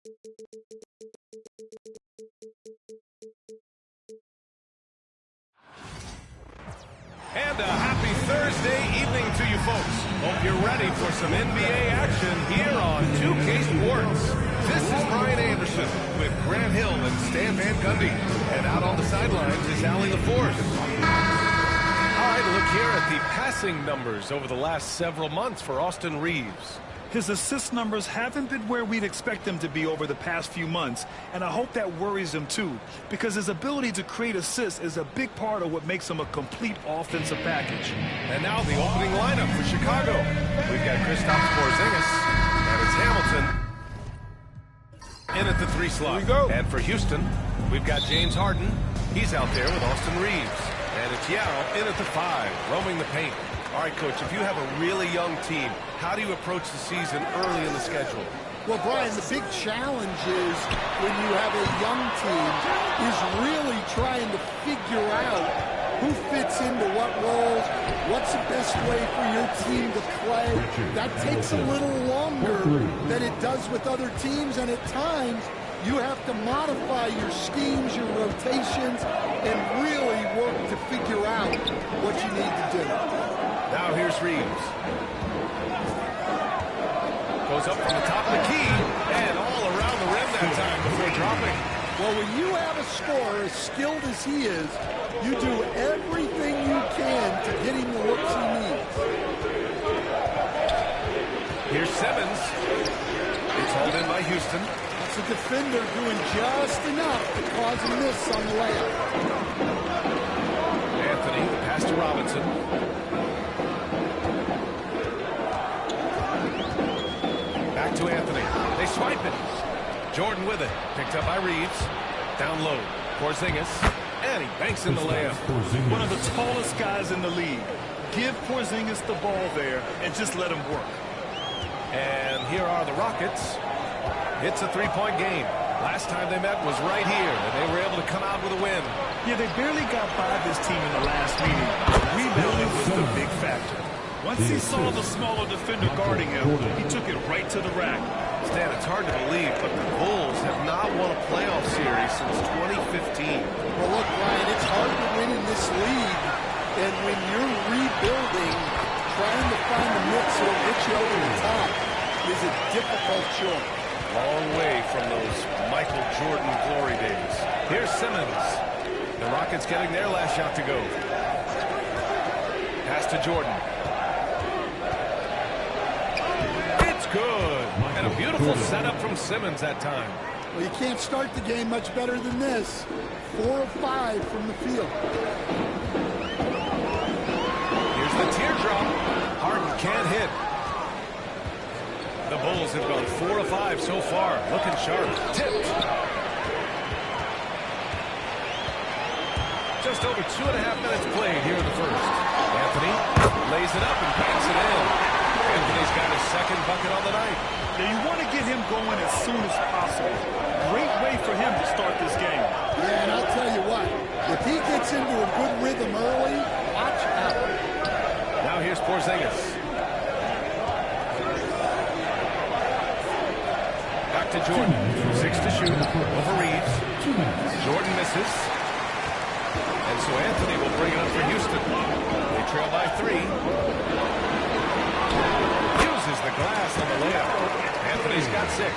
And a happy Thursday evening to you folks. Hope you're ready for some NBA action here on 2K Sports. This is Brian Anderson with Grant Hill and Stan Van Gundy. And out on the sidelines is Allie LaForce. All right, look here at the passing numbers over the last several months for Austin Reeves. His assist numbers haven't been where we'd expect them to be over the past few months, and I hope that worries him too, because his ability to create assists is a big part of what makes him a complete offensive package. And now the opening lineup for Chicago. We've got Kristaps Porzingis, and it's Hamilton in at the 3 slot. Here we go. And for Houston, we've got James Harden. He's out there with Austin Reeves. And it's Yao in at the 5, roaming the paint. All right, Coach, if you have a really young team, how do you approach the season early in the schedule? Well, Brian, the big challenge is when you have a young team is really trying to figure out who fits into what roles, what's the best way for your team to play. That takes a little longer than it does with other teams, and at times you have to modify your schemes, your rotations, and really work to figure out what you need to do. Now here's Reeves. Goes up from the top of the key, and all around the rim that time before dropping. Well, when you have a scorer as skilled as he is, you do everything you can to get him the looks he needs. Here's Simmons. It's hauled in by Houston. That's a defender doing just enough to cause a miss on the layup. Anthony, the pass to Robinson. Back to Anthony. They swipe it. Jordan with it. Picked up by Reeves. Down low. Porzingis. And he banks in the layup. One of the tallest guys in the league. Give Porzingis the ball there and just let him work. And here are the Rockets. It's a 3-point game. Last time they met was right here, and they were able to come out with a win. Yeah, they barely got by this team in the last meeting. Rebounding was the big factor. Once he saw the smaller defender guarding him, he took it right to the rack. Stan, it's hard to believe, but the Bulls have not won a playoff series since 2015. Well, look, Ryan, it's hard to win in this league. And when you're rebuilding, trying to find the mix that will get you over the top is a difficult choice. Long way from those Michael Jordan glory days. Here's Simmons. The Rockets getting their last shot to go. Pass to Jordan. It's good. And a beautiful setup from Simmons that time. Well, you can't start the game much better than this. 4 of 5 from the field. Here's the teardrop. Harden can't hit. The Bulls have gone 4 of 5 so far. Looking sharp. Tipped. Just over 2.5 minutes played here in the first. Anthony lays it up and banks it in. Anthony's got his second bucket on the night. Now you want to get him going as soon as possible. Great way for him to start this game. Yeah, and I'll tell you what, if he gets into a good rhythm early, watch out. Now here's Porzingis. Back to Jordan. 6 to shoot. Over Reeves. Jordan misses. And so Anthony will bring it up for Houston. They trail by 3. Uses the glass on the layup. Anthony's got 6.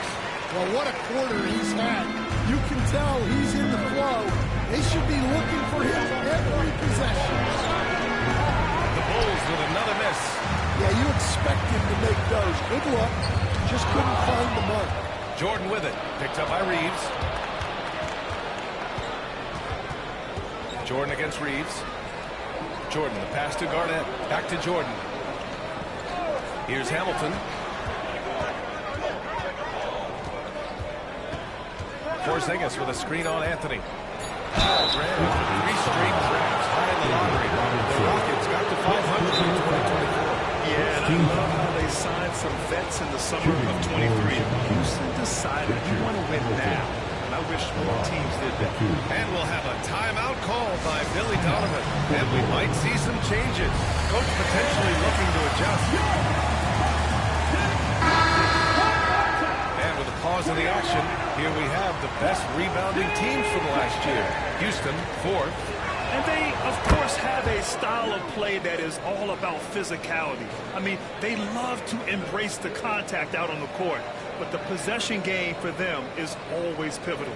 Well, what a quarter he's had. You can tell he's in the flow. They should be looking for him every possession. The Bulls with another miss. Yeah, you expect him to make those. Good luck. Just couldn't find the mark. Jordan with it. Picked up by Reeves. Jordan against Reeves. Jordan, the pass to Garnett. Back to Jordan. Here's Hamilton. Porzingis with a screen on Anthony. Grant with 3 straight grabs high in the lottery. The Rockets got to 500 in 2024. Yeah, and I love how they signed some vets in the summer of 23. Houston decided you want to win now. And I wish more teams did that. And we'll have a timeout called by Billy Donovan. And we might see some changes. Coach potentially looking to adjust. And with a pause pause in the action. Here we have the best rebounding teams from last year. Houston, 4th. And they, of course, have a style of play that is all about physicality. I mean, they love to embrace the contact out on the court, but the possession game for them is always pivotal.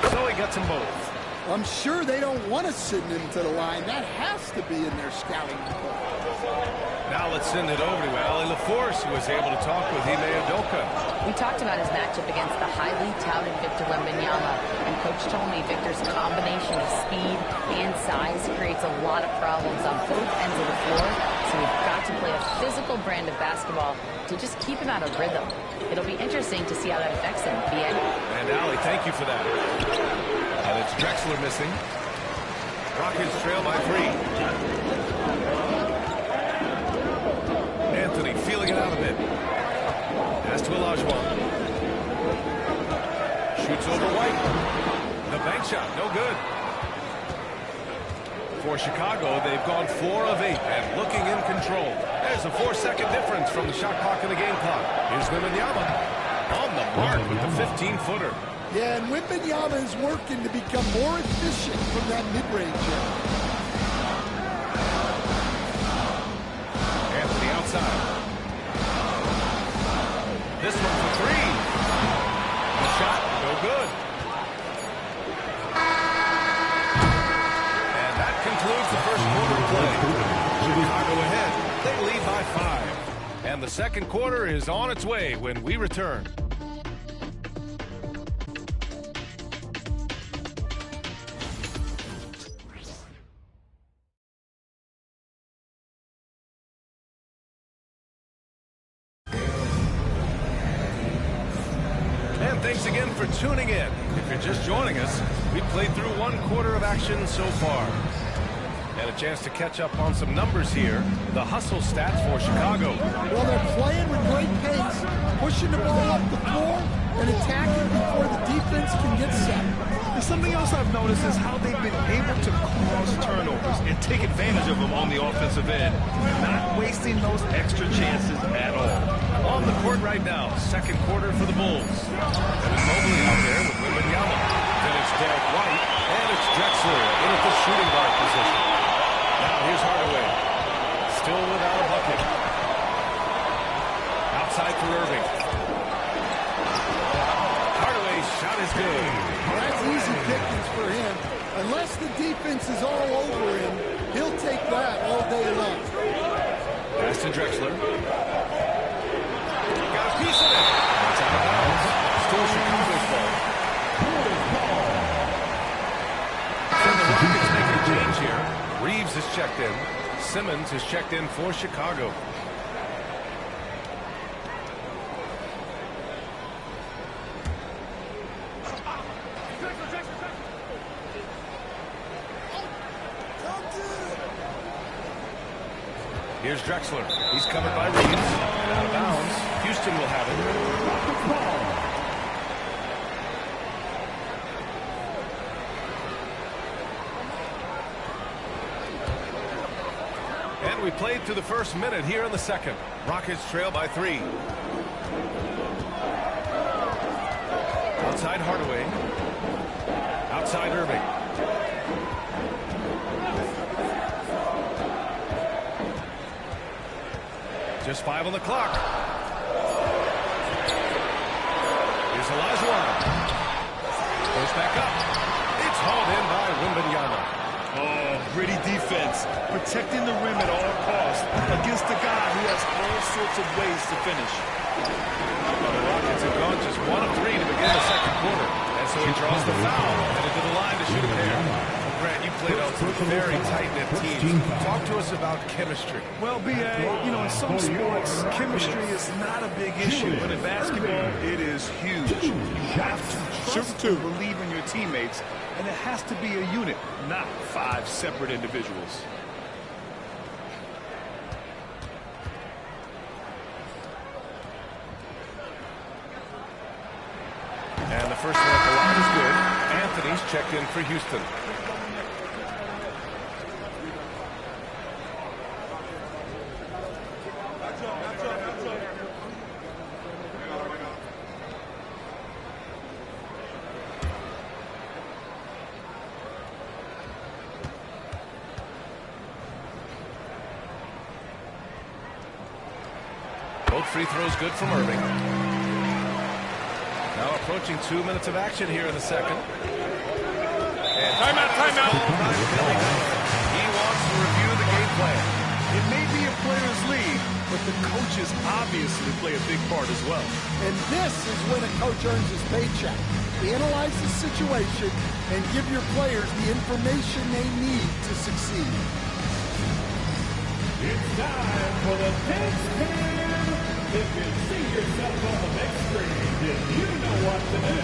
So he gets them both. I'm sure they don't want to send him to the line. That has to be in their scouting report. Now let's send it over to Ali LaForce, who was able to talk with Ime Udoka. We talked about his matchup against the highly touted Victor Wembanyama, and Coach told me Victor's combination of speed and size creates a lot of problems on both ends of the floor, so we've got to play a physical brand of basketball to just keep him out of rhythm. It'll be interesting to see how that affects him, BA. And Ali, thank you for that. And it's Drexler missing. Rockets trail by 3. Anthony feeling it out a bit. Pass to Olajuwon. Shoots over White. The bank shot, no good. For Chicago, they've gone 4 of 8 and looking in control. There's a 4-second difference from the shot clock and the game clock. Here's Wembanyama on the mark with the 15-footer. Yeah, and Wembanyama is working to become more efficient from that mid-range area. Anthony outside. This one for 3. The shot, no good. And that concludes the first quarter of play. Chicago ahead. They lead by 5. And the second quarter is on its way when we return. Thanks again for tuning in. If you're just joining us, we played through 1 quarter of action so far. And a chance to catch up on some numbers here. The hustle stats for Chicago. Well, they're playing with great pace, pushing the ball up the floor and attacking before the defense can get set. And something else I've noticed is how they've been able to cause turnovers and take advantage of them on the offensive end, not wasting those extra chances at all. On the court right now, second quarter for the Bulls. And it's Mobley out there with Wembanyama. Then it's Derek White, and it's Drexler in at the shooting guard position. Now here's Hardaway. Still without a bucket. Outside for Irving. Hardaway's shot is good. Well, that's easy pickings for him. Unless the defense is all over him, he'll take that all day long. Pass to Drexler. Piece of it. That's out of bounds. Still Chicago's ball. And the Rockets making a change here. Reeves is checked in. Simmons is checked in for Chicago. Here's Drexler. He's covered by Reeves. And out of bounds. Houston will have it. And we played through the first minute here in the second. Rockets trail by 3. Outside Hardaway. Outside Irving. Just 5 on the clock. Here's Olajuwon. Goes back up. It's hauled in by Wembanyama. Oh, gritty defense. Protecting the rim at all costs against a guy who has all sorts of ways to finish. Well, the Rockets have gone just 1 of 3 to begin the second quarter. And so he draws the foul. Headed to the line to shoot a pair. Grant, you played on some very tight-knit teams. Talk to us about chemistry. Well, B.A., you know, in some sports, chemistry is not a big issue, but in basketball, it is huge. You have to trust to believe in your teammates, and it has to be a unit, not 5 separate individuals. And the first one at the line is good. Anthony's checked in for Houston. free throw's good from Irving. Now approaching 2 minutes of action here in the second. And timeout. He wants to review the game plan. It may be a player's league, but the coaches obviously play a big part as well. And this is when a coach earns his paycheck. Analyze the situation and give your players the information they need to succeed. It's time for the big screen. If you see yourself on the big screen, then you know what to do.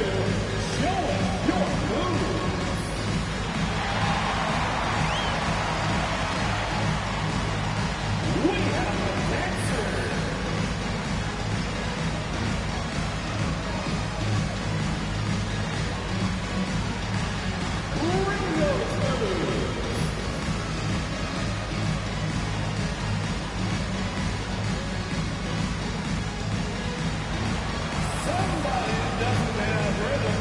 Show us your move. We have the answer. Bring those moves. Somebody doesn't have rhythm.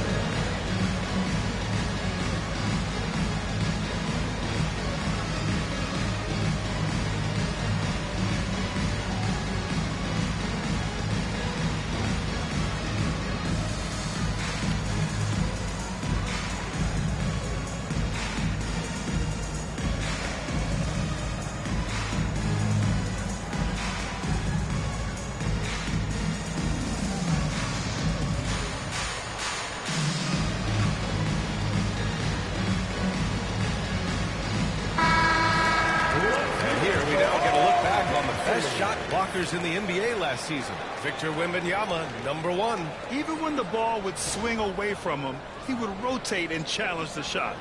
Best shot blockers in the NBA last season. Victor Wembanyama, #1. Even when the ball would swing away from him, he would rotate and challenge the shot.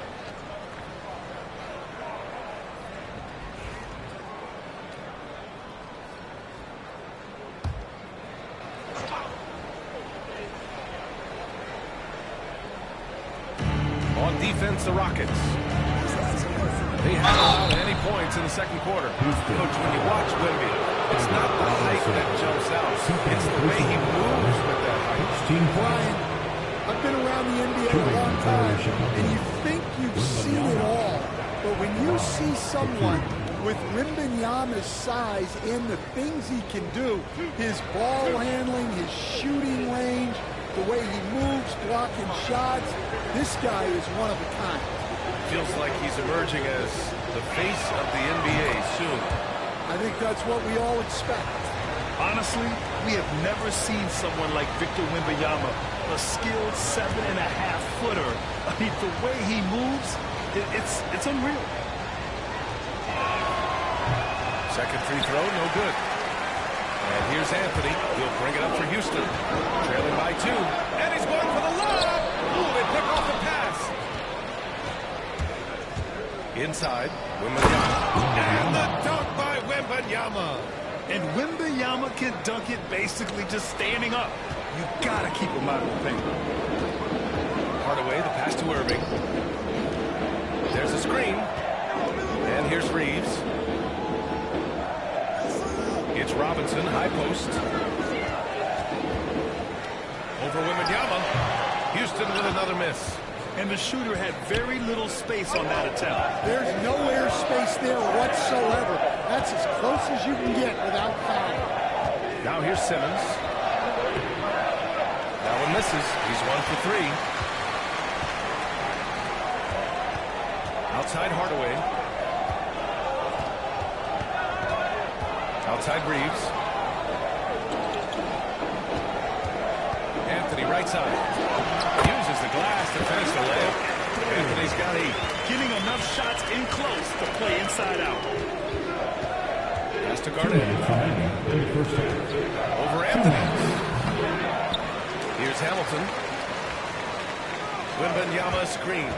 On defense, the Rockets. They haven't allowed any points in the second quarter. Coach, when you watch Wemby, it's not the height that jumps out. It's the way he moves with that height. Brian, I've been around the NBA a long time, and you think you've seen it all. But when you see someone with Wembanyama's size and the things he can do, his ball handling, his shooting range, the way he moves, blocking shots, this guy is one of a kind. Feels like he's emerging as the face of the NBA soon. I think that's what we all expect. Honestly, we have never seen someone like Victor Wembanyama, a skilled 7.5-footer. I mean, the way he moves, it's unreal. Second free throw, no good. And here's Anthony. He'll bring it up for Houston. Trailing by 2. And he's going for the lob. Ooh, they pick off the pass. Inside, Wembanyama. And the dunk by Wembanyama. And Wembanyama can dunk it basically just standing up. You gotta keep him out of the paint. Hardaway, the pass to Irving. There's a screen. And here's Reeves. It's Robinson, high post. Over Wembanyama. Houston with another miss. And the shooter had very little space on that attempt. There's no air space there whatsoever. That's as close as you can get without foul. Now here's Simmons. That one misses. He's 1 for 3. Outside Hardaway. Outside Reeves. Anthony right side. Uses the glass to finish the layup. Anthony's got 8. Getting enough shots in close to play inside out. Pass to Garnett. Over Anthony. Here's Hamilton. Wembanyama screen.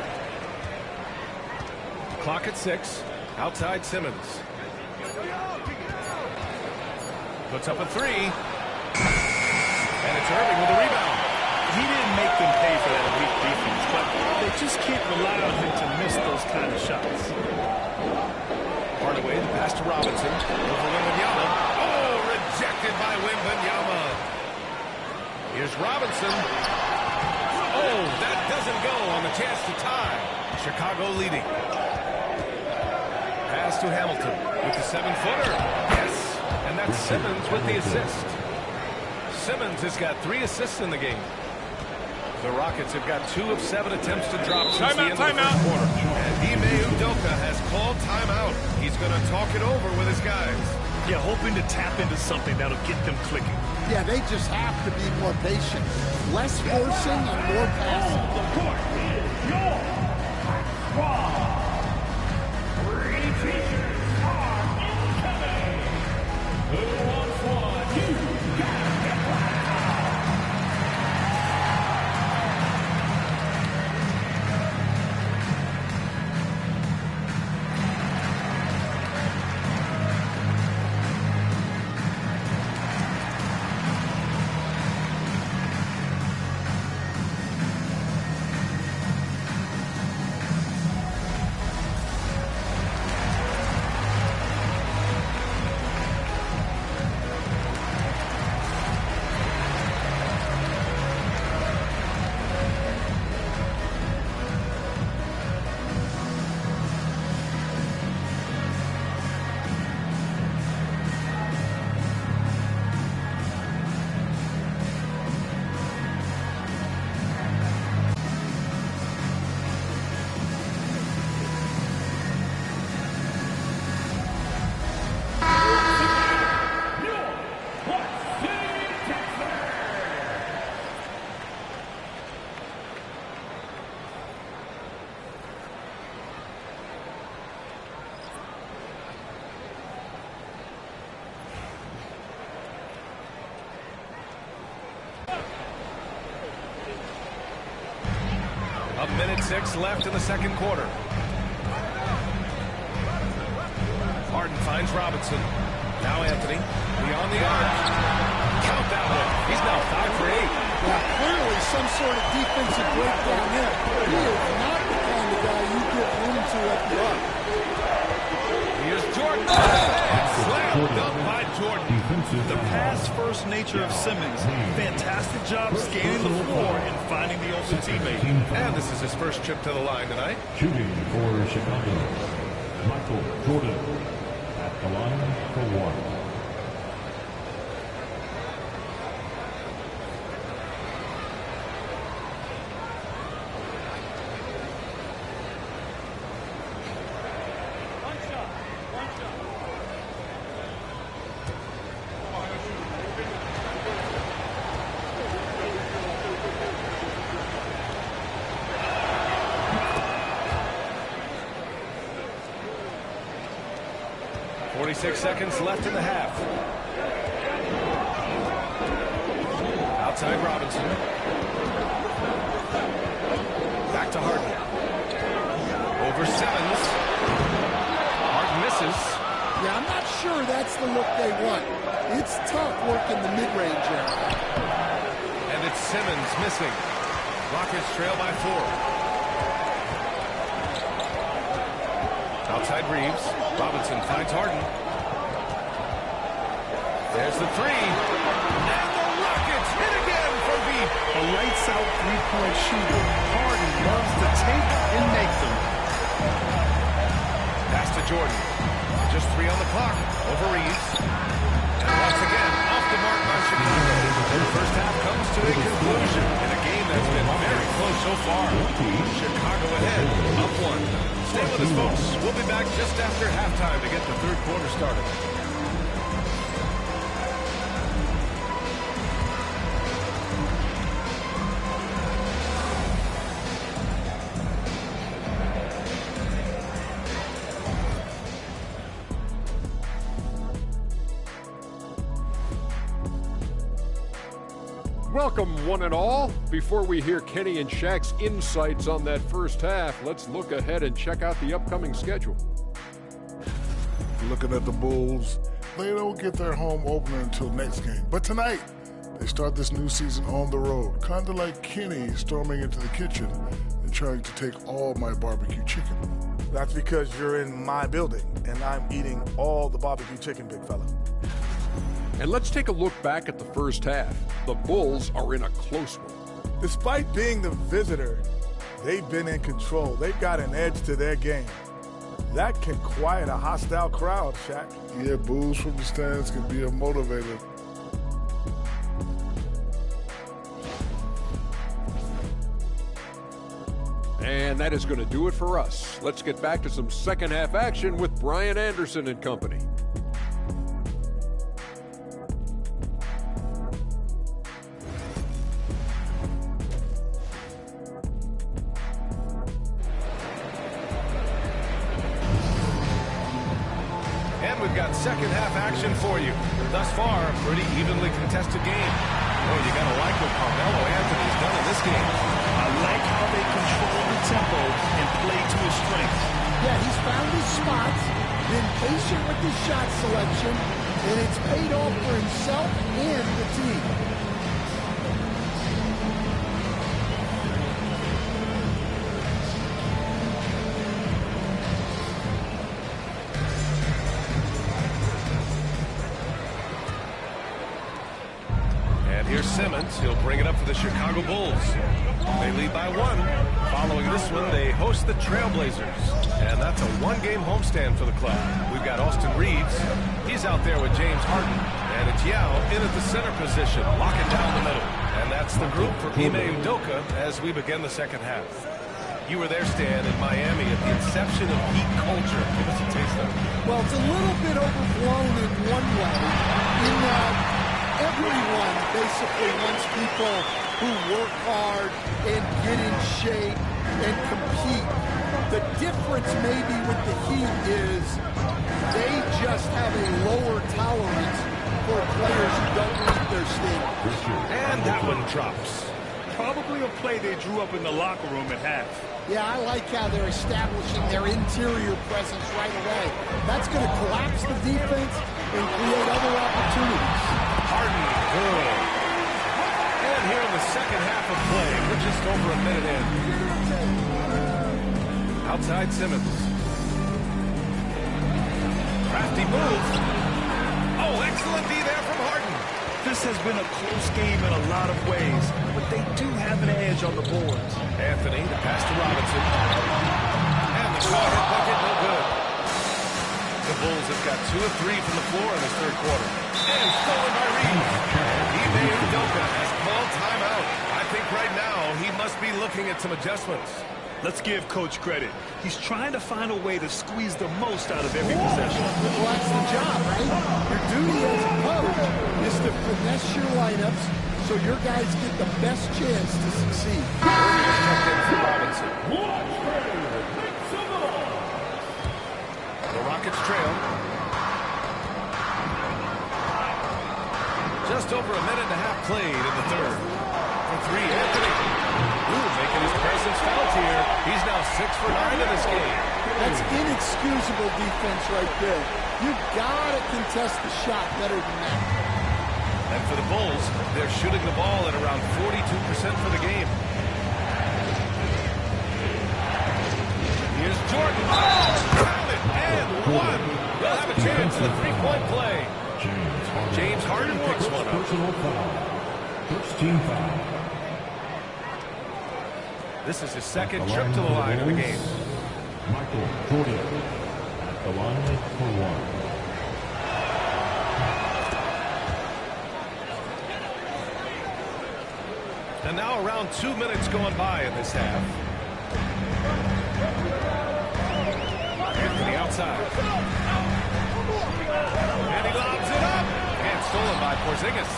Clock at 6. Outside Simmons. Puts up a 3. And it's Irving with a rebound. He didn't make them pay for that weak defense, but they just can't rely on him to miss those kind of shots. Hardaway, the pass to Robinson. Over Wembanyama. Oh, rejected by Wembanyama. Here's Robinson. Oh, that doesn't go on the chance to tie. Chicago leading. Pass to Hamilton with the 7-footer. Yes, and that's Simmons with the assist. Simmons has got 3 assists in the game. The Rockets have got 2 of 7 attempts to drop since the end of the first quarter. And Ime Udoka has called timeout. He's going to talk it over with his guys. Yeah, hoping to tap into something that'll get them clicking. Yeah, they just have to be more patient. Less forcing and more passing. The court is yours. Repeaters are incoming. Who wants one? You gotta get one. A minute 6 left in the second quarter. Harden finds Robinson. Now Anthony. Beyond the arc. Count that one. He's now 5 for 8. Now, clearly some sort of defensive breakdown there. He is not the kind of guy you give room to at the arc. Here's Jordan. Slam dunk by Jordan. The pass-first nature of Simmons. Fantastic job scanning the floor and finding the open teammate. And this is his first trip to the line tonight. Shooting for Chicago, Michael Jordan at the line for 1. Seconds left in the half. Outside Robinson. Back to Harden. Over Simmons. Harden misses. Yeah, I'm not sure that's the look they want. It's tough working the mid-range area. And it's Simmons missing. Rockets trail by 4. Outside Reeves. Robinson finds Harden. There's the 3. And the Rockets hit again from deep. A lights-out three-point shooter. Harden loves to take and make them. Pass to Jordan. Just 3 on the clock. Over Reeves. And once again, off the mark by Chicago. The first half comes to a conclusion in a game that's been very close so far. Chicago ahead, up 1. Stay with us, folks. We'll be back just after halftime to get the third quarter started. Welcome, one and all. Before we hear Kenny and Shaq's insights on that first half, let's look ahead and check out the upcoming schedule. Looking at the Bulls, they don't get their home opener until next game. But tonight, they start this new season on the road, kind of like Kenny storming into the kitchen and trying to take all my barbecue chicken. That's because you're in my building, and I'm eating all the barbecue chicken, big fella. And let's take a look back at the first half. The Bulls are in a close one. Despite being the visitor, they've been in control. They've got an edge to their game. That can quiet a hostile crowd, Shaq. Yeah, boos from the stands can be a motivator. And that is going to do it for us. Let's get back to some second half action with Brian Anderson and company. And we've got second half action for you. Thus far, a pretty evenly contested game. Oh, you got to like what Carmelo Anthony's done in this game. I like how they control the tempo and play to his strengths. Yeah, he's found his spots, been patient with his shot selection, and it's paid off for himself and the team. And here's Simmons. He'll bring it up for the Chicago Bulls. They lead by 1. Following this one, they host the Trailblazers. And that's a one-game homestand for the club. We've got Austin Reeves. He's out there with James Harden. And it's Yao in at the center position, locking down the middle. And that's the group for Ime Udoka as we begin the second half. You were there, Stan, in Miami at the inception of Heat culture. Give us a taste of it. Well, it's a little bit overblown in one way, in that everyone basically wants people who work hard and get in shape and compete. The difference maybe with the Heat is they just have a lower tolerance for players who don't meet their standards. And that one drops. Probably a play they drew up in the locker room at half. Yeah, I like how they're establishing their interior presence right away. That's going to collapse the defense and create other opportunities. Harden, good. And here in the second half of play, we're just over a minute in. Outside Simmons. Crafty move. Oh, excellent D there from Harden. This has been a close game in a lot of ways, but they do have an edge on the boards. Anthony, the pass to Robinson. And the shot bucket, no good. The Bulls have got 2 of 3 from the floor in this third quarter. And stolen by Reeves. Ime Udoka has called timeout. I think right now he must be looking at some adjustments. Let's give Coach credit. He's trying to find a way to squeeze the most out of every possession. Well, that's the job, right? Your duty as a coach is to finesse your lineups so your guys get the best chance to succeed. Robinson. The Rockets trail. Just over a minute and a half played in the third. For 3, Anthony. Ooh, making his presence felt here. He's now 6 for 9 in this game. That's inexcusable defense right there. You've got to contest the shot better than that. And for the Bulls, they're shooting the ball at around 42% for the game. Here's Jordan. Oh, found it, and 1. They'll have a chance at the three-point play. James Harden picks one up. Personal foul. First team foul. This is his second trip to the line of the game. Michael Jordan at the line for 1. And now around 2 minutes going by in this half. Anthony outside. And he lobs it up. And stolen by Porzingis.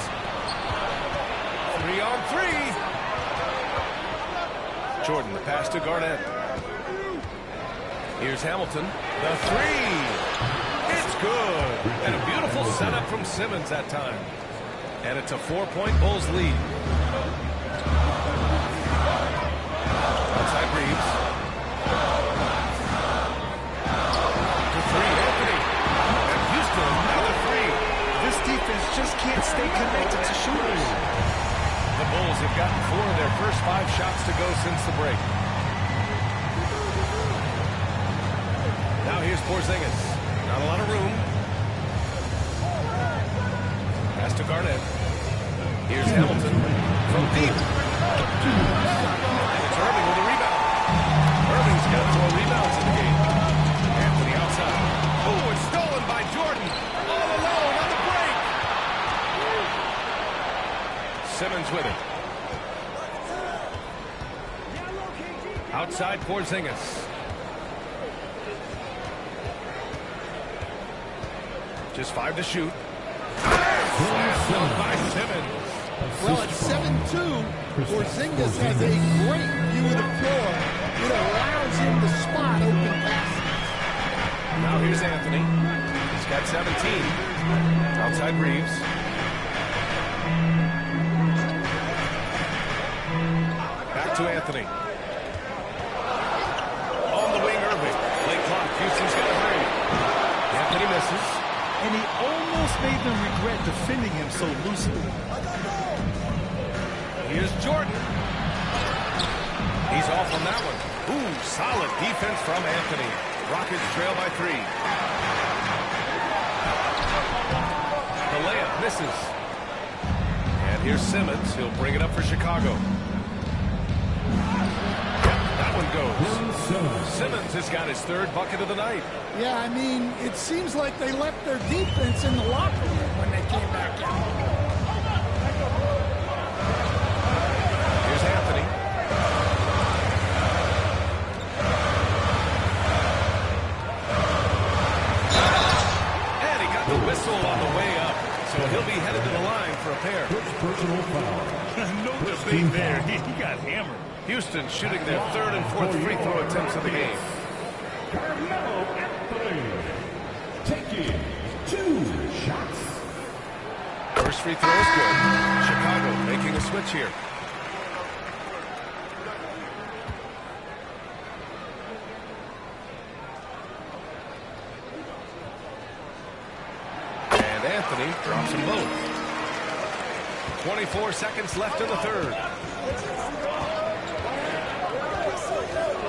3-on-3. Jordan, the pass to Garnett. Here's Hamilton. The 3. It's good. And a beautiful setup from Simmons that time. And it's a 4-point Bulls lead. Outside Reeves. To 3, Anthony. And Houston, another 3. This defense just can't stay connected to shooters. The Bulls have gotten 4 of their first 5 shots to go since the break. Now here's Porzingis. Not a lot of room. Pass to Garnett. Here's Hamilton from deep. And it's Irving with a rebound. Irving's got 4 rebounds in the game. Anthony outside. Oh, it's stolen by Jordan. All alone on the break. Simmons with it. Outside Porzingis. Just 5 to shoot. Slam dunk by Simmons. Well, at 7-2, Porzingis has a great view of the floor. It allows him to spot open passes. Now here's Anthony. He's got 17. Outside Reeves. Back to Anthony. On the wing, Irving. Late clock. Houston's got a hurry. Anthony misses. And he almost made them regret defending him so loosely. Here's Jordan. He's off on that one. Ooh, solid defense from Anthony. Rockets trail by 3. The layup misses. And here's Simmons. He'll bring it up for Chicago. Yep, that one goes. Simmons has got his 3rd bucket of the night. Yeah, I mean, it seems like they left their defense in the locker room when they came back out. Here's Anthony. And he got the whistle on the way up. So he'll be headed to the line for a pair. Personal foul. No debate there. He got hammered. Houston shooting their 3rd and 4th free throw attempts of the game. Carmelo Anthony taking 2 shots. First free throw is good. Chicago making a switch here. And Anthony drops them both. 24 seconds left in the 3rd.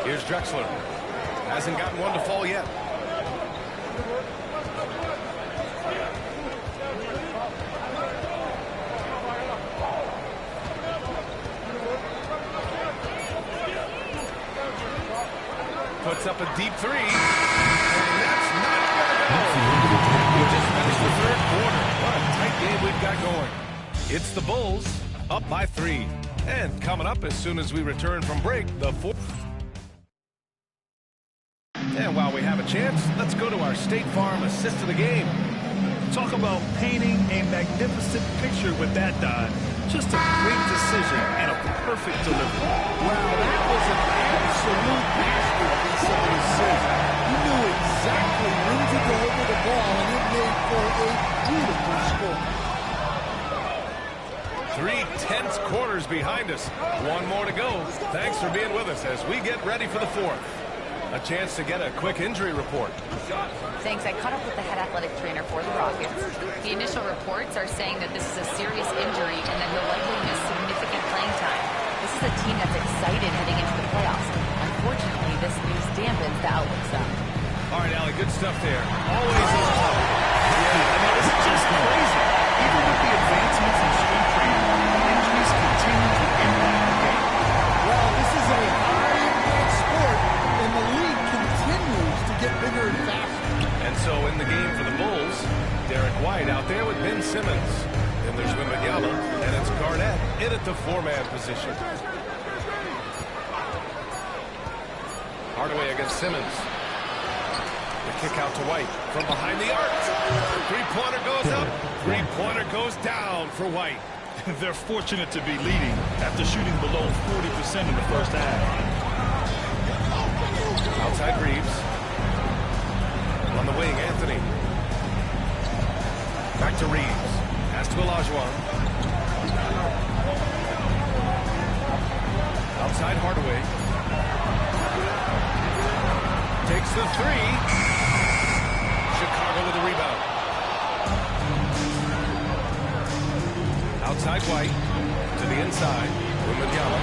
Here's Drexler. Hasn't gotten one to fall yet. Puts up a deep 3. And that's not going to go. We just finished the 3rd quarter. What a tight game we've got going. It's the Bulls up by 3. And coming up as soon as we return from break, the 4th. And while we have a chance, let's go to our State Farm assist of the game. Talk about painting a magnificent picture with that dive. Just a great decision and a perfect delivery. Wow, that was an absolute masterpiece of a decision. He knew exactly when to deliver the ball, and it made for a beautiful score. 3 tense quarters behind us. One more to go. Thanks for being with us as we get ready for the 4th. A chance to get a quick injury report. Thanks. I caught up with the head athletic trainer for the Rockets. The initial reports are saying that this is a serious injury and that he'll likely miss significant playing time. This is a team that's excited heading into the playoffs. Unfortunately, this news dampens the outlook some. All right, Allie, good stuff there. Always a lot. Yeah, I mean, this is just crazy. Even with the advancements in strength training, injuries continue to impact the game. Well, this is a high-impact sport, and the league continues to get bigger and faster. And so in the game for the Bulls, Derek White out there with Ben Simmons. Then there's Wembanyama, and it's Garnett in at the 4-man position. Hardaway against Simmons. The kick out to White from behind the arc. Three-pointer goes up. Three-pointer goes down for White. They're fortunate to be leading after shooting below 40% in the first half. Outside Reeves. On the wing, Anthony. Back to Reeves. Pass to Olajuwon. Outside Hardaway. Takes the 3. Chicago with a rebound. Outside White. To the inside. Wembanyama.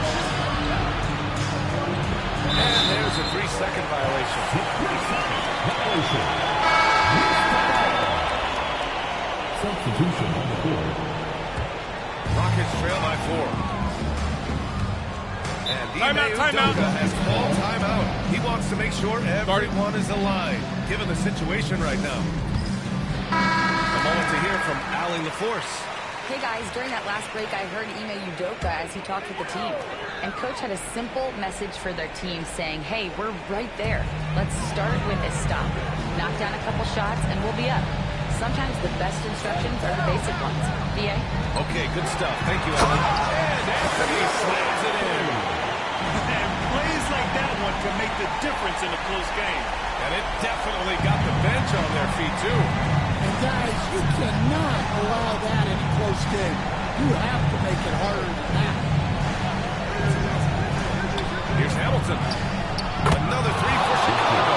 And there's a 3-second violation. Substitution on the court. Rockets trail by 4. And Timeout. has called timeout. He wants to make sure everyone is aligned, given the situation right now. A moment to hear from Allie LaForce. Hey guys, during that last break, I heard Ime Udoka as he talked with the team. And Coach had a simple message for their team saying, hey, we're right there. Let's start with a stop. Knock down a couple shots, and we'll be up. Sometimes the best instructions are the basic ones. B.A.? Okay, good stuff. Thank you, Alan. And Anthony slams it in. And plays like that one can make the difference in a close game. And it definitely got the bench on their feet, too. And guys, you cannot allow that in a close game. You have to make it harder than that. Here's Hamilton. Another three for Chicago.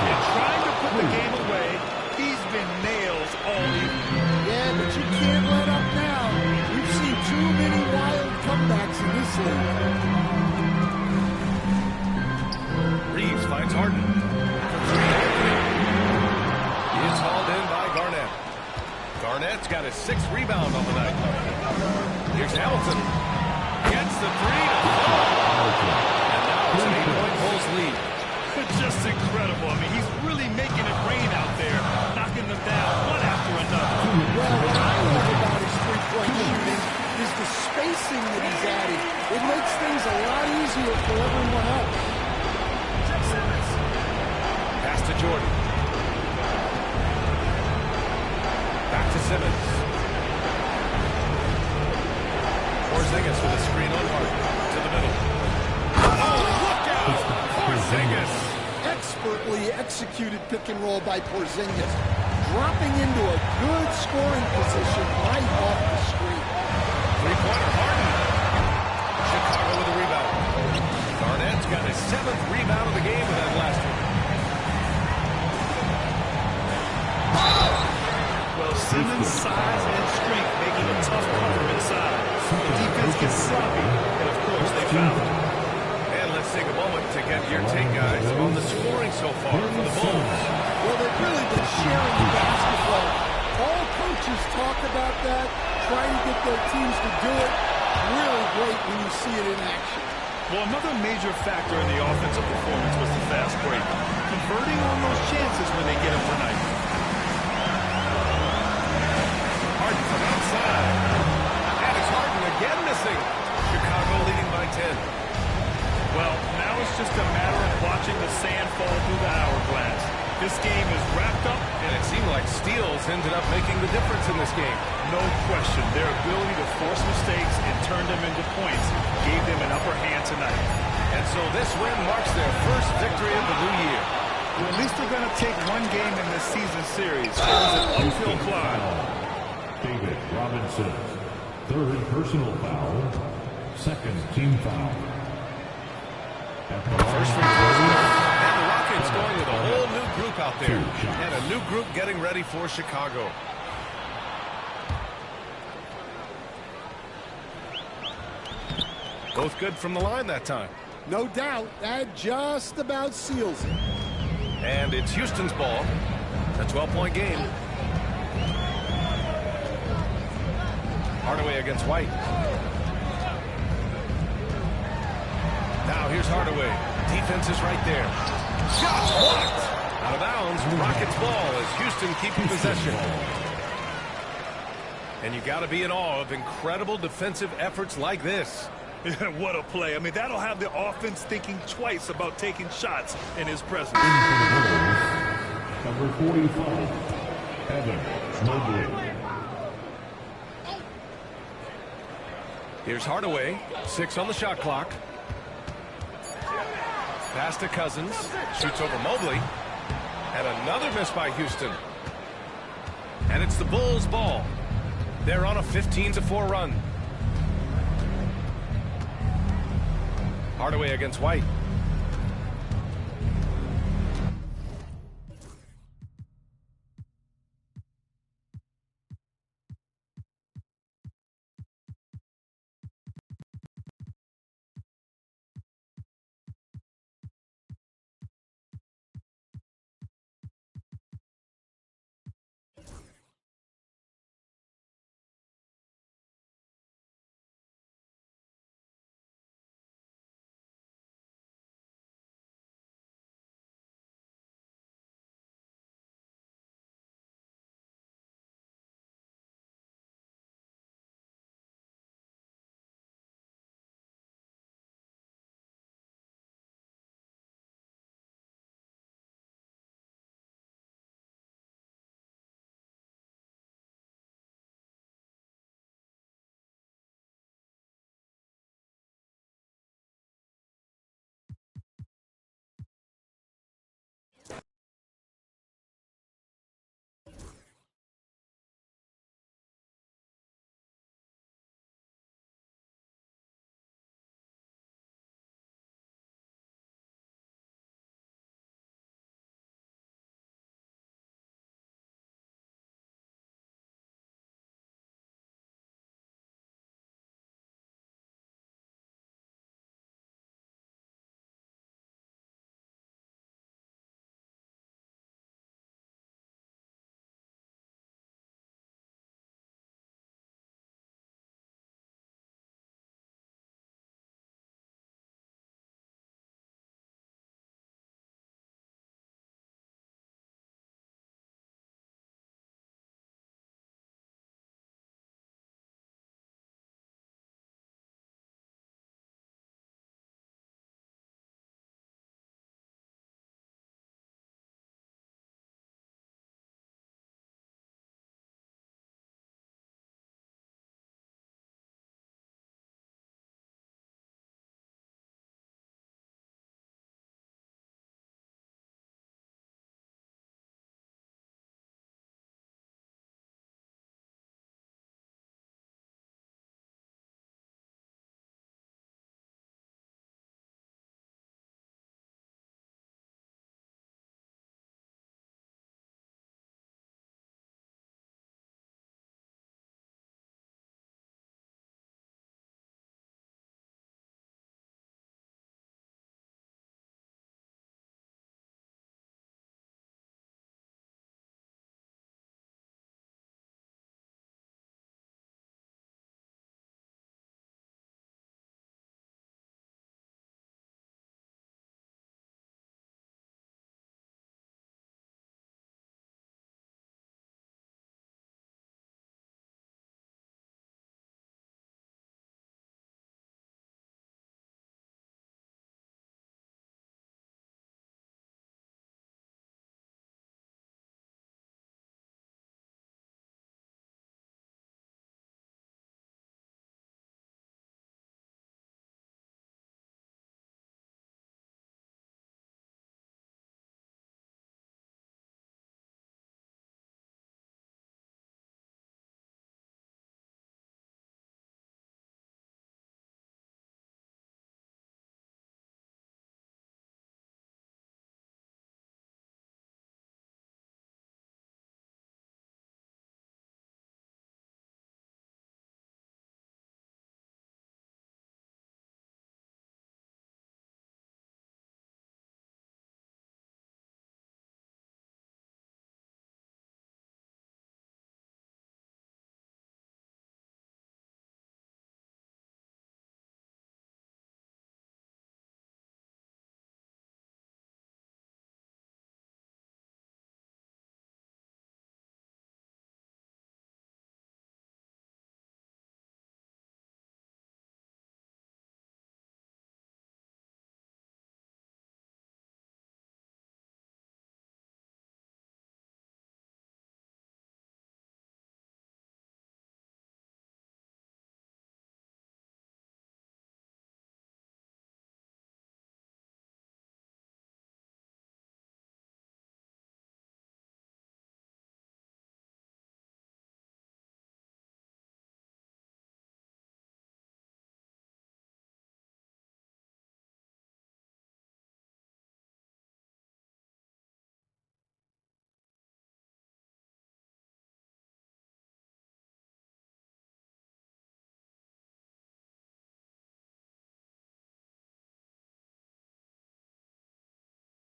And trying to put the game away, he's been nails all evening. Yeah, but you can't let up now. We've seen too many wild comebacks in this league. Reeves finds Harden. For three, Anthony. Is hauled in by Garnett. Garnett's got his sixth rebound on the night. Here's Hamilton. Gets the three to fall. And now it's an 8-point Bulls lead. Just incredible. I mean, he's really making it rain out there, knocking them down one after another. Well, what I love about his three-point shooting is the spacing that he's adding. It makes things a lot easier for everyone else. Pass to Jordan. Back to Simmons. Porzingis with a screen on Harden. To the middle. Oh, look out! Porzingis. Expertly executed pick and roll by Porzingis. Dropping into a good scoring position right off the screen. Three-pointer, Harden. Chicago with a rebound. Garnett's got his 7th rebound of the game with that last one. Well, Simmons' size and strength making it tough cover inside. The defense gets sloppy, and of course they foul it. And let's take a moment to get your take, guys, on the scoring so far for the Bulls. Well, they've really been sharing the basketball. All coaches talk about that, trying to get their teams to do it. Really great when you see it in action. Well, another major factor in the offensive performance was the fast break. Converting on those chances when they get them tonight. Harden from outside. And it's Harden again missing. Chicago leading by 10. Well, now it's just a matter of watching the sand fall through the hourglass. This game is wrapped up. And it seemed like steals ended up making the difference in this game. No question. Their ability to force mistakes and turn them into points gave them an upper hand tonight. And so this win marks their first victory of the new year. Well, at least they're going to take one game in this season series. It was an uphill climb. David Robinson, third personal foul, second team foul. First free throw. And the Rockets going with a whole new group out there. And a new group getting ready for Chicago. Both good from the line that time. No doubt, that just about seals it. And it's Houston's ball. A 12-point game. Hardaway against White. Now here's Hardaway. Defense is right there. Shot blocked. Out of bounds. Rockets ball as Houston keeping possession. And you got to be in awe of incredible defensive efforts like this. What a play. I mean, that'll have the offense thinking twice about taking shots in his presence. Number 45, Evan Mobley. Here's Hardaway. 6 on the shot clock. Pass to Cousins. Shoots over Mobley. And another miss by Houston. And it's the Bulls' ball. They're on a 15-4 run. Hardaway against White.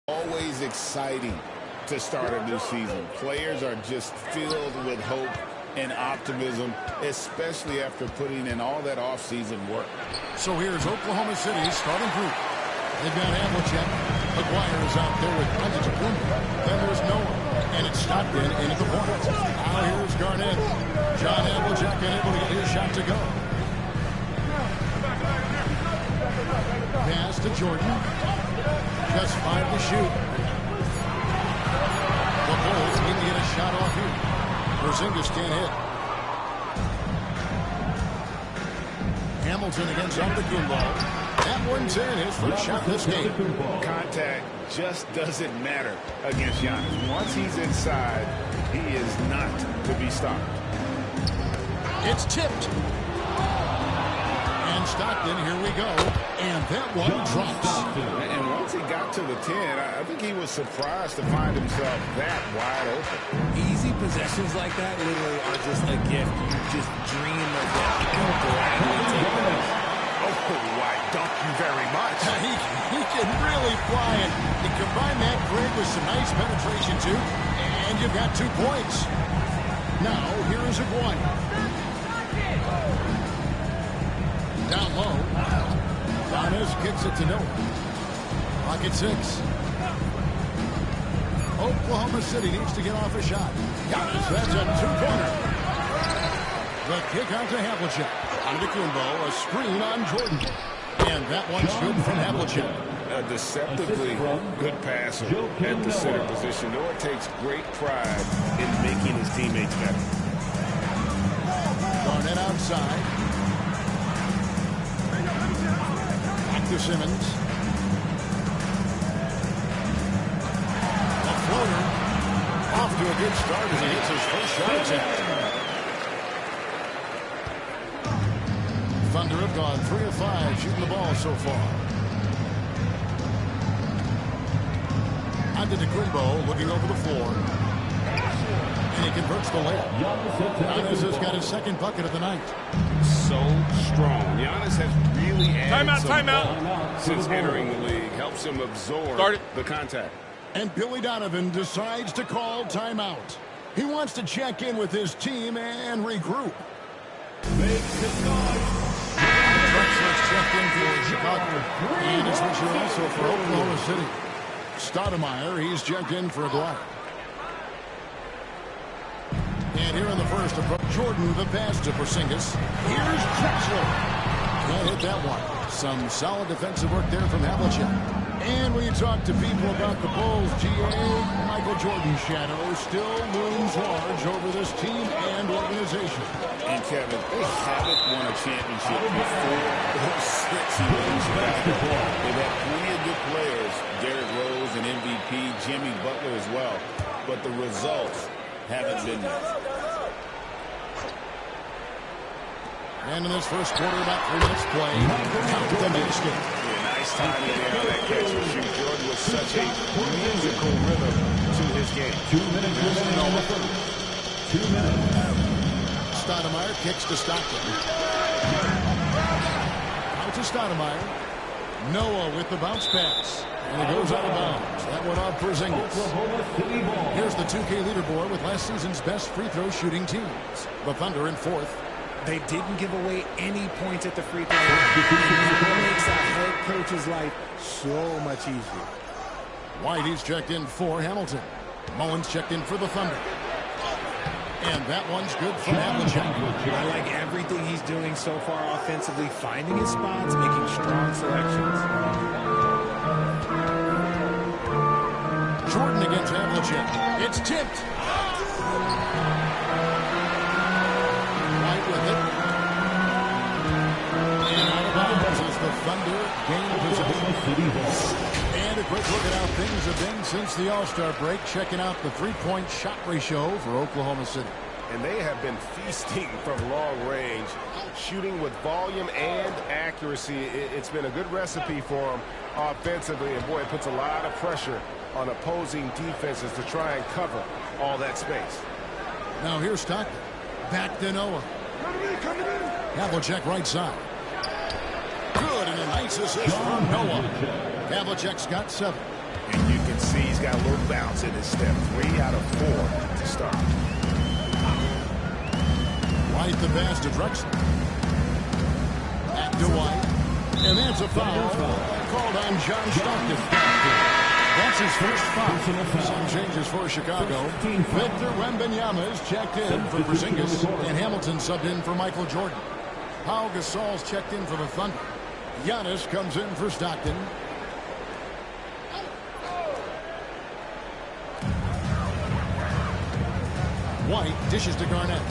Always exciting to start a new season. Players are just filled with hope and optimism, especially after putting in all that offseason work. So here's Oklahoma City's starting group. They've got Havlicek. McGuire is out there with Antetokounmpo. Then there's Noah. And it's Stockton into the point. Now here's Garnett. John Havlicek unable to get his shot to go. Pass to Jordan. Just 5 to shoot. The Bulls need to get a shot off here. Porzingis can't hit. Hamilton against Antetokounmpo. That one's in his first shot this game. Contact just doesn't matter against Giannis. Once he's inside, he is not to be stopped. It's tipped. And Stockton, here we go. And that one drops. And once he got to the 10, I think he was surprised to find himself that wide open. Easy possessions like that literally are just a gift. You just dream of that. Oh, why, thank you very much. He can really fly it. You combine that break with some nice penetration, too, and you've got 2 points. Now, here is Aguirre. Down low. Giannis kicks it to Noah. Pocket 6. Oklahoma City needs to get off a shot. Giannis, that's a 2-pointer. The kick out to Havlicek. Antetokounmpo, a screen on Jordan. And that one's good from Havlicek. A deceptively good passer at the center position. Noah takes great pride in making his teammates better. Garnett outside. Back to Simmons. A floater. Off to a good start as he hits his first shot attempt. Thunder have gone 3 of 5 shooting the ball so far. Antetokounmpo looking over the floor. And he converts the layup. Giannis has got his second bucket of the night. So strong. Giannis has really added timeout. Since entering the league. Helps him absorb the contact. And Billy Donovan decides to call timeout. He wants to check in with his team and regroup. Drexler's checked in for Chicago. And it's Richard also for Oklahoma City. Stoudemire, he's checked in for Aguirre. And here in the first, Jordan, the pass to Porzingis. Here's Drexler. Can't hit that one. Some solid defensive work there from Havlicek. And when you talk to people about the Bulls, Michael Jordan's shadow still looms large over this team and organization. And Kevin, they haven't won a championship before or since he was in Chicago. They've had plenty of good players. Derrick Rose, an MVP, Jimmy Butler as well. But the results haven't been there. And in this first quarter, about 3 minutes play, count the basket. Nice timing there on that catch and shoot. Jordan with such a musical rhythm to his game. 2 minutes remaining. 2 minutes. Stoudemire kicks to Stockton. Out to Stoudemire. Noah with the bounce pass. And he goes out of bounds. That one off Porzingis. Here's the 2K leaderboard with last season's best free throw shooting teams. The Thunder in 4th. They didn't give away any points at the free throw line. That makes a head coach's life so much easier. Whitey's checked in for Hamilton. Mullins checked in for the Thunder. And that one's good from Havlicek. I like everything he's doing so far offensively, finding his spots, making strong selections. Jordan against Havlicek. It's tipped. Right with it. And out of bounds as the Thunder gain possession. And a quick look at how things have been since the All-Star break. Checking out the three-point shot ratio for Oklahoma City. And they have been feasting from long range, shooting with volume and accuracy. It's been a good recipe for them offensively. And, boy, it puts a lot of pressure on opposing defenses to try and cover all that space. Now here's Stockton. Back to Noah. Havlicek right side. Good, and a nice assist from Noah. Havlicek's got 7. And you can can see he's got a little bounce in his step. 3 out of 4 to start. White the pass to Drexler. Back to White. And that's a foul called on John Stockton. That's his first foul. Some changes for Chicago. Victor Wembanyama is checked in for Porzingis. And Hamilton subbed in for Michael Jordan. Pau Gasol's checked in for the Thunder. Giannis comes in for Stockton. White dishes to Garnett.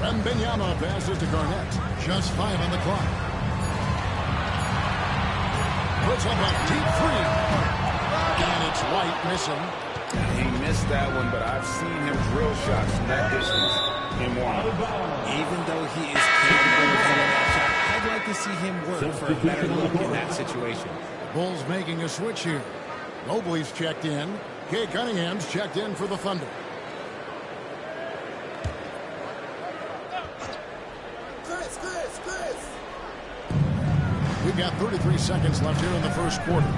Wembanyama passes to Garnett. Just 5 on the clock. Puts up a deep 3. And it's White missing. He missed that one, but I've seen him drill shots from that distance in warm-up. Even though he is capable of hitting that shot, I'd like to see him work for a better look in that situation. Bulls making a switch here. Mobley's checked in. Cade Cunningham's checked in for the Thunder. We've got 33 seconds left here in the first quarter.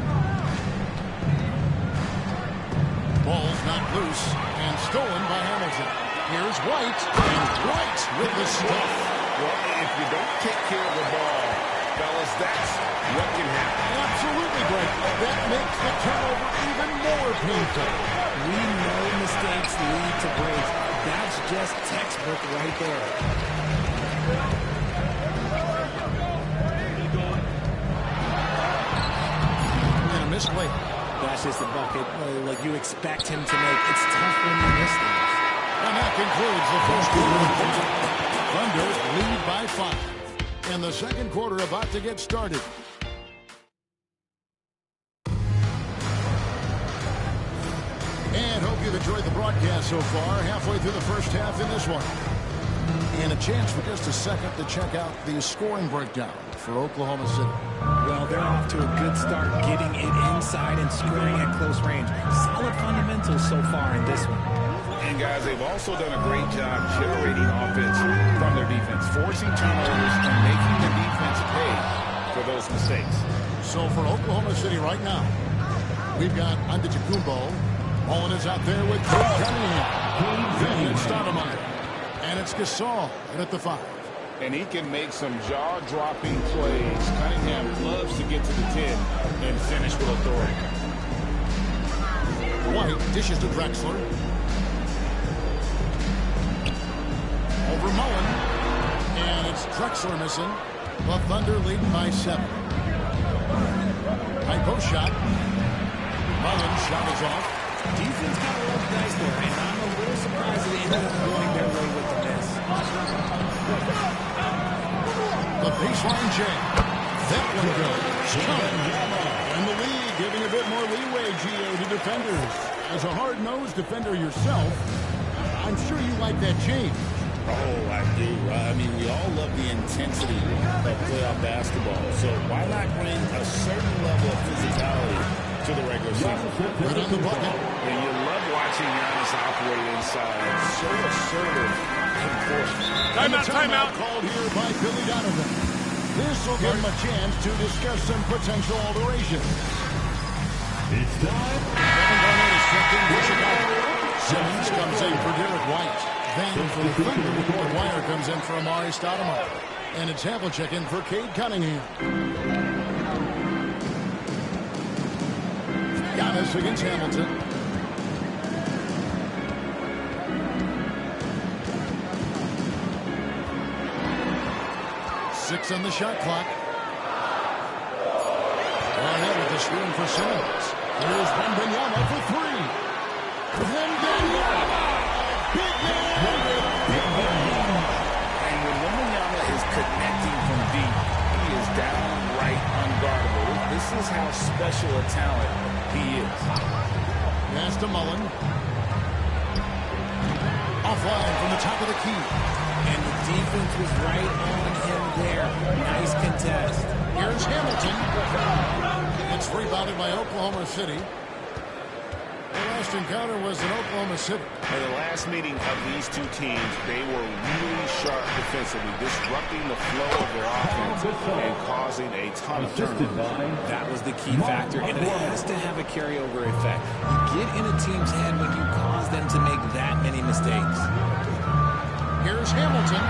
Ball's knocked loose and stolen by Hamilton. Here's White, and White with the stuff. Well, if you don't take care of the ball, fellas, that's what can happen. Absolutely, Greg. That makes the turnover even more painful. We know mistakes lead to breaks. That's just textbook right there. And a missed late. That's just a bucket like you expect him to make. It's tough when you miss things. And that concludes the first quarter. Thunder lead by 5. And the second quarter about to get started. And hope you've enjoyed the broadcast so far. Halfway through the first half in this one. And a chance for just a second to check out the scoring breakdown for Oklahoma City. Well, they're off to a good start getting it inside and scoring at close range. Solid fundamentals so far in this one. And guys, they've also done a great job generating offense from their defense, forcing turnovers and making the defense pay for those mistakes. So for Oklahoma City right now, we've got Antetokounmpo. Mullen is out there with Cade Cunningham. Then it's Stoudemire. And it's Gasol at the 5. And he can make some jaw-dropping plays. Cunningham loves to get to the 10 and finish with authority. White dishes to Drexler. Over Mullen. And it's Drexler missing. The Thunder leading by 7. High post shot. Mullen's shot is off. Defense got a little nice there, and I'm a little surprised that it ended up going their way with the miss. The baseline jam. That one goes. And the league giving a bit more leeway, Gio, to defenders. As a hard-nosed defender yourself, I'm sure you like that change. Oh, I do. I mean, we all love the intensity of playoff basketball. So why not bring a certain level of physicality to the regular season? Right on the bucket. And you love watching Giannis operate inside. So assertive and forceful. Timeout called here by Billy Donovan. This will give him a chance to discuss some potential alterations. It's time. Kevin Garnett is checked in for Chicago. Simmons comes in for Derek White. Then for the Thunder, McGuire comes in for Amari Stoudemire. And it's Havlicek in for Cade Cunningham. Giannis against Hamilton. Six on the shot clock. Garnett with the screen for Simmons. Here's Wembanyama for 3. Wembanyama! Big man! And when Wembanyama is connecting from deep, he is downright unguardable. This is how special a talent he is. Pass to Mullen. Offline from the top of the key. And the defense was right on him there. Nice contest. Here's Hamilton. It's rebounded by Oklahoma City. The last last encounter was in Oklahoma City. In the last meeting of these two teams, they were really sharp defensively, disrupting the flow of their offense and causing a ton of turnovers. That was the key factor, and it has to have a carryover effect. You get in a team's head when you cause them to make that many mistakes. Here's Hamilton.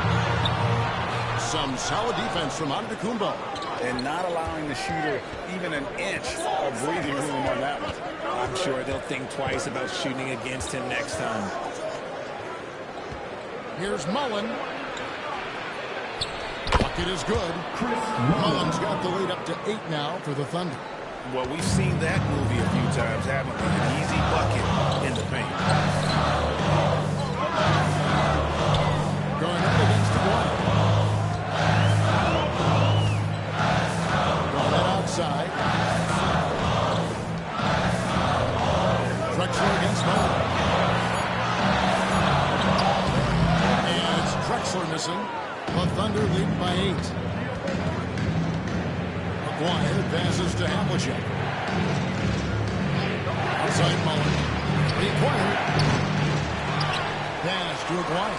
Some solid defense from Antetokounmpo. And not allowing the shooter even an inch of breathing room on that one. I'm sure they'll think twice about shooting against him next time. Here's Mullen. Bucket is good. Mullen's got the lead up to 8 now for the Thunder. Well, we've seen that movie a few times, haven't we? An easy bucket in the paint. Going up against the wall. Outside. Drexler against Mullen. And it's Drexler missing. The Thunder lead by 8. McGuire passes to Havlicek. Outside Mullen. Required. Pass to Aguirre.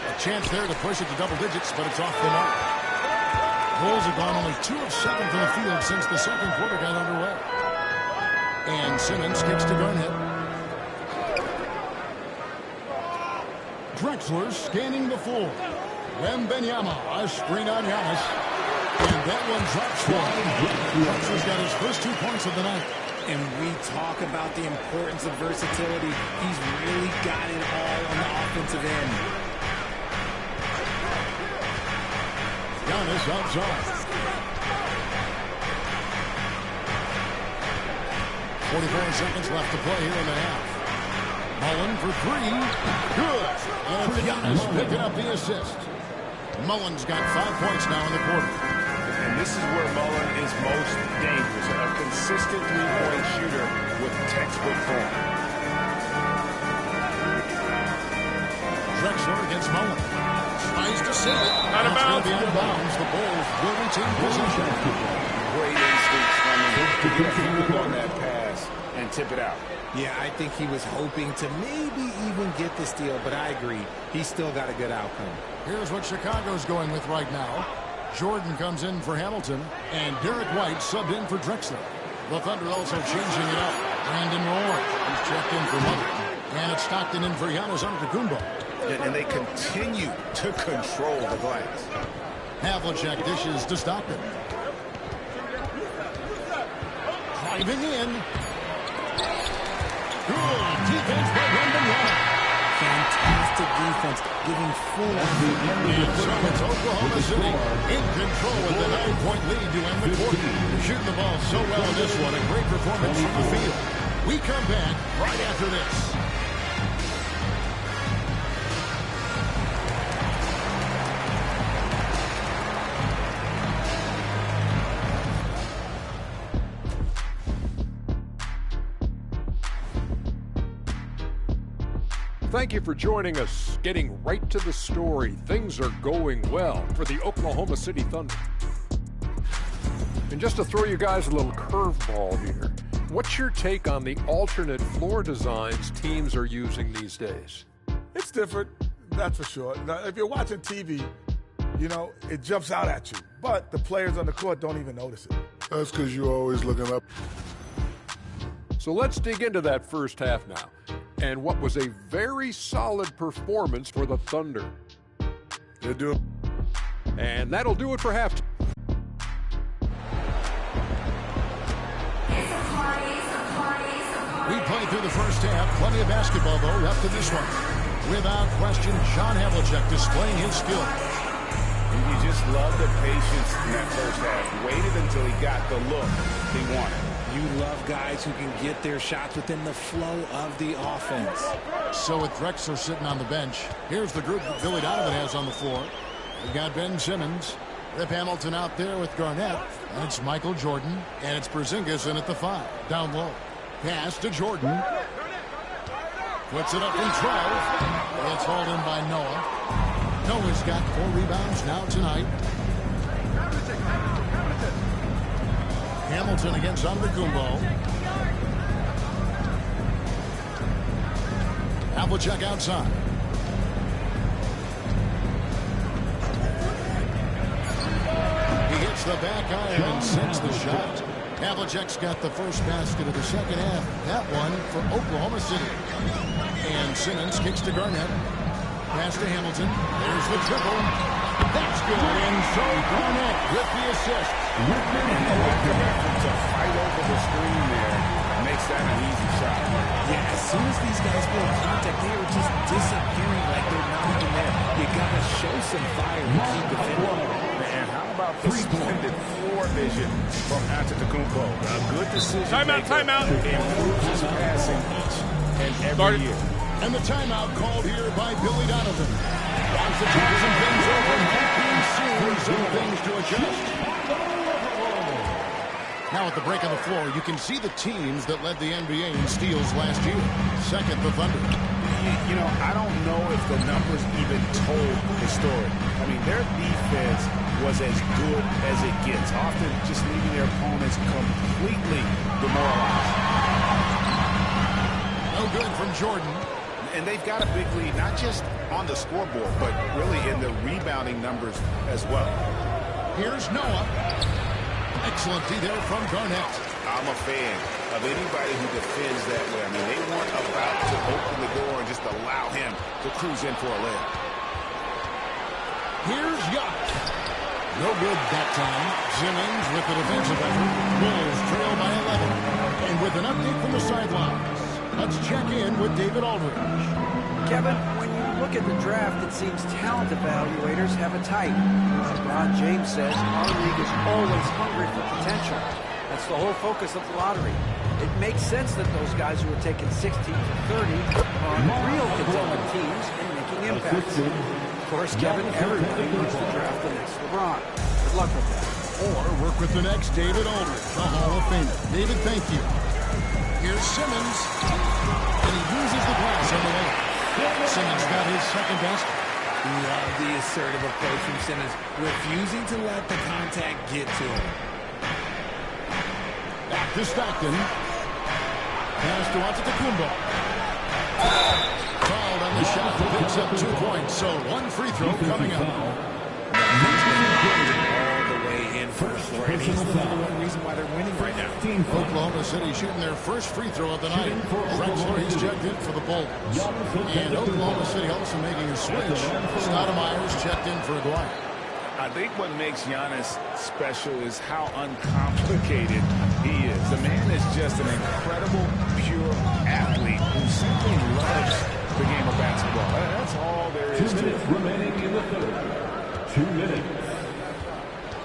A chance there to push it to double digits, but it's off the mark. Bulls have gone only 2 of 7 from the field since the second quarter got underway. And Simmons kicks to Garnett. Drexler scanning the floor. Wembanyama, a screen on Giannis. And that one drops one. Drexler's got his first 2 points of the night. And we talk about the importance of versatility. He's really got it all on the offensive end. Giannis outside. 44 seconds left to play here in the half. Mullen for 3. Good. And Giannis picking up the assist. Mullen's got 5 points now in the quarter. And this is where Mullen is most dangerous. A consistent three-point shooter with textbook form. Drexler against Mullen. Tries to save it. Out of bounds. Out of bounds. The Bulls will retain possession. Great instincts from him to get a handle on that pass and tip it out. Yeah, I think he was hoping to maybe even get the steal, but I agree. He's still got a good outcome. Here's what Chicago's going with right now. Jordan comes in for Hamilton, and Derek White subbed in for Drexler. The Thunder also changing it up. Brandon Roy is checked in for Mullen. And it's Stockton in for Giannis Antetokounmpo. And they continue to control the glass. Havlicek dishes to Stockton. Driving in. Good defense by Wembanyama. Fantastic defense, giving full. And so it's Oklahoma City in control with a 9-point lead to end the quarter. Shooting the ball so well in this one. A great performance from the field. We come back right after this. Thank you for joining us. Getting right to the story. Things are going well for the Oklahoma City Thunder. And just to throw you guys a little curveball here, what's your take on the alternate floor designs teams are using these days? It's different, that's for sure. Now, if you're watching TV, you know, it jumps out at you. But the players on the court don't even notice it. That's because you're always looking up. So let's dig into that first half now. And what was a very solid performance for the Thunder. They do. And that'll do it for halftime. We played through the first half. Plenty of basketball, though, left in this one. Without question, John Havlicek displaying his skill. You just love the patience in that first half. Waited until he got the look he wanted. You love guys who can get their shots within the flow of the offense. So with Drexler sitting on the bench, here's the group that Billy Donovan has on the floor. We've got Ben Simmons, Rip Hamilton out there with Garnett, and it's Michael Jordan, and it's Porzingis in at the 5. Down low. Pass to Jordan. Puts it up in 12. It's hauled in by Noah. Noah's got 4 rebounds now tonight. Hamilton against Antetokounmpo. Havlicek outside. He hits the back iron and sends the shot. Havlicek's got the first basket of the second half. That one for Oklahoma City. And Simmons kicks to Garnett. Pass to Hamilton. There's the triple. That's good. And so Garnett with the assist. To fight over the screen there makes that an easy shot. Yeah, as soon as these guys feel contact, they are just disappearing like they're not even there. You got to show some fire to keep defending. Man, how about the splendid floor vision from Antetokounmpo? A good decision. Timeout. Improves his passing each and every year. And the timeout called here by Billy Donovan. Wants to talk some things over and being seen some things to adjust. Now at the break on the floor, you can see the teams that led the NBA in steals last year. Second, the Thunder. You know, I don't know if the numbers even told the story. I mean, their defense was as good as it gets, often just leaving their opponents completely demoralized. No good from Jordan. And they've got a big lead, not just on the scoreboard, but really in the rebounding numbers as well. Here's Noah. Excellent D there from Garnett. I'm a fan of anybody who defends that way. I mean, they weren't about to open the door and just allow him to cruise in for a layup. Here's Yacht. No good that time. Simmons with the defensive effort. Bulls trail by 11. And with an update from the sidelines, let's check in with David Aldridge. Kevin, when you look at the draft, it seems talent evaluators have a type. LeBron James says our league is always hungry for potential. That's the whole focus of the lottery. It makes sense that those guys who are taken 16 to 30 are on real contending teams and making impacts. Of course, Kevin, everybody wants to draft the next LeBron. Good luck with that. Or work with the next David Aldridge, the Hall of Famer. David, thank you. Here's Simmons. And he uses the glass on the way. Simmons got his second best. Love the assertive approach from Simmons, refusing to let the contact get to him. Back to Stockton. Pass to Antetokounmpo. Fouled on the shot, picks up 2 points. So one free throw coming up. All the way in first floor, and he's the one reason why they're winning right now. Oklahoma City shooting their first free throw of the night. Drexler, he's checked in for the Bulls. And Oklahoma City also making a switch. Stoudemire's checked in for Aguirre. I think what makes Giannis special is how uncomplicated he is. The man is just an incredible, pure athlete who simply loves the game of basketball. That's all there is to it. Remaining in the third. 2 minutes.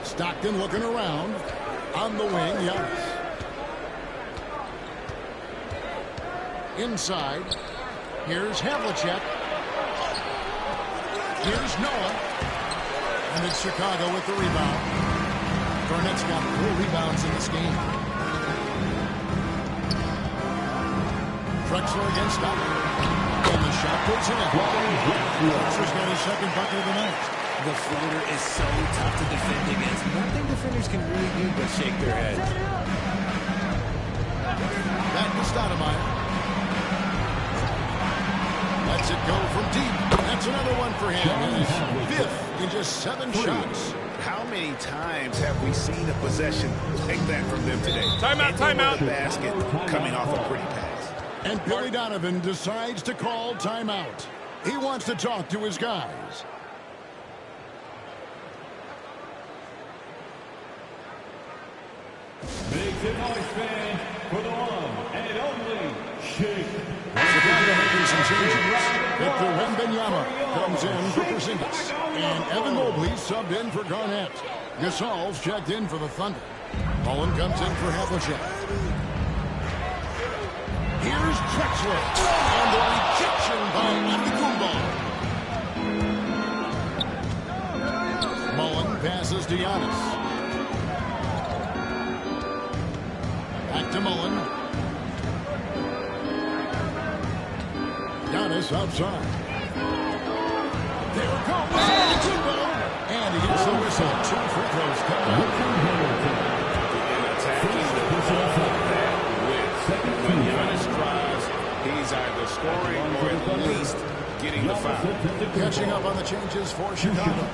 Stockton looking around. On the wing, Giannis. Inside. Here's Havlicek. Here's Noah. And it's Chicago with the rebound. Garnett's got 4 rebounds in this game. Drexler against Stockton. And the shot puts it in. Drexler's got his second bucket of the night. The floater is so tough to defend against. One thing defenders can really do but shake their heads. Back to Stoudemire. Lets it go from deep. That's another one for him. His 5th in just 7 shots. How many times have we seen a possession like that from them today? Timeout. Basket coming off a pretty pass. And Billy Donovan decides to call timeout. He wants to talk to his guys. Make the noise, fans, for the one and only Shake. Chicago making some changes. Victor Wembanyama comes in for Porzingis. And Evan Mobley subbed in for Garnett. Gasol's checked in for the Thunder. Mullen comes in for Havlicek. Here's Drexler. And the rejection by Antetokounmpo. Mullen passes to Giannis. Back to Mullen. Giannis outside. There it goes. And he gets the whistle. 2 free throws coming up. Attacking the ball with when Giannis drives, He's either scoring or at least getting the foul. Catching up on the changes for Chicago.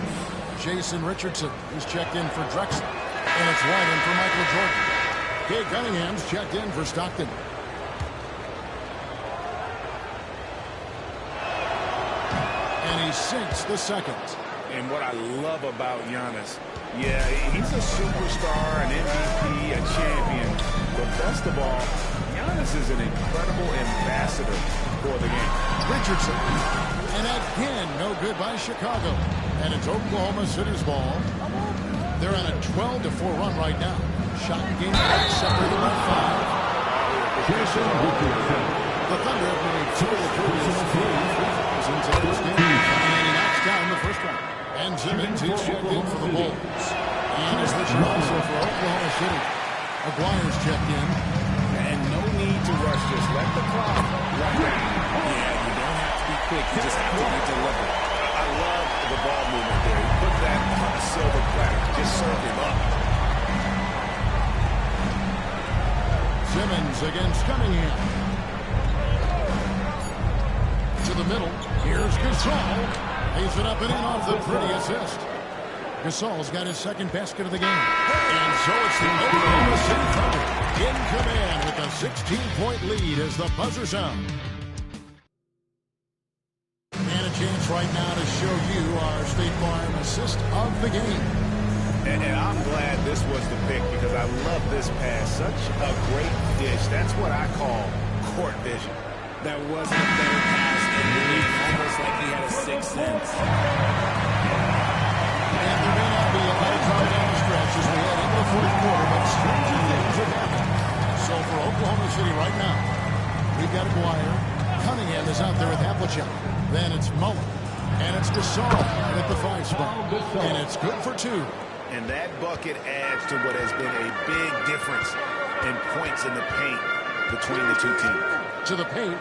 Jason Richardson is checked in for Drexler. And it's right in for Michael Jordan. Kate Cunningham's checked in for Stockton. And he sinks the second. And what I love about Giannis, yeah, he's a superstar, an MVP, a champion. But best of all, Giannis is an incredible ambassador for the game. Richardson. And again, no good by Chicago. And it's Oklahoma City's ball. They're on a 12-4 run right now. Shot game separated by 5. The Thunder have made 2 of the previous 3 into this game. And he knocks down the first one. And Simmons is checked in for the Bulls. And is Richard also for Oklahoma City. Aguirre's checked in. And no need to rush this. Let the clock run down. Yeah, you don't have to be quick. You just have to be deliberate. I love the ball movement there. He put that on a silver platter. Just serve him up. Simmons against Cunningham. To the middle. Here's Gasol. Lays it up and in off the pretty assist. Gasol's got his second basket of the game. And so it's the Oklahoma City Thunder in command with a 16-point lead as the buzzer sound. And a chance right now to show you our State Farm assist of the game. And I'm glad this was the pick because I love this pass. Such a great dish. That's what I call court vision. That wasn't a better pass in the league. Almost like he had a sixth sense. And there may not be a lot of time down the stretch as we head into the fourth quarter, but stranger things have happened. So for Oklahoma City right now, we've got Aguirre. Cunningham is out there with Havlicek. Then it's Mullen. And it's Gasol at the 5 spot. And it's good for 2. And that bucket adds to what has been a big difference in points in the paint between the two teams. To the paint.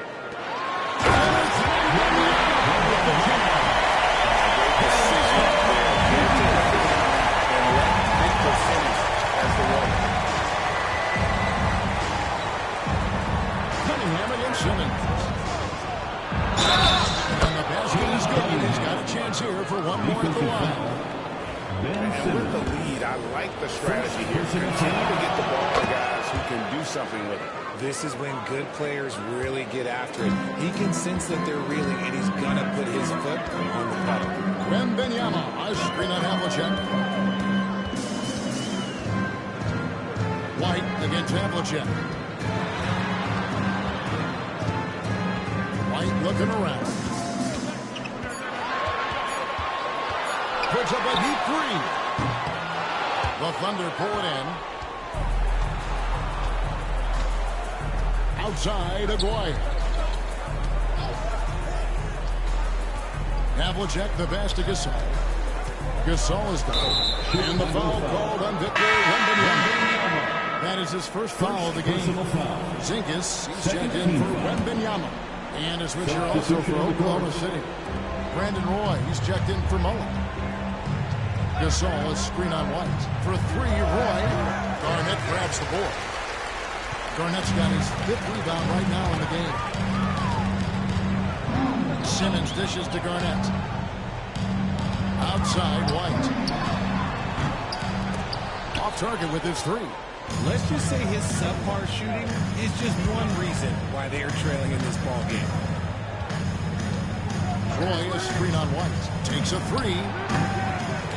Cunningham against Simmons. And the basket is good. He's got a chance here for one more at the line. And with the lead, I like the strategy here. Continue to get the ball to guys who can do something with it. This is when good players really get after it. He can sense that they're reeling, and he's going to put his foot on the pedal. Wembanyama, a screen on Havlicek. White against Havlicek. White looking around. Puts up a deep 3. The Thunder pull it in. Outside, Aguirre. Havlicek, the pass to Gasol. Gasol is done. And the foul called on Victor Wembanyama. That is his first foul of the game. Zinkas, he's checked in for Wembanyama. And a switcher also for Oklahoma City. Brandon Roy, he's checked in for Mullen. Gasol is screen on White. For 3, Roy. Garnett grabs the board. Garnett's got his 5th rebound right now in the game. Simmons dishes to Garnett. Outside, White. Off target with his 3. Let's just say his subpar shooting is just one reason why they are trailing in this ball game. Roy is screen on White. Takes a 3.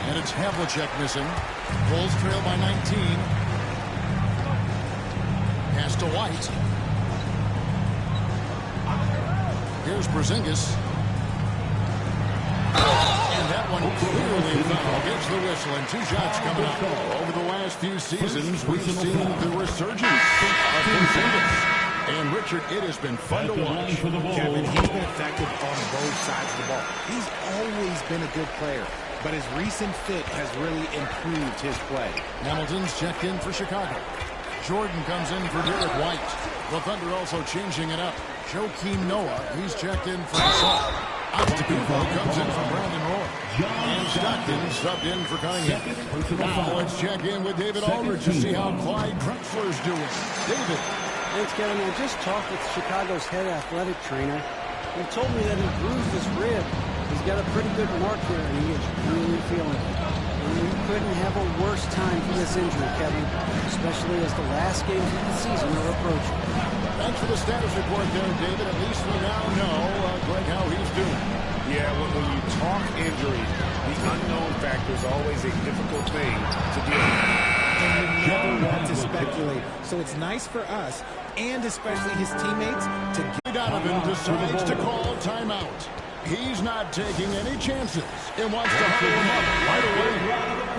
And it's Havlicek missing. Bulls trail by 19. Pass to White. Here's Porzingis. And that one clearly foul. Gets the whistle and 2 shots coming up. Over the last few seasons, we've seen the resurgence of Porzingis. And Richard, it has been fun to watch. Kevin, he's been effective on both sides of the ball. He's always been a good player, but his recent fit has really improved his play. Hamilton's checked in for Chicago. Jordan comes in for Derek White. The Thunder also changing it up. Joakim Noah, he's checked in for Gasol. Antetokounmpo comes in for Brandon Roy. And Stockton subbed in for Cunningham. Now let's check in with David Aldridge to see how Clyde Drexler's doing. David. Thanks, Kevin. I just talked with Chicago's head athletic trainer. He told me that he bruised his rib. He's got a pretty good mark there, and he is really feeling it. And you couldn't have a worse time for this injury, Kevin, especially as the last games of the season are approaching. Thanks for the status report there, David. At least we now know, Greg, how he's doing. Yeah, when you talk injury, the unknown factor is always a difficult thing to deal with. And you never want to speculate. So it's nice for us, and especially his teammates, to get Donovan decides to call timeout. He's not taking any chances and wants to huddle him up right away.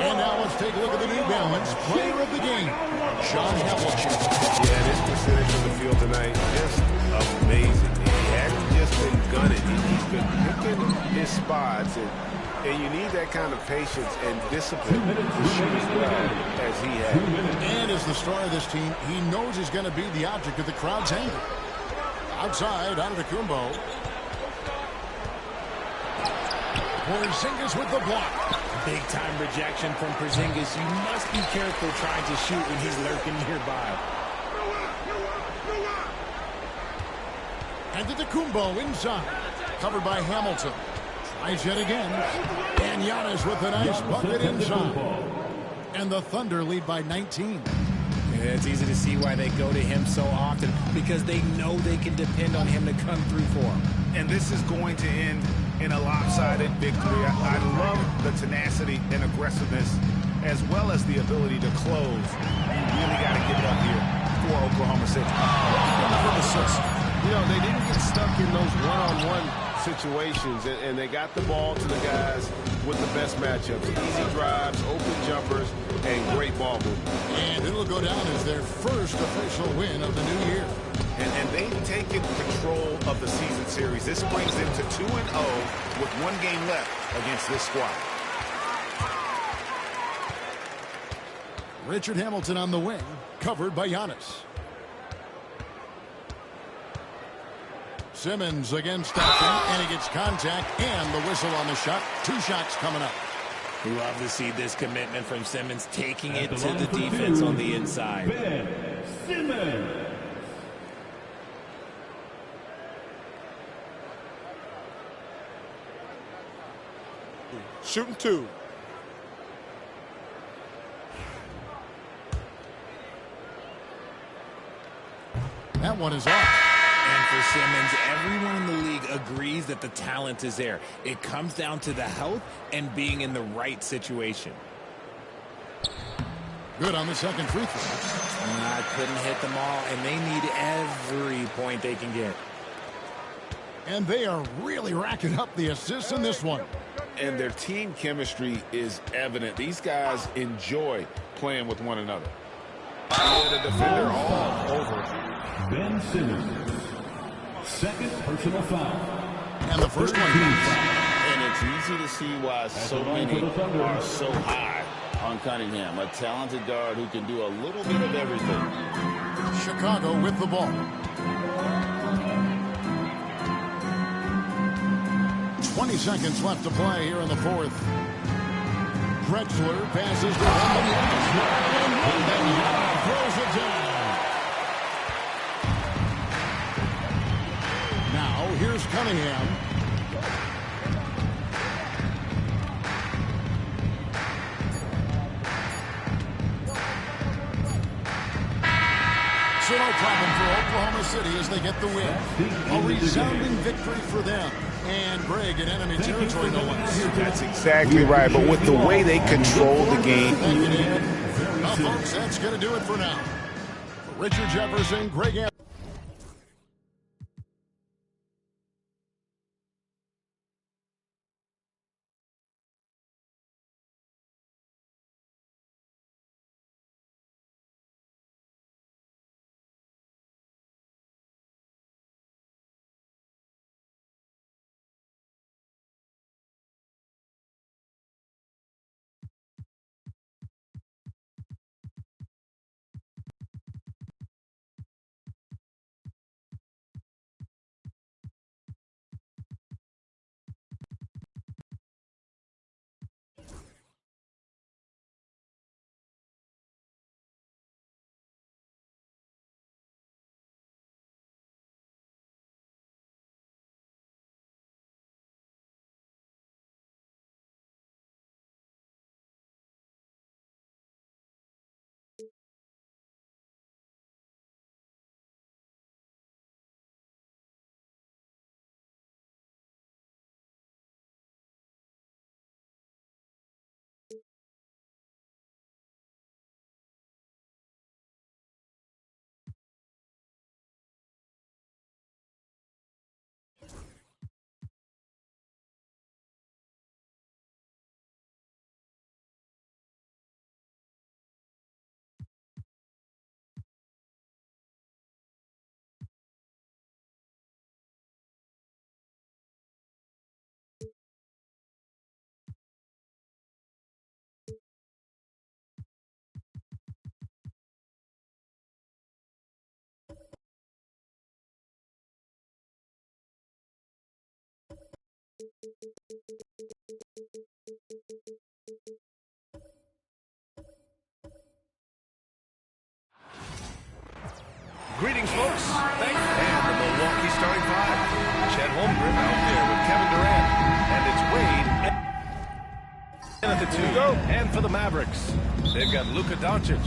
And now let's take a look at the New Balance player of the game, Sean Havlicek. Yeah, this percentage from the field tonight, just amazing. He hasn't just been gunning. He's been picking his spots, and you need that kind of patience and discipline to shoot as well as he has. And as the star of this team, he knows he's going to be the object of the crowd's anger. Outside, out of the Kumbo. Porzingis with the block. big-time rejection from Porzingis. You must be careful trying to shoot when he's lurking nearby. And to the Kumbo inside. Covered by Hamilton. Tries yet again. And Giannis with a nice bucket inside. And the Thunder lead by 19. Yeah, it's easy to see why they go to him so often, because they know they can depend on him to come through for them. And this is going to end in a lopsided victory. I love the tenacity and aggressiveness, as well as the ability to close. You really got to give it up here for Oklahoma City. You know, they didn't get stuck in those one-on-one situations, and they got the ball to the guys with the best matchups. Easy drives, open jumpers, and great ball movement. And it'll go down as their first official win of the new year. And they've taken control of the season series. This brings them to 2-0 with one game left against this squad. Richard Hamilton on the wing, covered by Giannis. Simmons against Stockton, and he gets contact and the whistle on the shot. 2 shots coming up. Love to see this commitment from Simmons, taking it to the defense on the inside. Ben Simmons. Shooting 2. That one is off. And for Simmons, everyone in the league agrees that the talent is there. It comes down to the health and being in the right situation. Good on the second free throw. Couldn't hit them all, and they need every point they can get. And they are really racking up the assists in this one. And their team chemistry is evident. These guys enjoy playing with one another. The defender all over. Ben Simmons. Second personal foul. And the first one. And it's easy to see why so many are so high on Cunningham. A talented guard who can do a little bit of everything. Chicago with the ball. 20 seconds left to play here in the fourth. Drexler passes to Wembanyama. Throws it down. Now here's Cunningham. So no problem for Oklahoma City as they get the win. A resounding victory for them. And Greg in enemy territory, no less. That's exactly right. But with the way they control the game. Well, folks, that's going to do it for now. For Richard Jefferson, Greg Greetings, folks. And the Milwaukee starting five. Chet Holmgren out there with Kevin Durant. And it's Wade at the 2. And for the Mavericks, they've got Luka Doncic.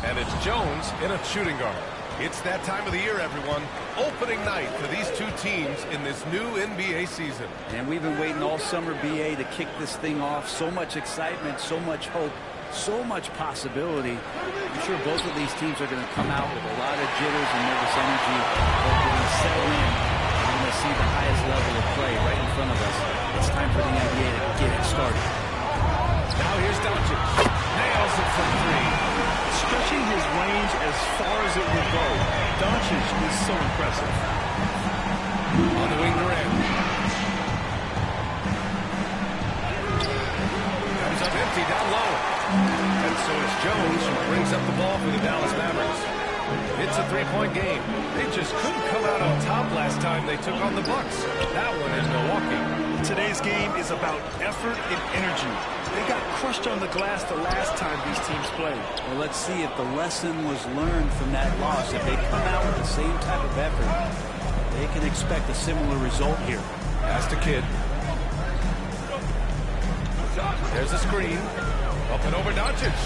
And it's Jones in a shooting guard. It's that time of the year, everyone. Opening night for these two teams in this new NBA season. And we've been waiting all summer, BA, to kick this thing off. So much excitement, so much hope, so much possibility. I'm sure both of these teams are going to come out with a lot of jitters and nervous energy. They're going to settle in. We're going to see the highest level of play right in front of us. It's time for the NBA to get it started. Now here's Doncic. Nails it from 3. Stretching his range as far as it will go. Doncic is so impressive. On the wing, Durant. Comes up empty, down low. And so it's Jones who brings up the ball for the Dallas Mavericks. It's a 3-point game. They just couldn't come out on top last time they took on the Bucks. That one is Milwaukee. Today's game is about effort and energy. They got crushed on the glass the last time these teams played. Well, let's see if the lesson was learned from that loss. If they come out with the same type of effort, they can expect a similar result here. Pass to Kidd. There's a screen. Up and over Doncic.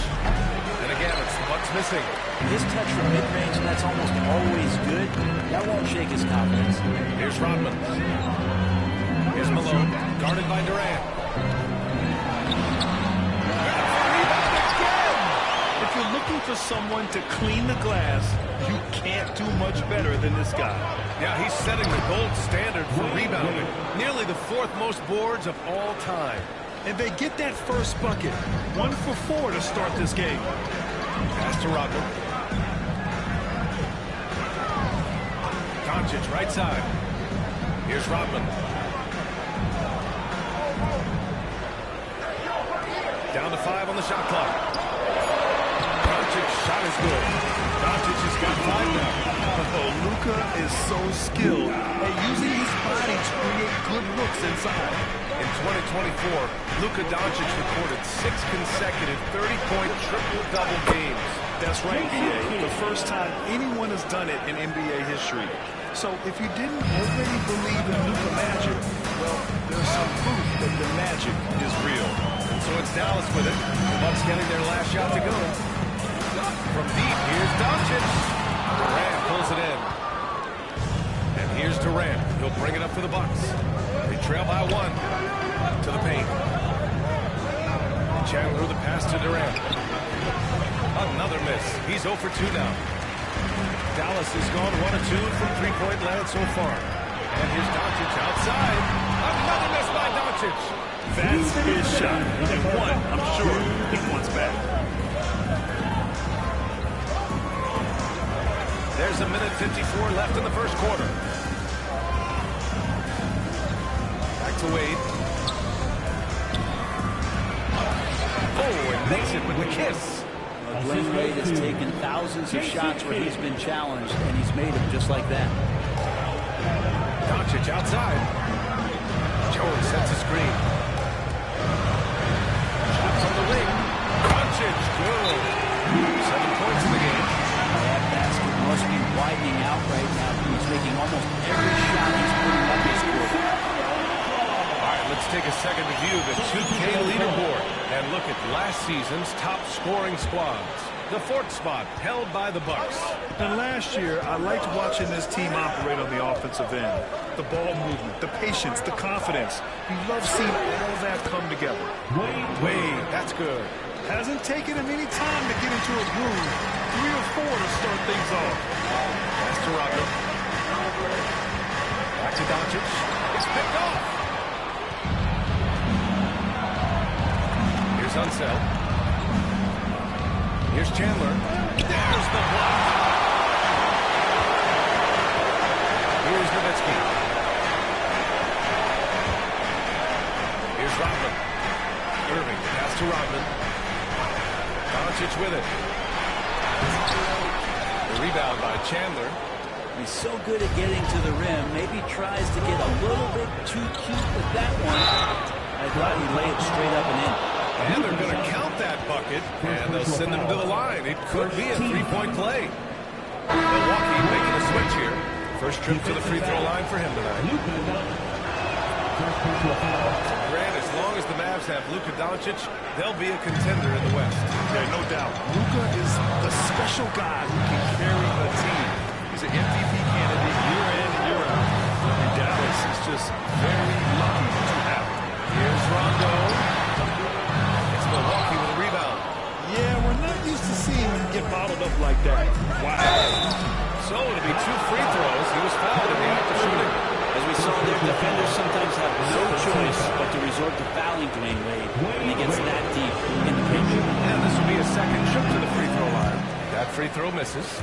And again, it's the Bucks missing. His touch from mid-range, that's almost always good. That won't shake his confidence. Here's Rodman. Here's Malone, guarded by Durant. If you're looking for someone to clean the glass, you can't do much better than this guy. Yeah, he's setting the gold standard for rebounding. Nearly the 4th most boards of all time. And they get that first bucket. 1 for 4 to start this game. Pass to Rodman. Doncic, right side. Here's Rodman. Down to 5 on the shot clock. Doncic's shot is good. Doncic has got 5 now. Oh, Luka is so skilled at using his body to create good looks inside. In 2024, Luka Doncic recorded 6 consecutive 30-point triple-double games. That's right, BA. The first time anyone has done it in NBA history. So if you didn't already believe in Luka magic, well, there's some proof that the magic is real. And so it's Dallas with it. The Bucks getting their last shot to go. From deep, here's Doncic. Durant pulls it in. And here's Durant. He'll bring it up for the Bucks. They trail by 1. To the paint. Chandler, the pass to Durant. Another miss. He's 0 for 2 now. Dallas has gone 1 of 2 from 3-point land so far. And here's Doncic outside. Another miss by Doncic. That's his shot. And one, I'm sure, he wants back. There's a minute 54 left in the first quarter. Back to Wade. Oh, and makes it with the kiss. Dwayne Wade has taken thousands of shots where he's been challenged, and he's made them just like that. Doncic outside. Jones sets a screen. Shot from the wing. Doncic, good. 7 points in the game. That basket must be widening out right now. He's making almost every shot he's putting up this quarter. All right, let's take a second to view the 2K leaderboard and look at last season's top scoring squads. The 4th spot held by the Bucks. And last year, I liked watching this team operate on the offensive end. The ball movement, the patience, the confidence. You love seeing all that come together. Wade, that's good. Hasn't taken him any time to get into a groove. 3 or 4 to start things off. Pass to Rodman. Back to Doncic. It's picked off. Here's Unseld. Here's Chandler. There's the block. Here's Nowitzki. Here's Rodman. Irving, pass to Rodman. Doncic with it. The rebound by Chandler. He's so good at getting to the rim. Maybe tries to get a little bit too cute with that one. I thought he'd lay it straight up and in. And they're going to count that bucket, and they'll send him to the line. It could be a three-point play. Milwaukee making a switch here. First trip to the free throw line for him tonight. Grant, as long as the Mavs have Luka Doncic, they'll be a contender in the West. Yeah, no doubt. Luka is the special guy who can carry a team. He's an MVP candidate year in and year out. And Dallas is just very lucky to have him. Here's Rondo. It's Milwaukee with a rebound. Yeah, we're not used to seeing him get bottled up like that. Wow. So it'll be 2 free throws. He was fouled in the act of shooting. As we saw there, defenders sometimes have no choice but to resort to fouling Dwayne Wade when he gets that deep in the paint. And this will be a second trip to the free throw line. That free throw misses.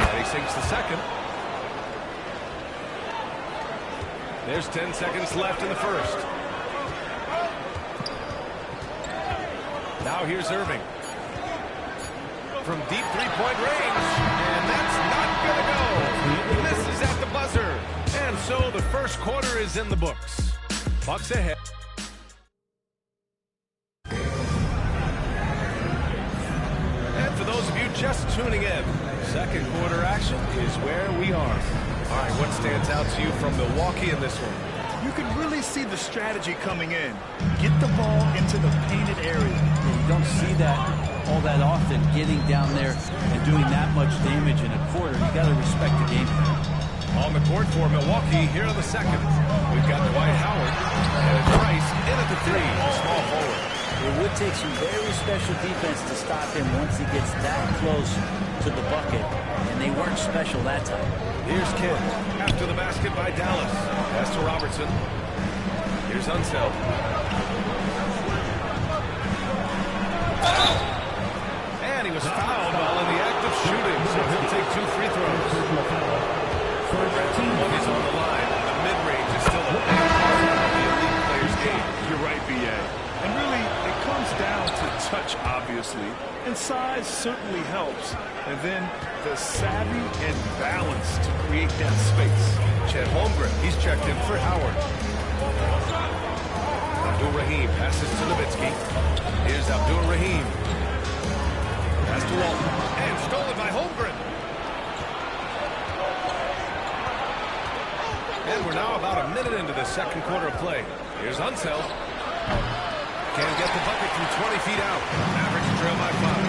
And he sinks the second. There's 10 seconds left in the first. Now here's Irving. From deep three-point range. And that's not going to go. Misses at the buzzer. And so the first quarter is in the books. Bucks ahead. And for those of you just tuning in, second quarter action is where we are. All right, what stands out to you from Milwaukee in this one? You can really see the strategy coming in. Get the ball into the painted area. You don't see that all that often, getting down there and doing that much damage in a quarter. You got to respect the game plan. On the court for Milwaukee here in the second. We've got Dwight Howard and Price in at the three, small forward. It would take some very special defense to stop him once he gets that close to the bucket, and they weren't special that time. Here's Kidd after the basket by Dallas. Pass to Robertson. Here's Unseld. And he was fouled while in the act of shooting, so he'll take 2 free throws. One is on the line. The mid-range is still a big part of the elite player's game. You're right, B.A. And really, it comes down to touch, obviously. And size certainly helps. And then the savvy and balance to create that space. Chet Holmgren, he's checked in for Howard. Abdul-Rahim passes to Nowitzki. Here's Abdul-Rahim. Pass to Walton. And stolen by Holmgren. And we're now about a minute into the second quarter of play. Here's Unseld. Can't get the bucket from 20 feet out. Mavericks trail by 5.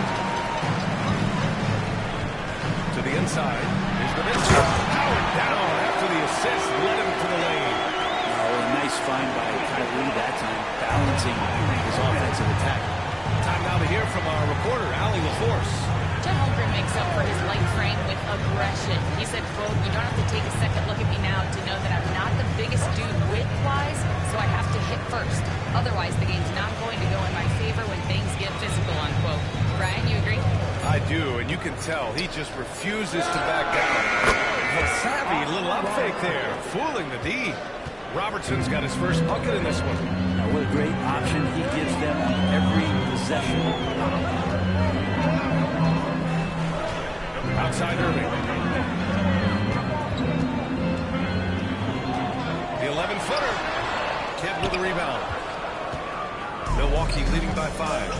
To the inside. Here's Nowitzki. Howard down after the assist. Led him to the lane. Oh, a nice find by Kyrie that time, balancing his offensive attack. Time now to hear from our reporter, Allie LaForce. Chet Holmgren makes up for his light frame with aggression. He said, quote, "You don't have to take a second look at me now to know that I'm not the biggest dude width-wise, so I have to hit first. Otherwise, the game's not going to go in my favor when things get physical," unquote. Brian, you agree? I do, and you can tell he just refuses to back down. And savvy, little up fake there, fooling the D. Robertson's got his first bucket in this one. Now, what a great option he gives them on every possession. Outside Irving. The 11-footer. Kidd with a rebound. Milwaukee leading by 5.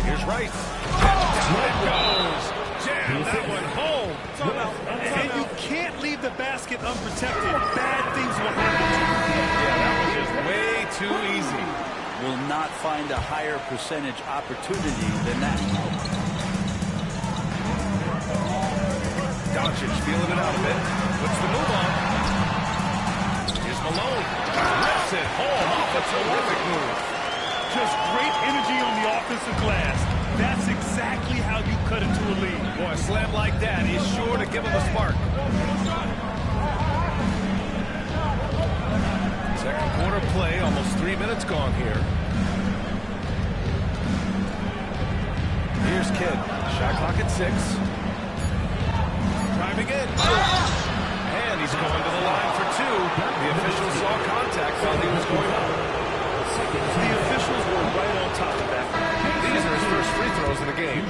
Here's Rice. Down it goes. Jam that one home. And you can't leave the basket unprotected. Bad things will happen to you. Yeah, that was just way too easy. Will not find a higher percentage opportunity than that. Doncic feeling it out a bit. Puts the move on. Here's Malone. Rips it home off a terrific move. Just great energy on the offensive glass. That's exactly how you cut into a lead. Boy, a slam like that is sure to give him a spark. Second quarter play, almost 3 minutes gone here. Here's Kidd. Shot clock at 6. Driving in. And he's going to the line for 2. The officials saw contact while he was going up. The officials were right on top of that. These are his first free throws in the game.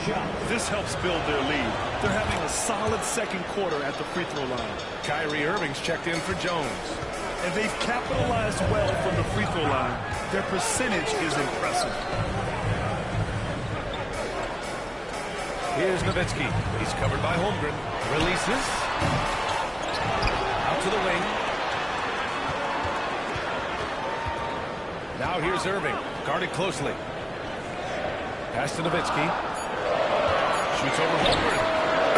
This helps build their lead. They're having a solid second quarter at the free throw line. Kyrie Irving's checked in for Jones. And they've capitalized well from the free throw line. Their percentage is impressive. Here's Nowitzki. He's covered by Holmgren. Releases. Out to the wing. Now here's Irving. Guarded closely. Pass to Nowitzki. Shoots over Holmgren.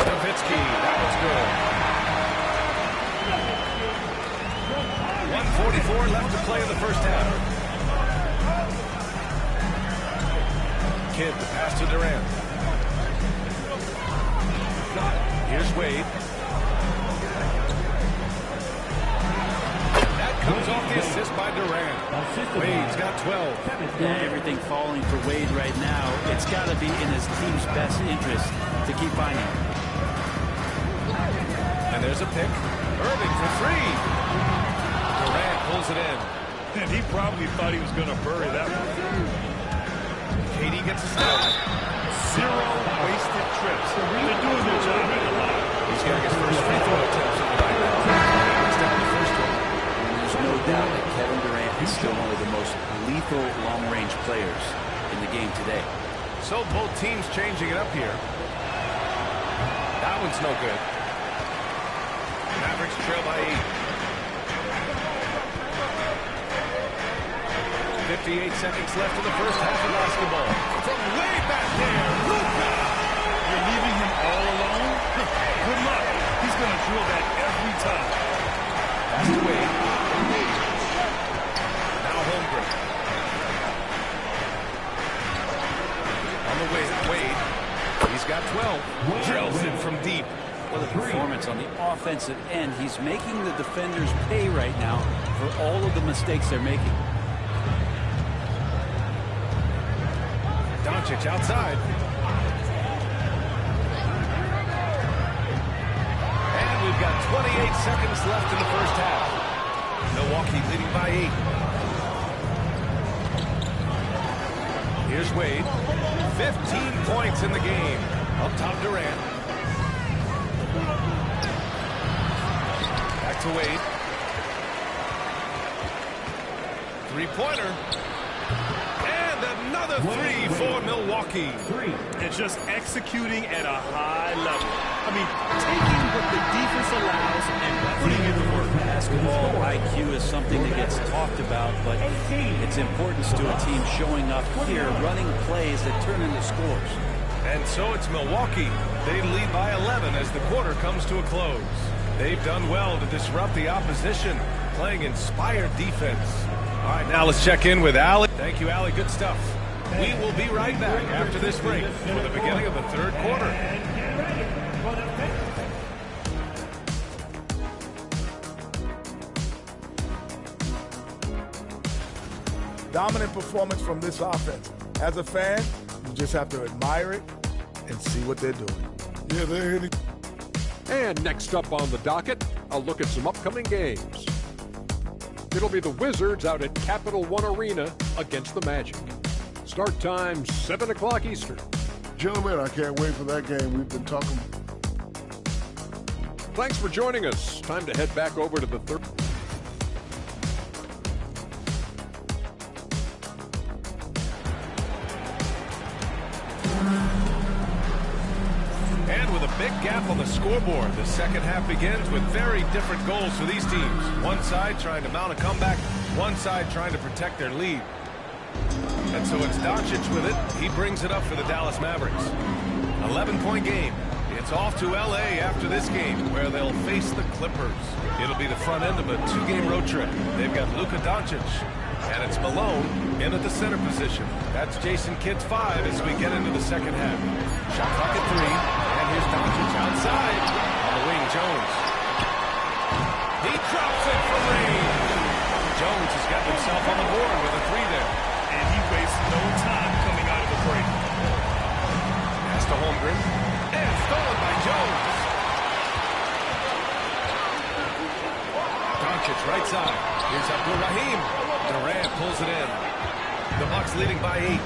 Nowitzki. That one's good. 1:44 left to play in the first half. Kidd, the pass to Durant. Here's Wade. That comes off the assist by Durant. Wade's got 12. Everything falling for Wade right now. It's got to be in his team's best interest to keep finding him. And there's a pick. Irving for three. Durant pulls it in. And he probably thought he was going to bury that one. KD gets a stop. 0 wasted trips. They're doing their job in the line. He's getting his first free throw attempts of the night. It's down the first one. There's no doubt that Kevin Durant is still one of the most lethal long-range players in the game today. So both teams changing it up here. That one's no good. Mavericks trail by 8. 58 seconds left in the first half of basketball. From way back there, Luka! You're leaving him all alone? Good luck. He's going to drill that every time. Pass to Wade. Now Holmgren. On the way, Wade. He's got 12. Drills it from deep. What a performance on the offensive end. He's making the defenders pay right now for all of the mistakes they're making. Doncic outside. And we've got 28 seconds left in the first half. Milwaukee leading by 8. Here's Wade. 15 points in the game. Up top Durant. Back to Wade. Three-pointer. Another three for Milwaukee. And just executing at a high level. I mean, taking what the defense allows and putting in the work. Basketball IQ is something that gets talked about, but its importance to a team showing up here, running plays that turn into scores. And so it's Milwaukee. They lead by 11 as the quarter comes to a close. They've done well to disrupt the opposition, playing inspired defense. All right, now let's check in with Allie. Thank you, Allie. Good stuff. We will be right back after this break for the beginning of the third quarter. Dominant performance from this offense. As a fan, you just have to admire it and see what they're doing. Yeah, they're hitting. And next up on the docket, a look at some upcoming games. It'll be the Wizards out at Capital One Arena against the Magic. Start time 7 o'clock Eastern. Gentlemen, I can't wait for that game. We've been talking. Thanks for joining us. Time to head back over to the third. And with a big gap on the scoreboard, the second half begins with very different goals for these teams. One side trying to mount a comeback, one side trying to protect their lead. And so it's Doncic with it. He brings it up for the Dallas Mavericks. 11-point game. It's off to L.A. after this game, where they'll face the Clippers. It'll be the front end of a two-game road trip. They've got Luka Doncic, and it's Malone in at the center position. That's Jason Kidd's 5 as we get into the second half. Shot clock at 3, and here's Doncic outside. On the wing, Jones. He drops it for range. Jones has got himself on the board with a 3 there. And he wastes no time coming out of the break. Pass to Holmgren. And stolen by Jones. Doncic right side. Here's Abdul-Rahim. Durant pulls it in. The Bucks leading by 8.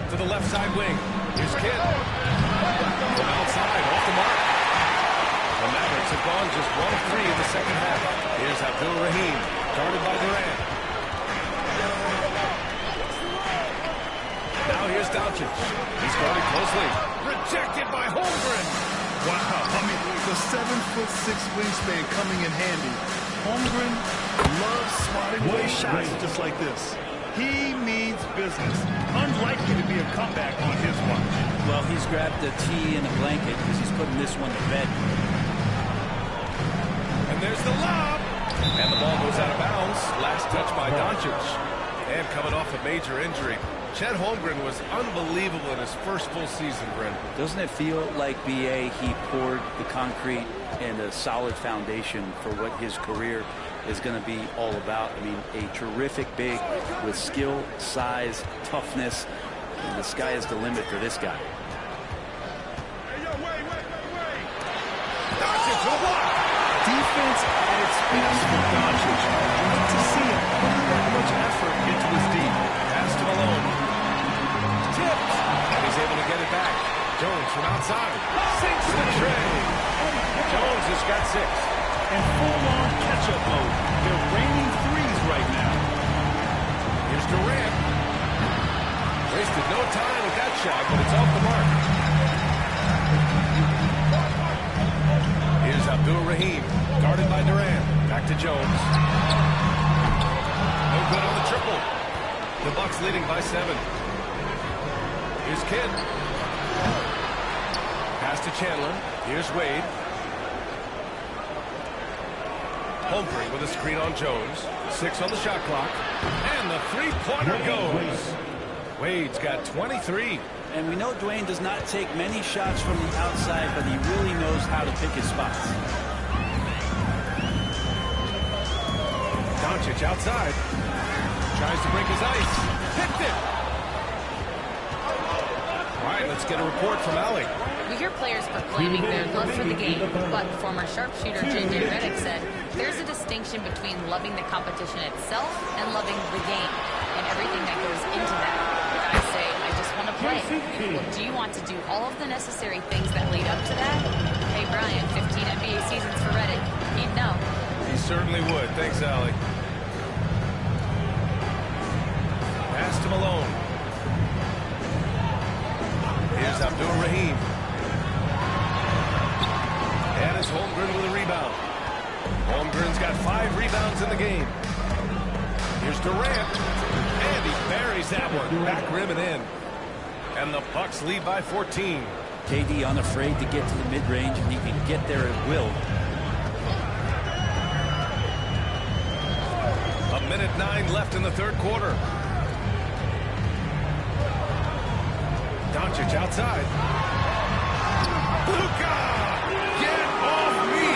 to the left side wing. Here's Kidd. From outside, off the mark. The Mavericks have gone just 1 of 3 in the second half. Here's Abdul-Rahim, guarded by Durant. Now here's Doncic. He's guarded closely. Rejected by Holmgren. Wow, I mean, the 7'6" wingspan coming in handy. Holmgren loves swatting away shots just like this. He means business. Unlikely to be a comeback on his watch. Well, he's grabbed a tee and a blanket because he's putting this one to bed. And there's the lob. And the ball goes out of bounds. Last touch by Doncic. And coming off a major injury, Chet Holmgren was unbelievable in his first full season, Brent. Doesn't it feel like, B.A., he poured the concrete and a solid foundation for what his career is going to be all about? I mean, a terrific big with skill, size, toughness. And the sky is the limit for this guy. Doncic to the block. Defense at its best for Doncic. You need to see him put that much effort into his D. Pass to Malone. Tipped. And he's able to get it back. Jones from outside. Sinks the tray. Jones has got 6. In full-on catch-up mode. They're raining threes right now. Here's Durant. Wasted no time with that shot, but it's off the mark. Here's Abdul-Rahim, guarded by Durant. Back to Jones. No good on the triple. The Bucks leading by 7. Here's Kidd. Pass to Chandler. Here's Wade. Holmgren with a screen on Jones. 6 on the shot clock. And the three-pointer goes. Wade's got 23. And we know Dwayne does not take many shots from the outside, but he really knows how to pick his spots. Doncic outside. Tries to break his ice. Picked it. All right, let's get a report from Allie. We hear players proclaiming their love for the game, but former sharpshooter J.J. Redick said there's a distinction between loving the competition itself and loving the game and everything that goes into that. Guys say, I just want to play. Well, do you want to do all of the necessary things that lead up to that? Hey, Brian, 15 NBA seasons for Redick. He'd know. He certainly would. Thanks, Allie. Pass to Malone. Here's Abdul-Rahim. And it's Holmgren with a rebound. Holmgren's got 5 rebounds in the game. Here's Durant. And he buries that one. Back rim and in. And the Bucks lead by 14. KD unafraid to get to the mid-range, and he can get there at will. A minute 9 left in the third quarter. Doncic outside. Luka! Get off me!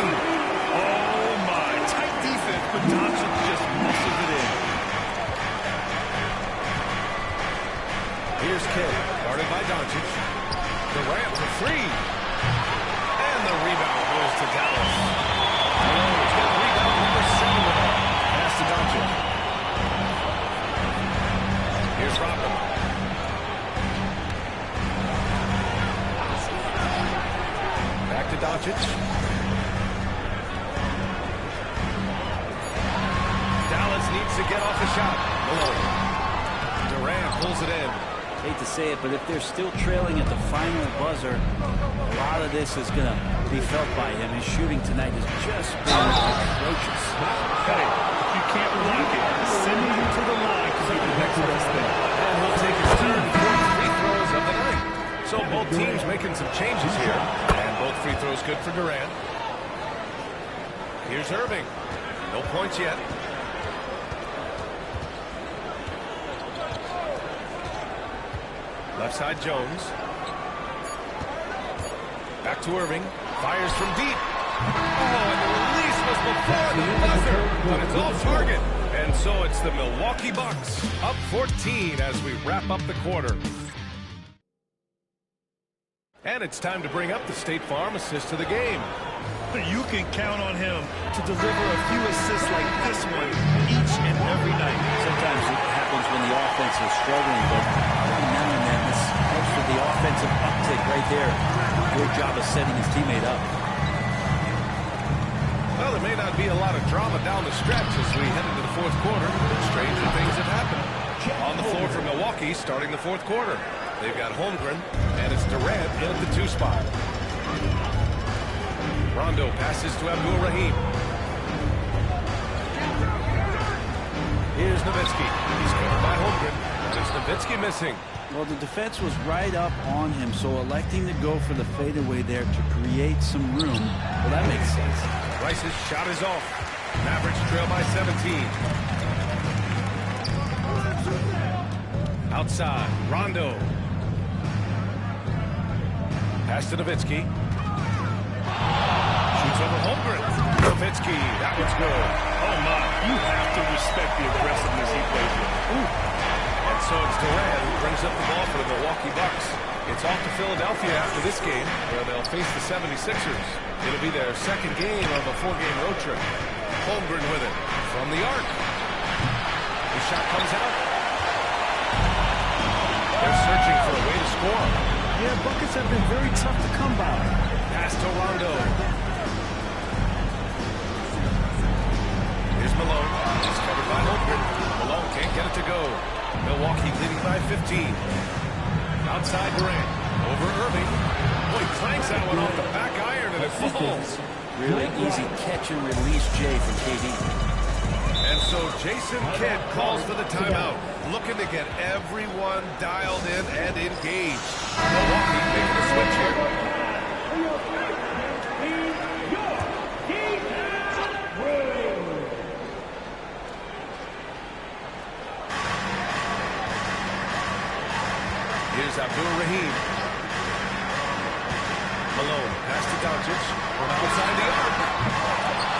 Oh, my. Tight defense, but Doncic just muscles it in. Here's Kidd, guarded by Doncic. Durant for 3. And the rebound goes to Dallas. Malone's got rebound number 7 with it. Pass to Doncic. Here's Rodman. Back to Doncic. Dallas needs to get off the shot. Malone. Durant pulls it in. Hate to say it, but if they're still trailing at the final buzzer, a lot of this is going to be felt by him. His shooting tonight has just been atrocious. Hey, you can't block it. Send him to the line because he can do the best thing. And he'll take his third free throws of the night. So both teams making some changes here. And both free throws good for Durant. Here's Irving. No points yet. Left side Jones. Back to Irving. Fires from deep. Oh, and the release was before the buzzer. But it's off target. And so it's the Milwaukee Bucks up 14 as we wrap up the quarter. And it's time to bring up the State Farm assist to the game. You can count on him to deliver a few assists like this one each and every night. Sometimes it happens when the offense is struggling, but every now and then this the offensive uptick right there. Good job of setting his teammate up. Well, there may not be a lot of drama down the stretch as we head into the fourth quarter, but stranger things have happened. On the floor for Milwaukee starting the fourth quarter. They've got Holmgren, and it's Durant in at the 2 spot. Rondo passes to Abdul-Rahim. Here's Nowitzki. He's covered by Holmgren. There's Nowitzki missing. Well, the defense was right up on him, so electing to go for the fadeaway there to create some room, well, that makes sense. Rice's shot is off. Mavericks trail by 17. Outside, Rondo. Pass to Nowitzki. Shoots over Holmgren. Nowitzki, that one's good. Oh, my. You have to respect the aggressiveness he plays with. Ooh. And so it's Durant who brings up the ball for the Milwaukee Bucks. It's off to Philadelphia after this game, where they'll face the 76ers. It'll be their second game of a 4-game road trip. Holmgren with it from the arc. The shot comes out. They're searching for a way to score. Yeah, buckets have been very tough to come by. Pass to Rondo. Here's Malone. He's covered by Holmgren. Malone can't get it to go. Milwaukee leading by 15. Outside Durant. Over Irving. Boy, clanks that one off the back iron and it falls. Really easy catch and release, Jay, from KD. And so Jason Kidd calls for the timeout, looking to get everyone dialed in and engaged. Milwaukee making a switch here. Here's Abdul-Rahim. Malone, pass to Doncic from outside the arc.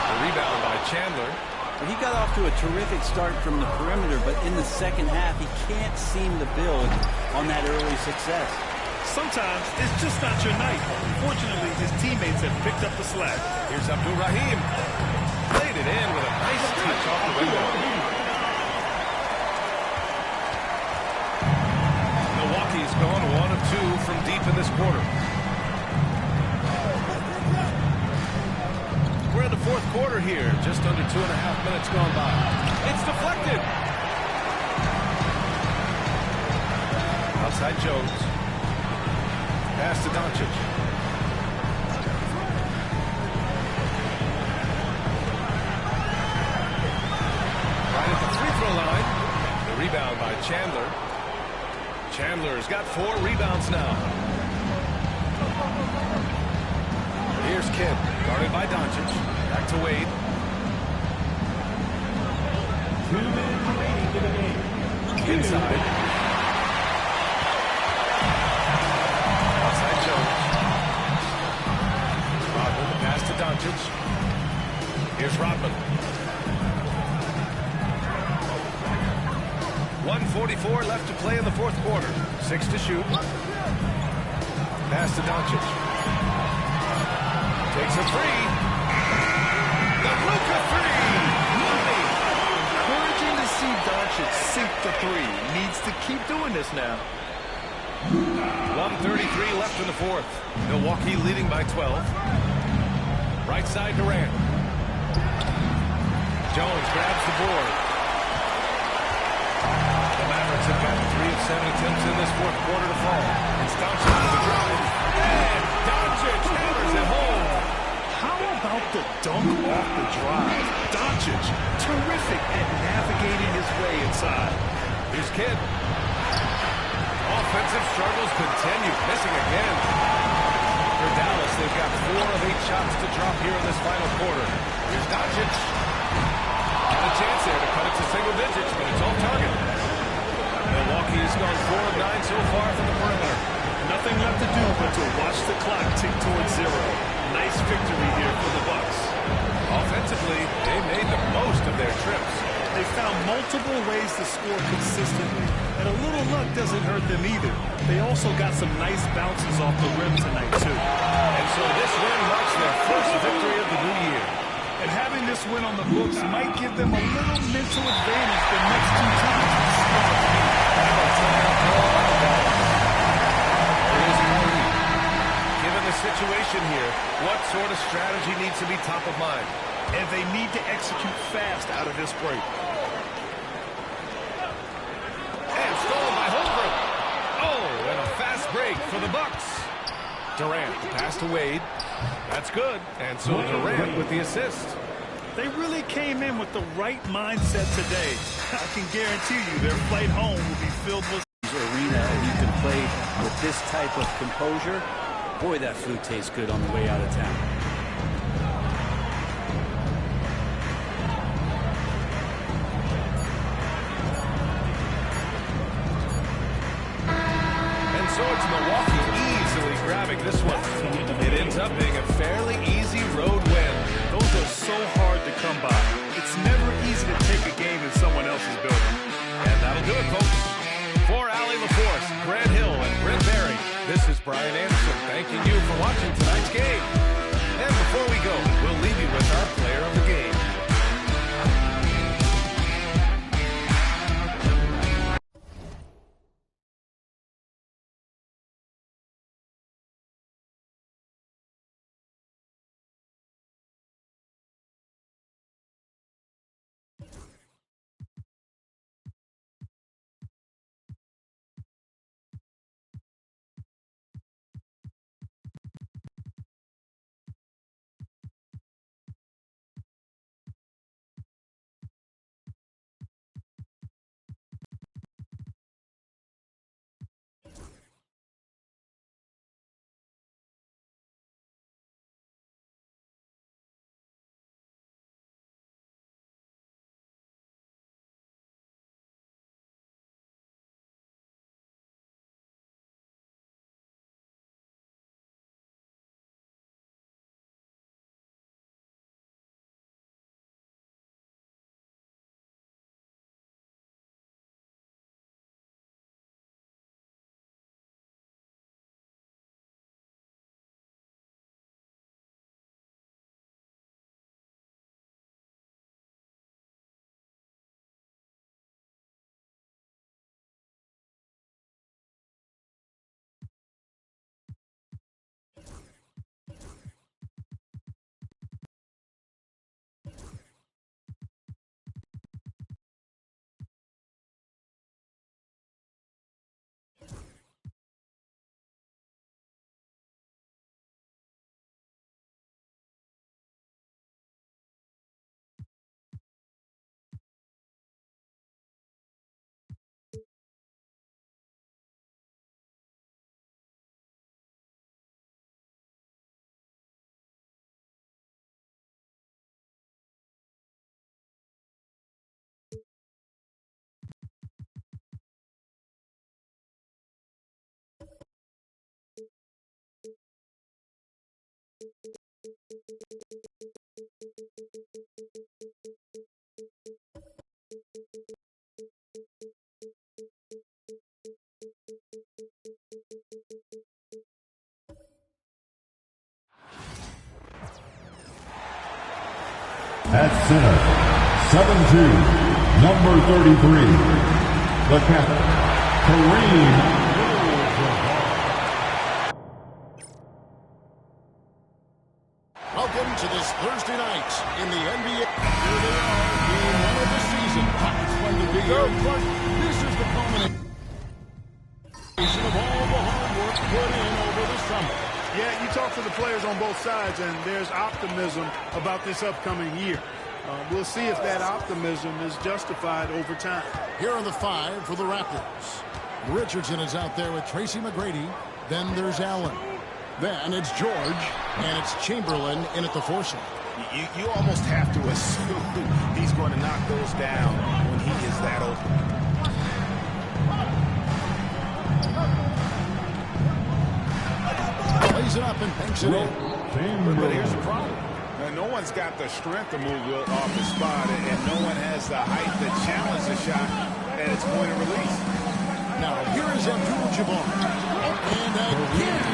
The rebound by Chandler. He got off to a terrific start from the perimeter, but in the second half, he can't seem to build on that early success. Sometimes it's just not your night. Fortunately, his teammates have picked up the slack. Here's Abdul-Rahim. Played it in with a nice touch off the window. Milwaukee's gone 1 of 2 from deep in this quarter. We're in the fourth quarter here. Just under 2.5 minutes gone by. It's deflected. Outside Jones. Pass to Doncic. Right at the free throw line. The rebound by Chandler. Chandler's got 4 rebounds now. Here's Kidd, guarded by Doncic. Back to Wade. 2 minutes remaining in the game. Inside. Outside Jones. Rodman, the pass to Doncic. Here's Rodman. 1:44 left to play in the fourth quarter. 6 to shoot. Pass to Doncic. Takes a 3. The Luka 3. Money. Encouraging to see Doncic sink the 3. Needs to keep doing this now. 1:33 left in the fourth. Milwaukee leading by 12. Right side Durant. Jones grabs the board. The Mavericks have gotten 3 of 7 attempts in this fourth quarter to fall. It's Doncic with the drive. And Doncic hammers it home. How about the dunk off the drive? Doncic, terrific at navigating his way inside. Here's Kidd. Offensive struggles continue. Missing again. For Dallas, they've got 4 of 8 shots to drop here in this final quarter. Here's Doncic. Got a chance there to cut it to single digits, but it's off target. Milwaukee has gone 4 of 9 so far from the perimeter. Nothing left to do but to watch the clock tick towards 0. Nice victory here for the Bucks. Offensively, they made the most of their trips. They found multiple ways to score consistently, and a little luck doesn't hurt them either. They also got some nice bounces off the rim tonight, too. And so this win marks their first victory of the new year. And having this win on the books might give them a little mental advantage the next 2 times. top of mind. And they need to execute fast out of this break. And stolen by Holmgren. Oh, and a fast break for the Bucks. Durant, the pass to Wade. That's good. And so Durant with the assist. They really came in with the right mindset today. I can guarantee you their flight home will be filled with arena, and you can play with this type of composure. Boy, that food tastes good on the way out of town. And so it's Milwaukee easily grabbing this one. It ends up being a fairly easy road win. Those are so hard to come by. It's never easy to take a game in someone else's building. And that'll do it, folks. For Allie LaForce, Grant Hill, and Brent Barry, this is Brian Anderson thanking you for watching tonight's game. And before we go, we'll leave you with our player of the game. At center, 7'2", number 33, the captain, Kareem. Welcome to this Thursday night in the NBA. Here they are, game one of the season. It's fun to be here, but this is the culmination of all the hard work put in over the summer. Yeah, you talk to the players on both sides, and there's optimism about this upcoming year. We'll see if that optimism is justified over time. Here are the five for the Raptors. Richardson is out there with Tracy McGrady. Then there's Allen. Then it's George, and it's Chamberlain in at the 4 slot. You almost have to assume he's going to knock those down when he is that open. Plays it up and banks it in. But here's the problem. No one's got the strength to move off the spot, and no one has the height to challenge the shot at its point of release. Now, here is Abdul-Jabbar. And again.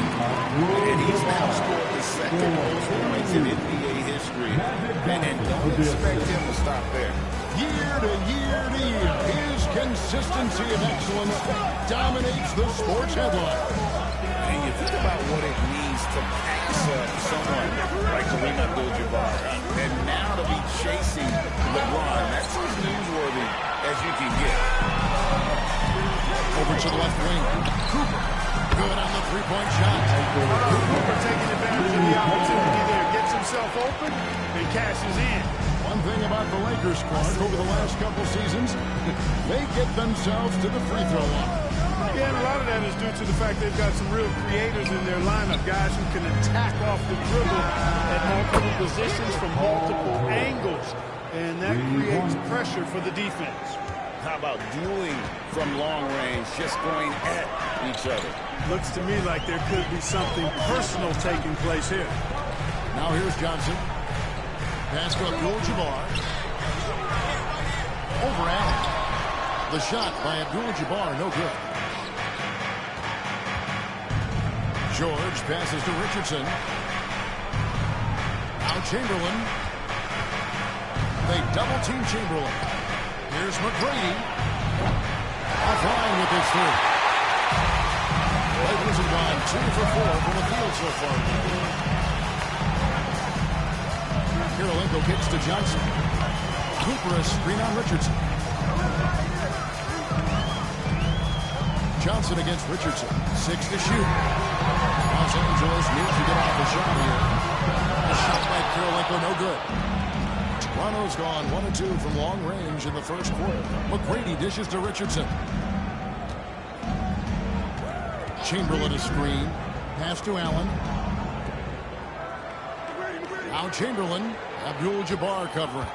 And he's now scored the second most points in NBA history. And don't expect him to stop there. Year to year to year, his consistency and excellence dominates the sports headline. And you think about what it means to pass someone like Kareem Abdul-Jabbar. And now to be chasing LeBron, that's as newsworthy as you can get. Over to the left wing. Cooper. Good on the three-point shot. Cooper taking advantage of the opportunity there. Gets himself open and cashes in. One thing about the Lakers squad over the last couple seasons, they get themselves to the free throw line. Yeah, and a lot of that is due to the fact they've got some real creators in their lineup, guys who can attack off the dribble at multiple positions from multiple angles, and that creates pressure for the defense. How about dueling from long range, just going at each other? Looks to me like there could be something personal taking place here. Now here's Johnson. Pass to Abdul-Jabbar. Over Allen. The shot by Abdul-Jabbar, no good. George passes to Richardson. Now Chamberlain. They double-team Chamberlain. Here's McGrady. Offline with his three. Lakers have gone 2 for 4 from the field so far. Kirilenko kicks to Johnson. Cooper a screen on Richardson. Johnson against Richardson. 6 to shoot. Los Angeles needs to get off a shot here. A shot by Kirilenko, no good. Toronto's gone 1-2 from long range in the first quarter. McGrady dishes to Richardson. Chamberlain a screen. Pass to Allen. Now Chamberlain. Abdul-Jabbar covering.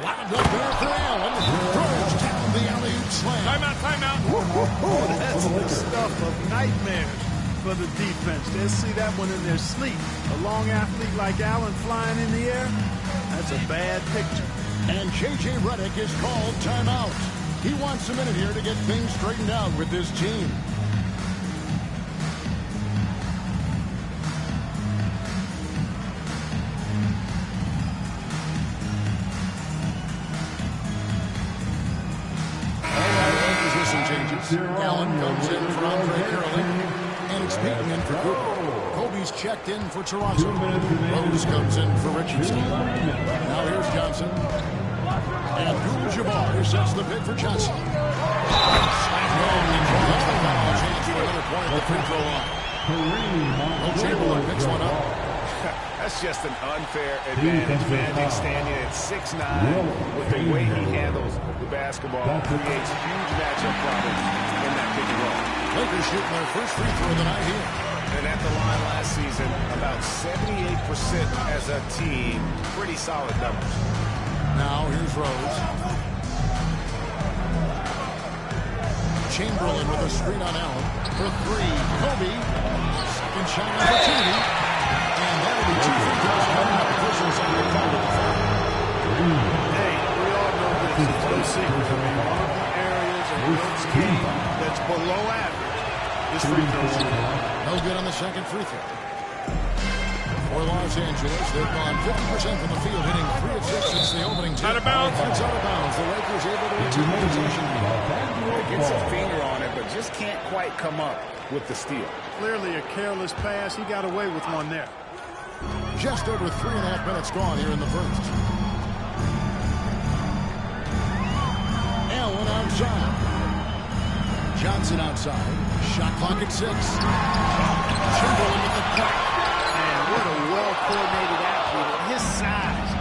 Lobbed up there for Allen. Throws down the alley-oop slam. Timeout. That's the stuff of nightmares for the defense. They'll see that one in their sleep. A long athlete like Allen flying in the air, that's a bad picture. And J.J. Redick is called timeout. He wants a minute here to get things straightened out with this team. Allen comes in for Andre Kirilenko, and it's Payton in for Cooper. Kobe's checked in for Toronto. Rose comes in for Richardson. Now here's Johnson. And Abdul-Jabbar sets the pick for Johnson. Chance for another point at the free throw line. Chamberlain picks one up. That's just an unfair advantage. Magic standing at 6'9", with the way he handles the basketball, creates huge matchup problems in that pick and roll. Lakers shooting their first free throw of the night here. And at the line last season, about 78% as a team. Pretty solid numbers. Now here's Rose. Chamberlain with a screen on Allen. For three, Kobe. Second shot opportunity. And that'll be 2 free throws coming up. Officials on the foul with the foul. Hey, we all know this. It's no secret. I mean, one of the areas of this game that's below average is free throws. No good on the second free throw. For Los Angeles, they've gone 50% from the field, hitting 3 of 6 since the opening tip. Out of bounds. It's out of bounds. The Lakers able to retain possession. Gets a finger on it, but just can't quite come up with the steal. Clearly a careless pass. He got away with one there. Just over 3.5 minutes gone here in the first. Allen outside. Johnson outside. Shot clock at 6. Chamberlain with the cut. And what a well-coordinated athlete at his size.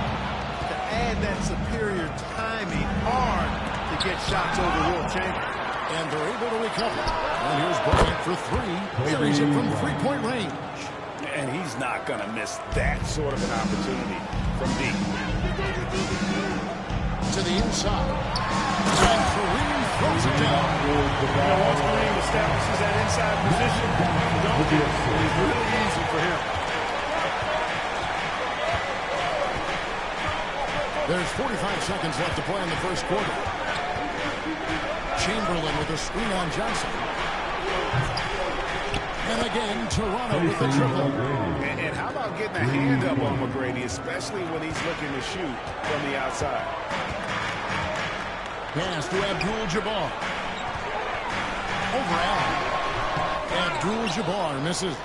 To add that superior timing, hard to get shots over Will Chamberlain. And they're able to recover. And here's Bryant for 3. Buries it from 3-point range. And he's not going to miss that sort of an opportunity from deep. To the inside. And Kareem throws it down. Once Kareem establishes that inside position, it's really easy for him. There's 45 seconds left to play in the first quarter. Chamberlain with a screen on Johnson. And again, Toronto with the triple. And how about getting a hand up on McGrady, especially when he's looking to shoot from the outside. Pass to Abdul-Jabbar. Over Allen. Abdul-Jabbar misses.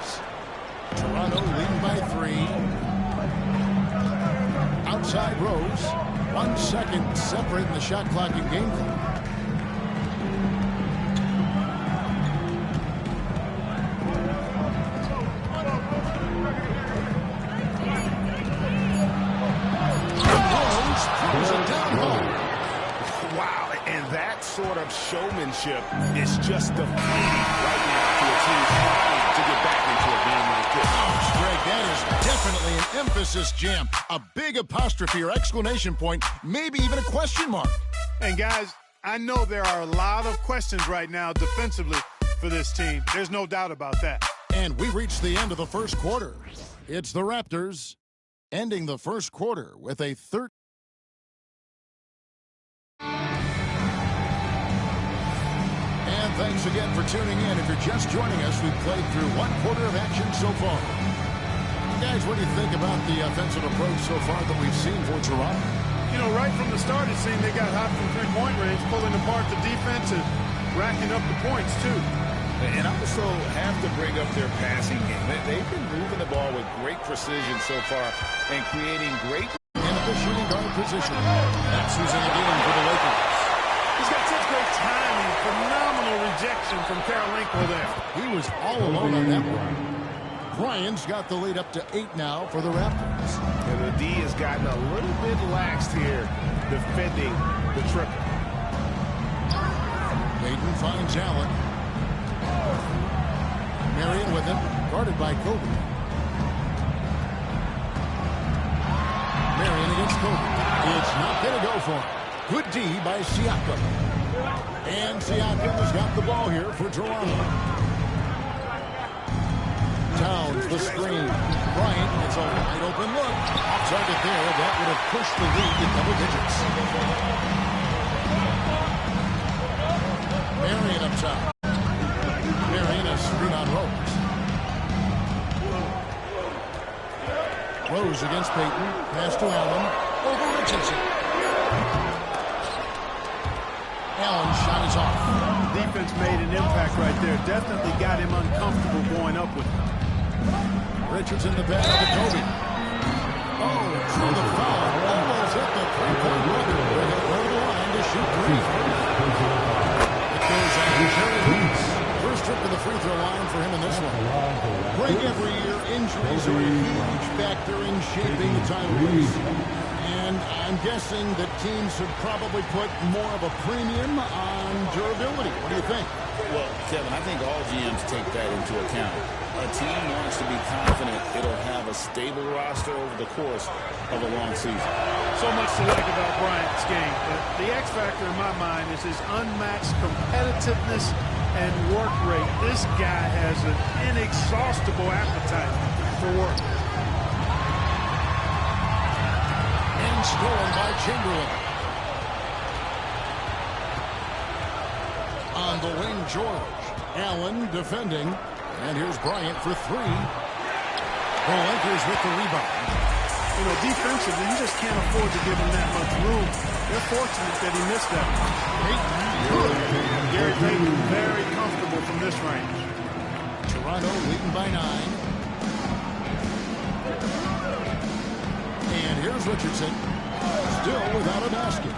Toronto leading by 3. Outside Rose. 1 second separating the shot clock and game clock. Rose throws it down home. Wow, and that sort of showmanship is just deflating right now to a team trying to get back into a game like this. Ouch, Greg, that is definitely an emphasis jam. A big apostrophe or exclamation point, maybe even a question mark. And guys, I know there are a lot of questions right now defensively for this team. There's no doubt about that. And we reached the end of the first quarter. It's the Raptors ending the first quarter with a 13. And thanks again for tuning in. If you're just joining us, we've played through 1 quarter of action so far. Guys, what do you think about the offensive approach so far that we've seen for Toronto? You know, right from the start, it seemed they got hot from three-point range, pulling apart the defense and racking up the points, too. And also have to bring up their passing game. They've been moving the ball with great precision so far and creating great... In at the shooting guard position. That's who's in the game for the Lakers. He's got such great timing. Phenomenal rejection from Karolinko there. He was all alone on that one. Bryant's got the lead up to 8 now for the Raptors. And the D has gotten a little bit laxed here defending the triple. Payton finds Allen. Marion with him, guarded by Kobe. Marion against Kobe. It's not going to go for him. Good D by Siakam. And Siakam has got the ball here for Toronto. Towns, the screen. Bryant, it's a wide open look. Off target there. That would have pushed the lead in double digits. Marion up top. Marion a screen on Rose. Rose against Payton. Pass to Allen. Over Richardson. Allen's shot is off. Defense made an impact right there. Definitely got him uncomfortable going up with him. Richardson the pass to Kobe. Oh, through the foul. Almost hit the three-point bucket. They'll go to the line to shoot 3. It goes on to Jerry Reese. First trip to the free throw line for him in this one. Break every year. Injuries are a huge factor in shaping the title race. And I'm guessing that teams should probably put more of a premium on durability. What do you think? Well, Kevin, I think all GMs take that into account. A team wants to be confident it'll have a stable roster over the course of a long season. So much to like about Bryant's game. But the X factor in my mind is his unmatched competitiveness and work rate. This guy has an inexhaustible appetite for work. And stolen by Chamberlain. On the wing, George. Allen defending. And here's Bryant for 3. The Lakers with the rebound. You know, defensively, you just can't afford to give him that much room. They're fortunate that he missed that one. Good. Gary Payton very comfortable from this range. Toronto leading by 9. And here's Richardson. Still without a basket.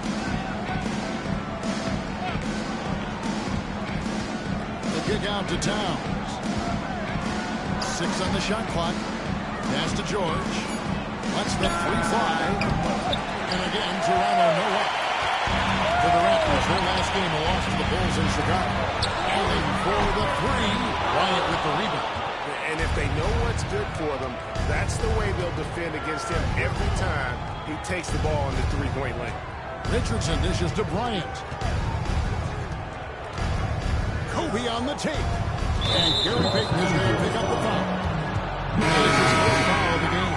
The kick out to Towns. 6 on the shot clock. Pass to George. Lets the 3 fly. And again, Toronto no up. For the Raptors, their last game, a loss to the Bulls in Chicago. Allen for the 3. Bryant with the rebound. And if they know what's good for them, that's the way they'll defend against him every time he takes the ball in the three-point lane. Richardson dishes to Bryant. Kobe on the tape. And Gary Payton is going to pick up the foul. It's his first foul of the game.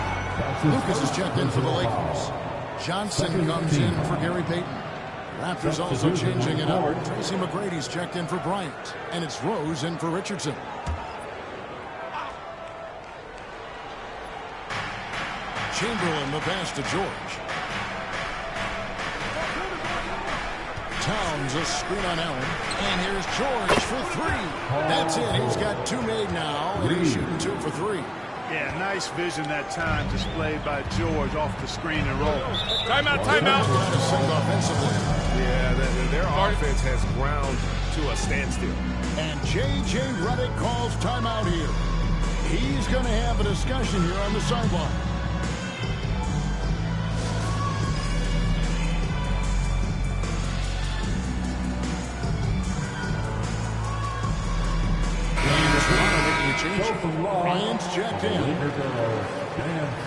Lucas is checked in for the Lakers. Johnson comes in for Gary Payton. Raptors also changing it up. Tracy McGrady's checked in for Bryant. And it's Rose in for Richardson. Chamberlain the pass to George. Towns, a screen on Allen. And here's George for three. That's it. He's got two made now, and he's shooting 2 for 3. Yeah, nice vision that time displayed by George off the screen and roll. Timeout. Yeah, their offense has ground to a standstill. And J.J. Redick calls timeout here. He's going to have a discussion here on the sideline. Bryant's checked in.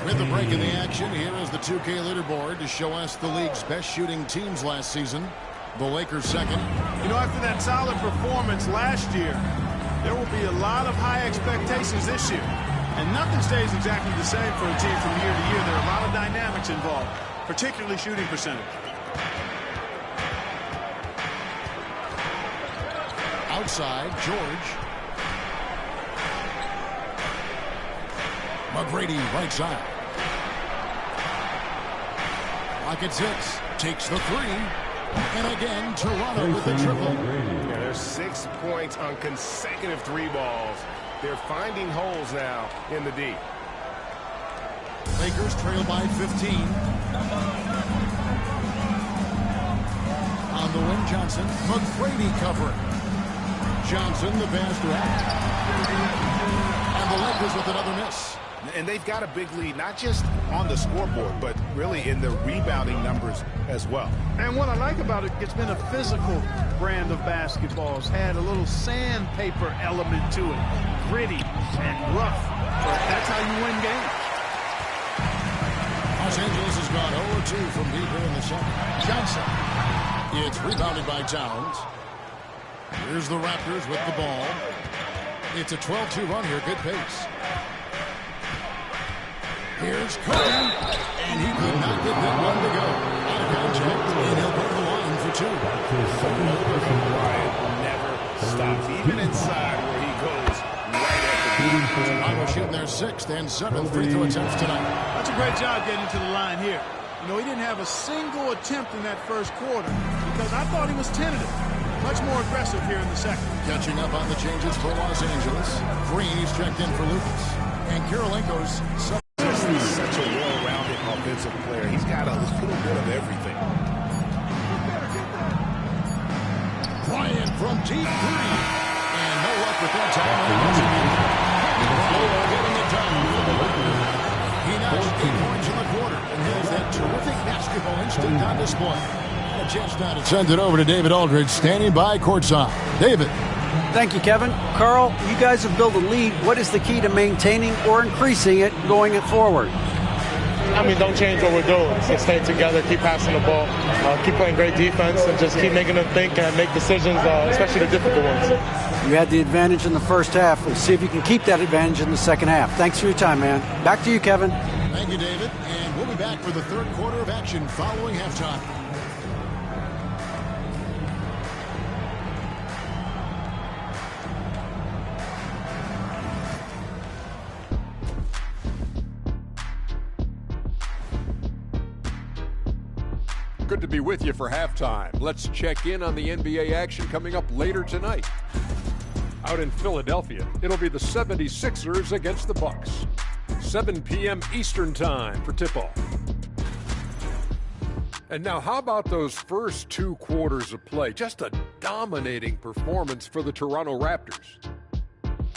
With the break in the action, here is the 2K leaderboard to show us the league's best shooting teams last season. The Lakers second. You know, after that solid performance last year, there will be a lot of high expectations this year. And nothing stays exactly the same for a team from year to year. There are a lot of dynamics involved, particularly shooting percentage. Outside, George. McGrady, right side. Rocket 6, takes the 3. And again, Toronto with the triple. Yeah, there's 6 points on consecutive 3 balls. They're finding holes now in the D. Lakers trail by 15. On the wing, Johnson. McGrady covering. Johnson, the pass to and the Lakers with another miss. And they've got a big lead, not just on the scoreboard, but really in the rebounding numbers as well. And what I like about it, it's been a physical brand of basketball. It's had a little sandpaper element to it. Gritty and rough. But that's how you win games. Los Angeles has gone 0-2 from deep here in the second. Johnson. It's rebounded by Towns. Here's the Raptors with the ball. It's a 12-2 run here. Good pace. Here's Curry, and he could not get that one to go. Out of contact, and he'll go to the line for 2. Bryant never stops, even inside where he goes right at the beat. Toronto shooting their 6th and 7th free throw attempts tonight. That's a great job getting to the line here. You know, he didn't have a single attempt in that first quarter because I thought he was tentative. Much more aggressive here in the second. Catching up on the changes for Los Angeles. Green, he's checked in for Lucas. And Kirilenko's such a well-rounded offensive player. He's got a little bit of everything. Bryant from deep 3. And no luck with that time. Getting it done. He notched 8 points in the quarter and has that terrific basketball instinct on display. A chance now to send it over to David Aldridge, standing by courtside. David. Thank you, Kevin. Carl, you guys have built a lead. What is the key to maintaining or increasing it going it forward? I mean, don't change what we're doing. Just stay together, keep passing the ball, keep playing great defense, and just keep making them think and make decisions, especially the difficult ones. You had the advantage in the first half. We'll see if you can keep that advantage in the second half. Thanks for your time, man. Back to you, Kevin. Thank you, David. And we'll be back for the third quarter of action following halftime. Good to be with you for halftime. Let's check in on the NBA action coming up later tonight. Out in Philadelphia, it'll be the 76ers against the Bucks. 7 p.m. Eastern time for tip-off. And now, how about those first 2 quarters of play? Just a dominating performance for the Toronto Raptors.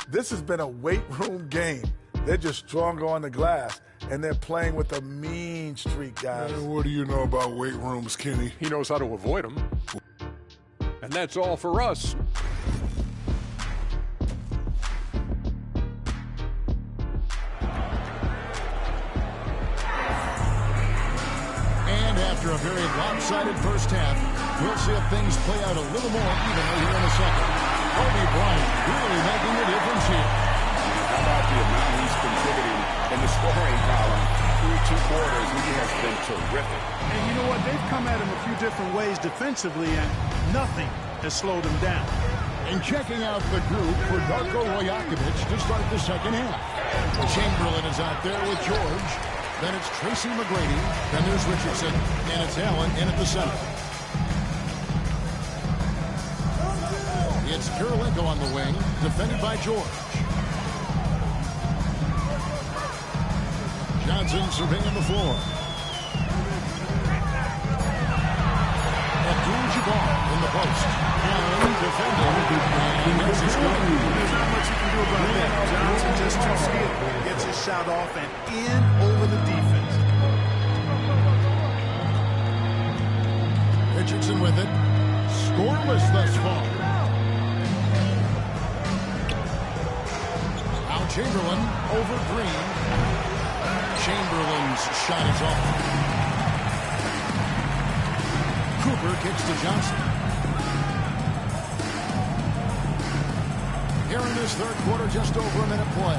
This has been a weight room game. They're just stronger on the glass, and they're playing with a mean streak, guys. Man, what do you know about weight rooms, Kenny? He knows how to avoid them. And that's all for us. And after a very lopsided first half, we'll see if things play out a little more evenly here in a second. Kobe Bryant really making a difference here. How about the amount he's contributing in the scoring column through 2 quarters? He has been terrific. And you know what? They've come at him a few different ways defensively, and nothing has slowed him down. And checking out the group for Darko Rajakovic to start the second half. Chamberlain is out there with George. Then it's Tracy McGrady. Then there's Richardson. And it's Allen in at the center. It's Kirilenko on the wing, defended by George. Johnson surveying on the floor. Abdul-Jabbar in the post. Allen defending. And that's his goal. There's not much you can do about that. Johnson just too skilled. Gets his shot off and in over the defense. Richardson with it. Scoreless thus far. Now Chamberlain over Green. Chamberlain's shot is off. Cooper kicks to Johnson. Here in this third quarter, just over a minute play.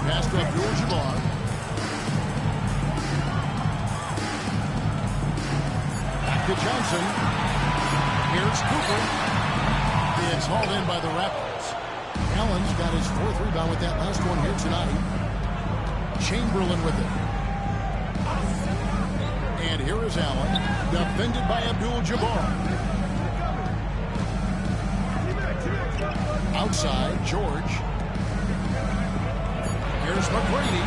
Pass to Abdul-Jabbar. Back to Johnson. Here's Cooper. It's hauled in by the Raptors. Allen's got his fourth rebound with that last one here tonight. Chamberlain with it. And here is Allen, defended by Abdul-Jabbar. Outside, George. Here's McGrady.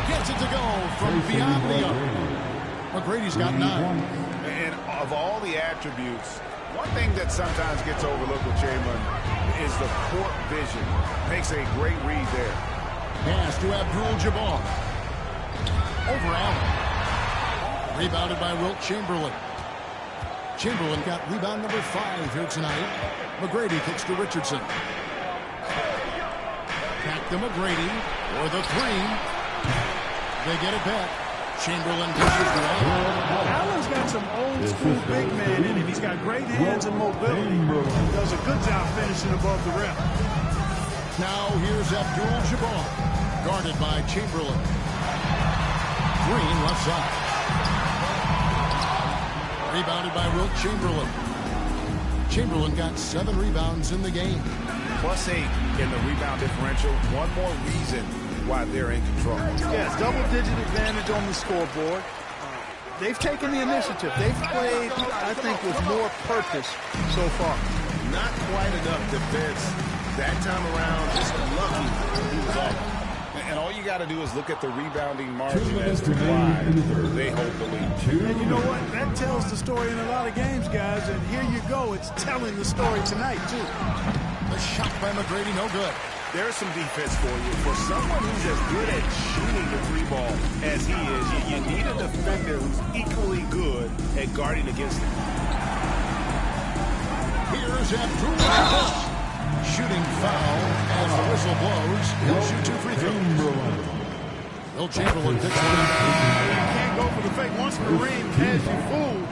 Gets it to go from beyond the arc. McGrady's got 9. And of all the attributes, one thing that sometimes gets overlooked with Chamberlain is the court vision. Makes a great read there. Pass to Abdul-Jabbar. Over Allen. Rebounded by Wilt Chamberlain. Chamberlain got rebound number 5 here tonight. McGrady kicks to Richardson. Back to McGrady for the 3. They get it back. Chamberlain pushes to Allen. Allen's got some old school big man in him. He's got great hands and mobility. He does a good job finishing above the rim. Now here's Abdul-Jabbar, guarded by Chamberlain. Green left side. Rebounded by Wilt Chamberlain. Chamberlain got 7 rebounds in the game. +8 in the rebound differential. One more reason why they're in control. Yes, double-digit advantage on the scoreboard. They've taken the initiative. They've played, I think, with more purpose so far. Not quite enough defense that time around. Just lucky he was off. And all you got to do is look at the rebounding margin as to why they hold the lead. And you know what? That tells the story in a lot of games, guys. And here you go. It's telling the story tonight, too. The shot by McGrady, no good. There's some defense for you. For someone who's as good at shooting the 3-ball as he is, you need a defender who's equally good at guarding against him. Here's Abdul-Jabbar. Shooting foul as the whistle blows. He'll shoot 2 free throws. Wilt Chamberlain picks it up. You can't go for the fake. Once Kareem has you fooled,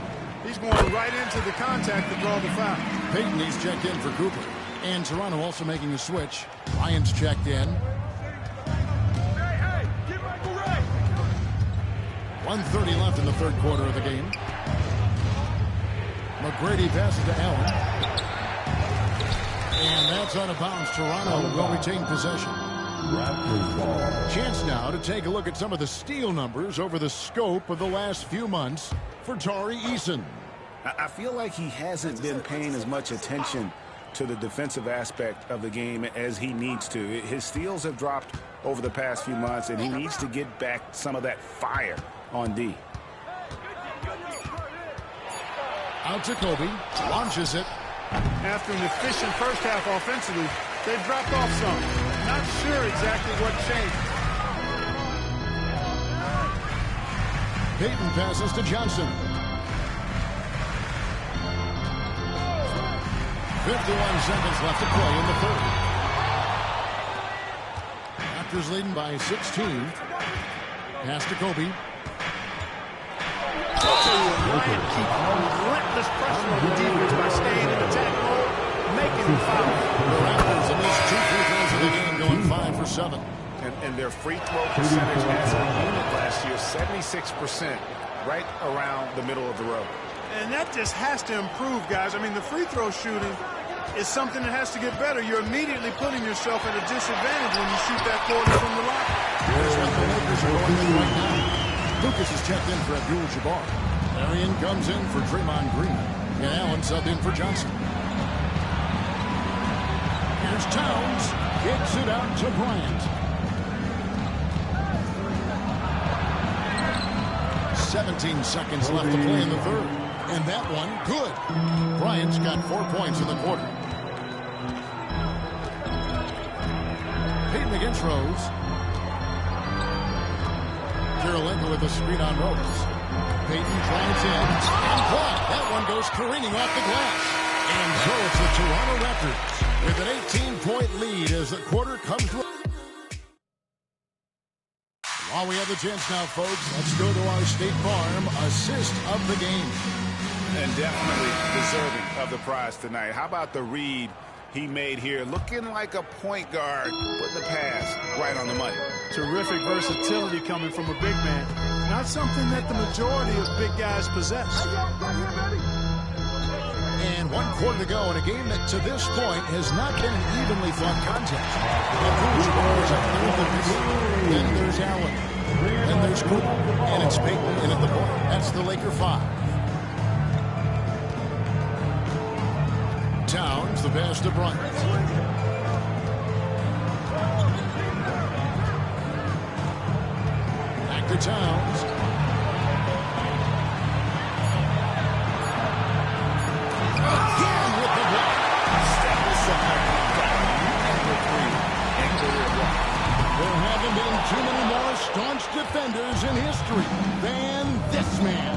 he's going right into the contact to draw the foul. Payton, he's checked in for Cooper. And Toronto also making a switch. Lyons checked in. 1:30 left in the third quarter of the game. McGrady passes to Allen. And that's out of bounds. Toronto will retain possession. Chance now to take a look at some of the steal numbers over the scope of the last few months for Tari Eason. I feel like he hasn't been paying as much attention to the defensive aspect of the game as he needs to. His steals have dropped over the past few months, and he needs to get back some of that fire on D. Out to Kobe. Launches it. After an efficient first half offensively, they've dropped off some. Not sure exactly what changed. Payton passes to Johnson. 51 seconds left to play in the third. Raptors leading by 16. Pass to Kobe. Bryant keeps relentless pressure on the defense by staying in attack mode, making the foul. The Raptors in these 2 free throws of the game going 5 for 7. And their free throw percentage as a unit last year, 76%, right around the middle of the road. And that just has to improve, guys. I mean, the free throw shooting is something that has to get better. You're immediately putting yourself at a disadvantage when you shoot that corner from the line. Here's what the Lakers are going in right now. Lucas is checked in for Abdul-Jabbar. Arian comes in for Draymond Green. And Allen subbed in for Johnson. Here's Towns. Kicks it out to Bryant. 17 seconds left to play in the third. And that one, good. Bryant's got 4 points in the quarter. Payton against Rose. Kirilenko with a screen on Rose. Payton drives in. And blocked. That one goes careening off the glass. And so it's the Toronto Raptors with an 18-point lead as the quarter comes to. While we have the chance now, folks, let's go to our State Farm assist of the game. And definitely deserving of the prize tonight. How about the read he made here? Looking like a point guard, putting the pass right on the money. Terrific versatility coming from a big man. Not something that the majority of big guys possess. And 1 quarter to go in a game that to this point has not been an evenly fought contest. Then there's Allen. Then there's Cooper. And it's Payton in at the point. That's the Laker 5. Towns, the pass to Bryant. Back to Towns. Again with the block. Step aside. Number 3 and career block. There haven't been too many more staunch defenders in history than this man.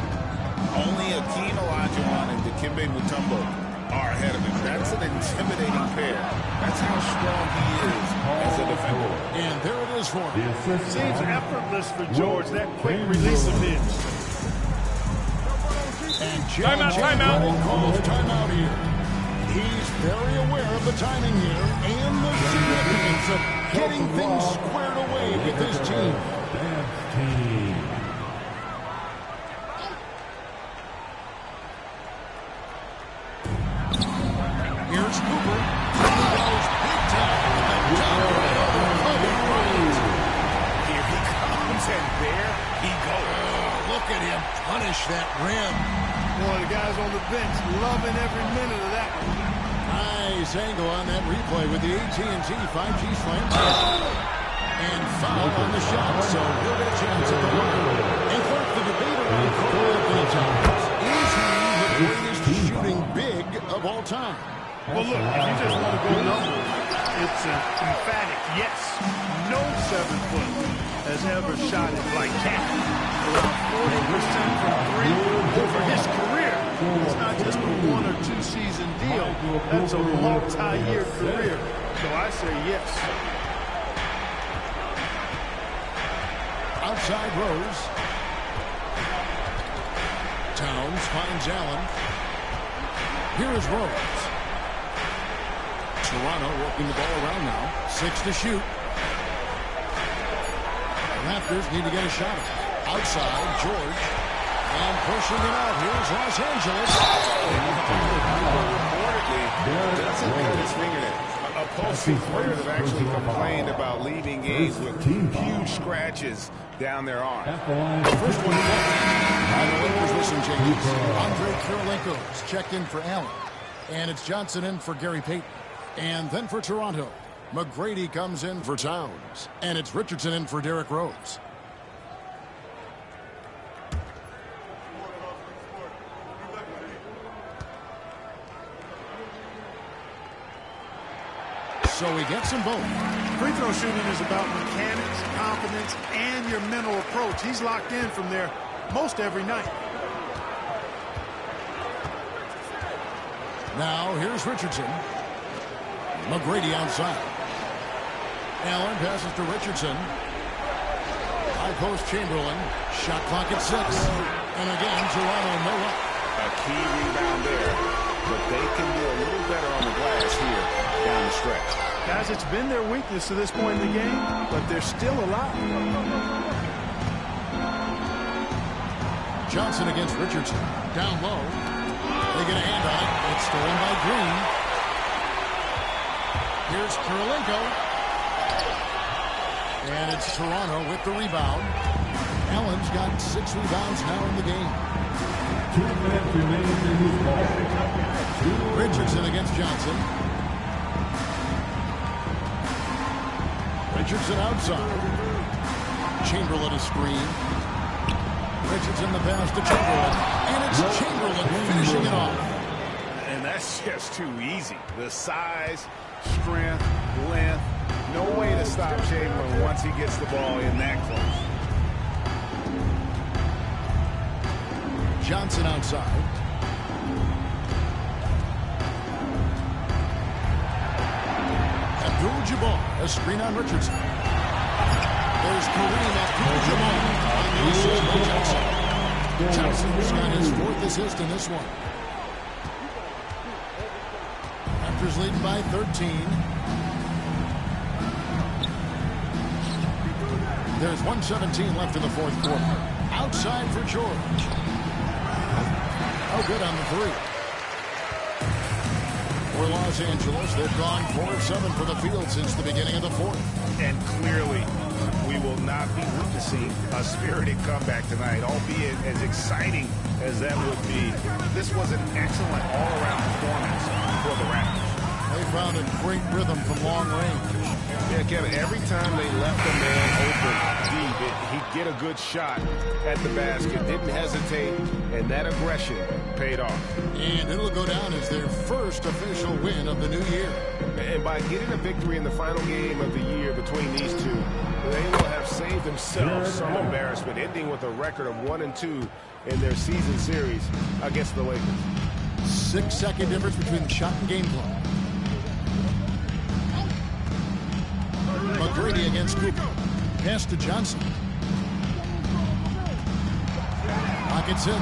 Only Akeem Olajuwon and Dikembe Mutombo are ahead of him. That's an intimidating pair. That's how strong he is as a defender. And there it is for him. Seems effortless for George, that quick release of his. And timeout. Calls timeout here. He's very aware of the timing here and the significance of getting things squared away with his team. Here's Cooper. He goes big time. Here he comes, and there he goes. Look at him punish that rim. Boy, the guys on the bench loving every minute of that one. Nice angle on that replay with the AT&T 5G slam. And foul on the shot, so he'll get a chance at the line. And Clark, the debate around Carl Anthony Towns. Is he the greatest shooting big of all time? Well, look, if you just want to go numbers, it's an emphatic yes. No 7-foot has ever shot it like that. Around 40% from 3 over his career. It's not just a 1 or 2 season deal. That's a multi-year career. So I say yes. Outside Rose. Towns finds Allen. Here is Rose. Toronto working the ball around now. 6 to shoot. The Raptors need to get a shot. Outside, George. And pushing it out. Here's Los Angeles. Reportedly, doesn't cut his fingernails. Opposing players have actually complained about leaving games with huge scratches down their arm. The first one by the Lakers with some changes. Andre Kirilenko's checked in for Allen. And it's Johnson in for Gary Payton. And then for Toronto, McGrady comes in for Towns. And it's Richardson in for Derrick Rose. So he gets them both. Free throw shooting is about mechanics, confidence, and your mental approach. He's locked in from there most every night. Now here's Richardson. McGrady outside. Allen passes to Richardson. High post Chamberlain. Shot clock at 6. And again, Toronto no up. A key rebound there. But they can do a little better on the glass here down the stretch. Guys, it's been their weakness to this point in the game, but they're still alive. Johnson against Richardson. Down low. They get a hand on it. It's stolen by Green. Here's Kirilenko. And it's Toronto with the rebound. Allen's got 6 rebounds now in the game. 2 minutes remaining in this ball. Richardson against Johnson. Richardson outside. Chamberlain a screen. Richardson the pass to Chamberlain. And it's Chamberlain finishing it off. And that's just too easy. The size, strength, length. No way to stop Chamberlain once he gets the ball in that close. Johnson outside. Abdul-Jabbar, a screen on Richardson. There's Kareem Abdul-Jabbar on the assist for Johnson. Johnson's got his 4th assist in this one. Raptors leading by 13. There's 1:17 left in the 4th quarter. Outside for George. Oh, good on the 3. For Los Angeles, they've gone 4 of 7 for the field since the beginning of the 4th. And clearly, we will not be witnessing a spirited comeback tonight, albeit as exciting as that would be. This was an excellent all-around performance for the Raptors. They found a great rhythm from long range. Yeah, Kevin, every time they left the man open deep, he'd get a good shot at the basket, didn't hesitate, and that aggression paid off. And it'll go down as their first official win of the new year. And by getting a victory in the final game of the year between these two, they will have saved themselves some embarrassment, ending with a record of 1-2 in their season series against the Lakers. 6-second difference between the shot and game clock. McGrady against Cooper. Pass to Johnson. Pocket 6.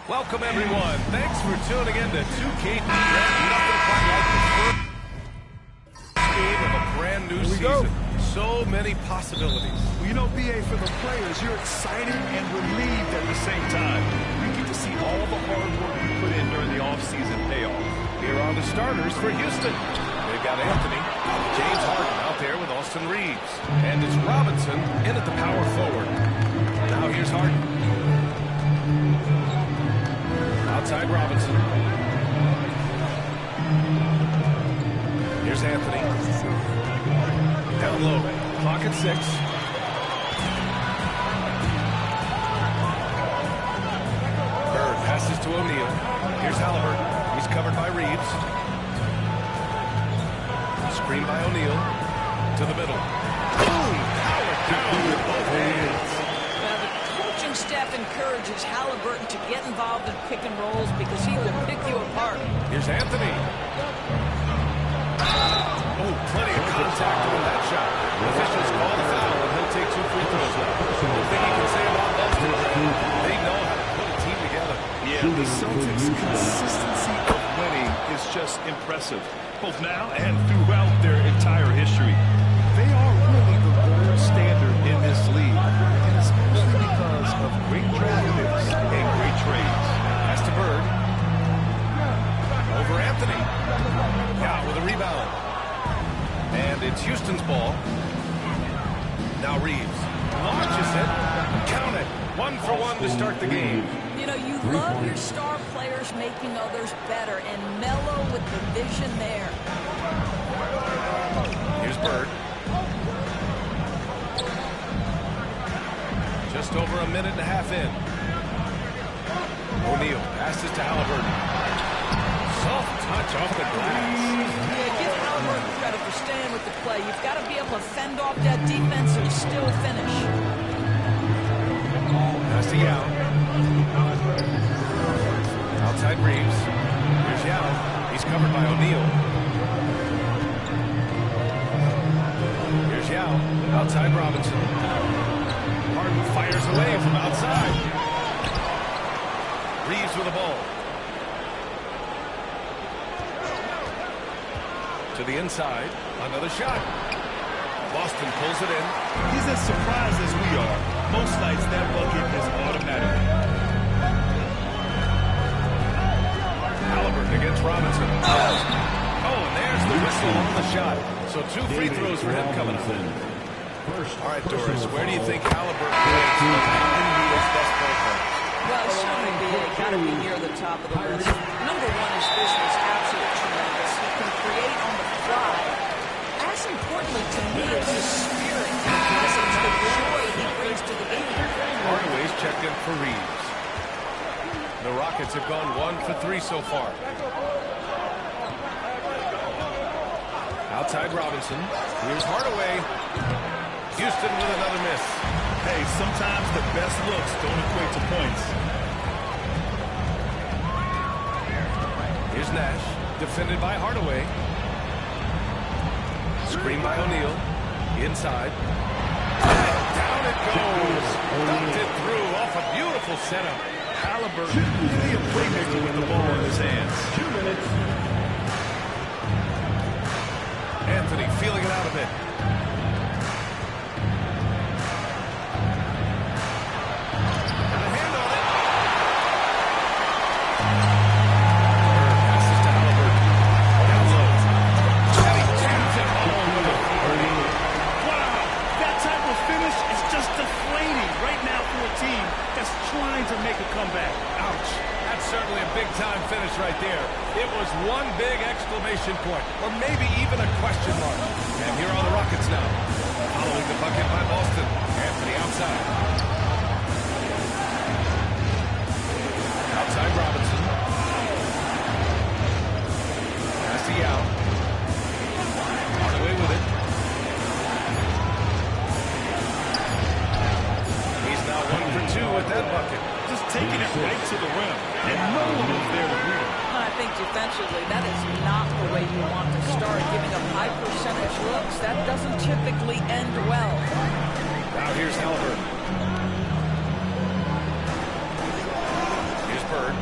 Welcome, everyone. Thanks for tuning in to 2K. Nothing quite like the first game of a brand new season. So many possibilities. Well, you know, BA, for the players, you're excited and relieved at the same time. You get to see all the hard work you put in during the offseason pay off. Here are the starters for Houston. They've got Anthony, James Harden out there with Austin Reeves. And it's Robinson in at the power forward. Now here's Harden. Outside Robinson. Here's Anthony. Down low. Clock at 6. Bird passes to O'Neal. Here's Halliburton. He's covered by Reeves. Screen by O'Neal. To the middle. Boom! Power down with both hands. Now the coaching staff encourages Halliburton to get involved in pick and rolls because he will pick you apart. Here's Anthony. Oh, plenty of contact on that shot. Officials call the foul, and he'll take 2 free throws now. The thing you can say about Boston, they know how to put a team together. Yeah, the Celtics' consistency of winning is just impressive, both now and throughout their entire history. They are really the gold standard in this league, and it's mostly because of great draft picks and great trades. Pass to Bird. Over Anthony. Now with a rebound. And it's Houston's ball. Now Reeves launches it. Count it. 1 for 1 to start the game. You know, you love your star players making others better, and Melo with the vision there. Here's Bird. Just over a minute and a half in. O'Neal passes to Halliburton. Soft touch off the glass. Yeah, give Halliburton credit for staying with the play. You've got to be able to fend off that defense and still finish. Pass to Yao. Outside Reeves. Here's Yao. He's covered by O'Neal. Here's Yao. Outside Robinson. Harden fires away from outside. Reeves with the ball. To the inside. Another shot. Boston pulls it in. He's as surprised as we are. Most nights that bucket is automatic. Halliburton against Robinson. Oh, and there's the whistle on the shot. So 2 free throws for him coming up. All right, Doris, where do you think Halliburton is NBA's best point guard? Well, certainly got to be near the top of the list. Number 1, his vision is absolutely tremendous. He can create on the fly. As importantly to me is his spirit, his presence, the joy he brings to the game. Hardaway's checked in for Reeves. The Rockets have gone 1 for 3 so far. Outside Robinson. Here's Hardaway. Houston with another miss. Hey, sometimes the best looks don't equate to points. Here's Nash. Defended by Hardaway. Screen by O'Neal. Inside. Down it goes. Dunked it through off a beautiful setup. Halliburton really a playmaker with the ball in his hands. 2 minutes. Anthony feeling it out a bit. And a hand on it. Bird passes to Halliburton. Down low. And he jams it home with a 40. Wow, that type of finish is just deflating right now for a team that's trying to make a comeback. Ouch. That's certainly a big-time finish right there. It was one big exclamation point, or maybe even a question mark. And here are the Rockets now. Following the bucket by Boston. Anthony outside. Outside Robinson. Pass to Yao. Hardaway with it. He's now 1 for 2 with that bucket. Just taking it right to the rim, and no one was there to read it. I think defensively, that is not the way you want to start. Giving up high percentage looks, that doesn't typically end well. Now here's Halliburton. Here's Bird.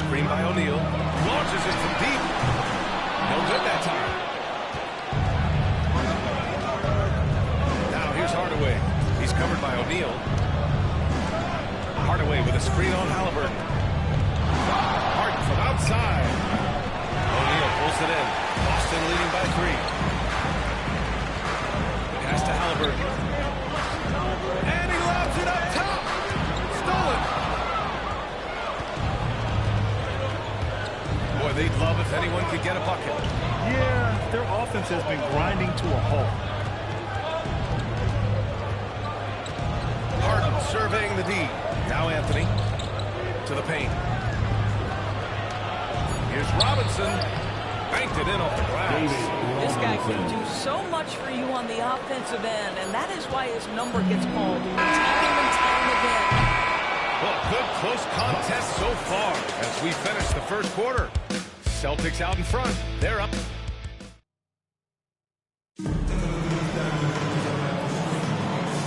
Screen by O'Neal. Launches it from deep. No good that time. Now here's Hardaway. He's covered by O'Neal. Hardaway with a screen on Halliburton. Harden from outside. O'Neal pulls it in. Boston leading by 3. Pass to Halliburton. And he lobs it up top. Stolen. Boy, they'd love if anyone could get a bucket. Yeah, their offense has been grinding to a halt. Harden surveying the D. Now Anthony to the paint. Here's Robinson. Banked it in off the glass. This guy can do so much for you on the offensive end, and that is why his number gets called time and time again. Well, good close contest so far as we finish the first quarter. Celtics out in front. They're up.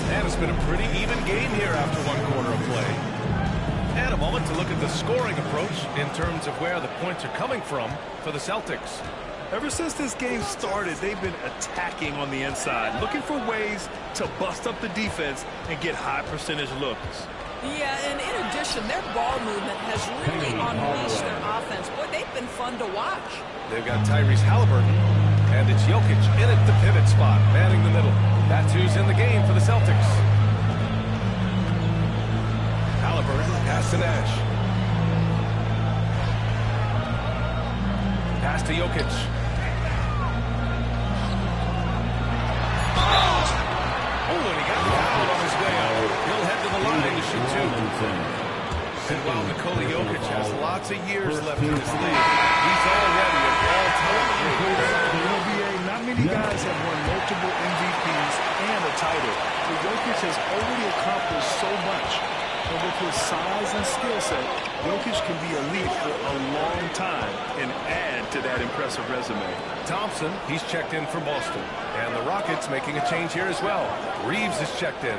And it's been a pretty even game here after one quarter of play. And a moment to look at the scoring approach in terms of where the points are coming from for the Celtics. Ever since this game started, they've been attacking on the inside, looking for ways to bust up the defense and get high percentage looks. Yeah, and in addition, their ball movement has really unleashed their offense. Boy, they've been fun to watch. They've got Tyrese Halliburton, and it's Jokic in at the pivot spot, manning the middle. That's who's in the game for the Celtics. Halliburton, pass to Nash. Pass to Jokic. Oh, and he got fouled on his way out. He'll head to the line to shoot two. And while Nikola Jokic has lots of years left in this league, he's already an all-time great. The NBA, not many guys have won multiple MVPs and a title. But Jokic has already accomplished so much. And with his size and skill set, Jokic can be elite for a long time and add to that impressive resume. Thompson, he's checked in for Boston. And the Rockets making a change here as well. Reeves is checked in.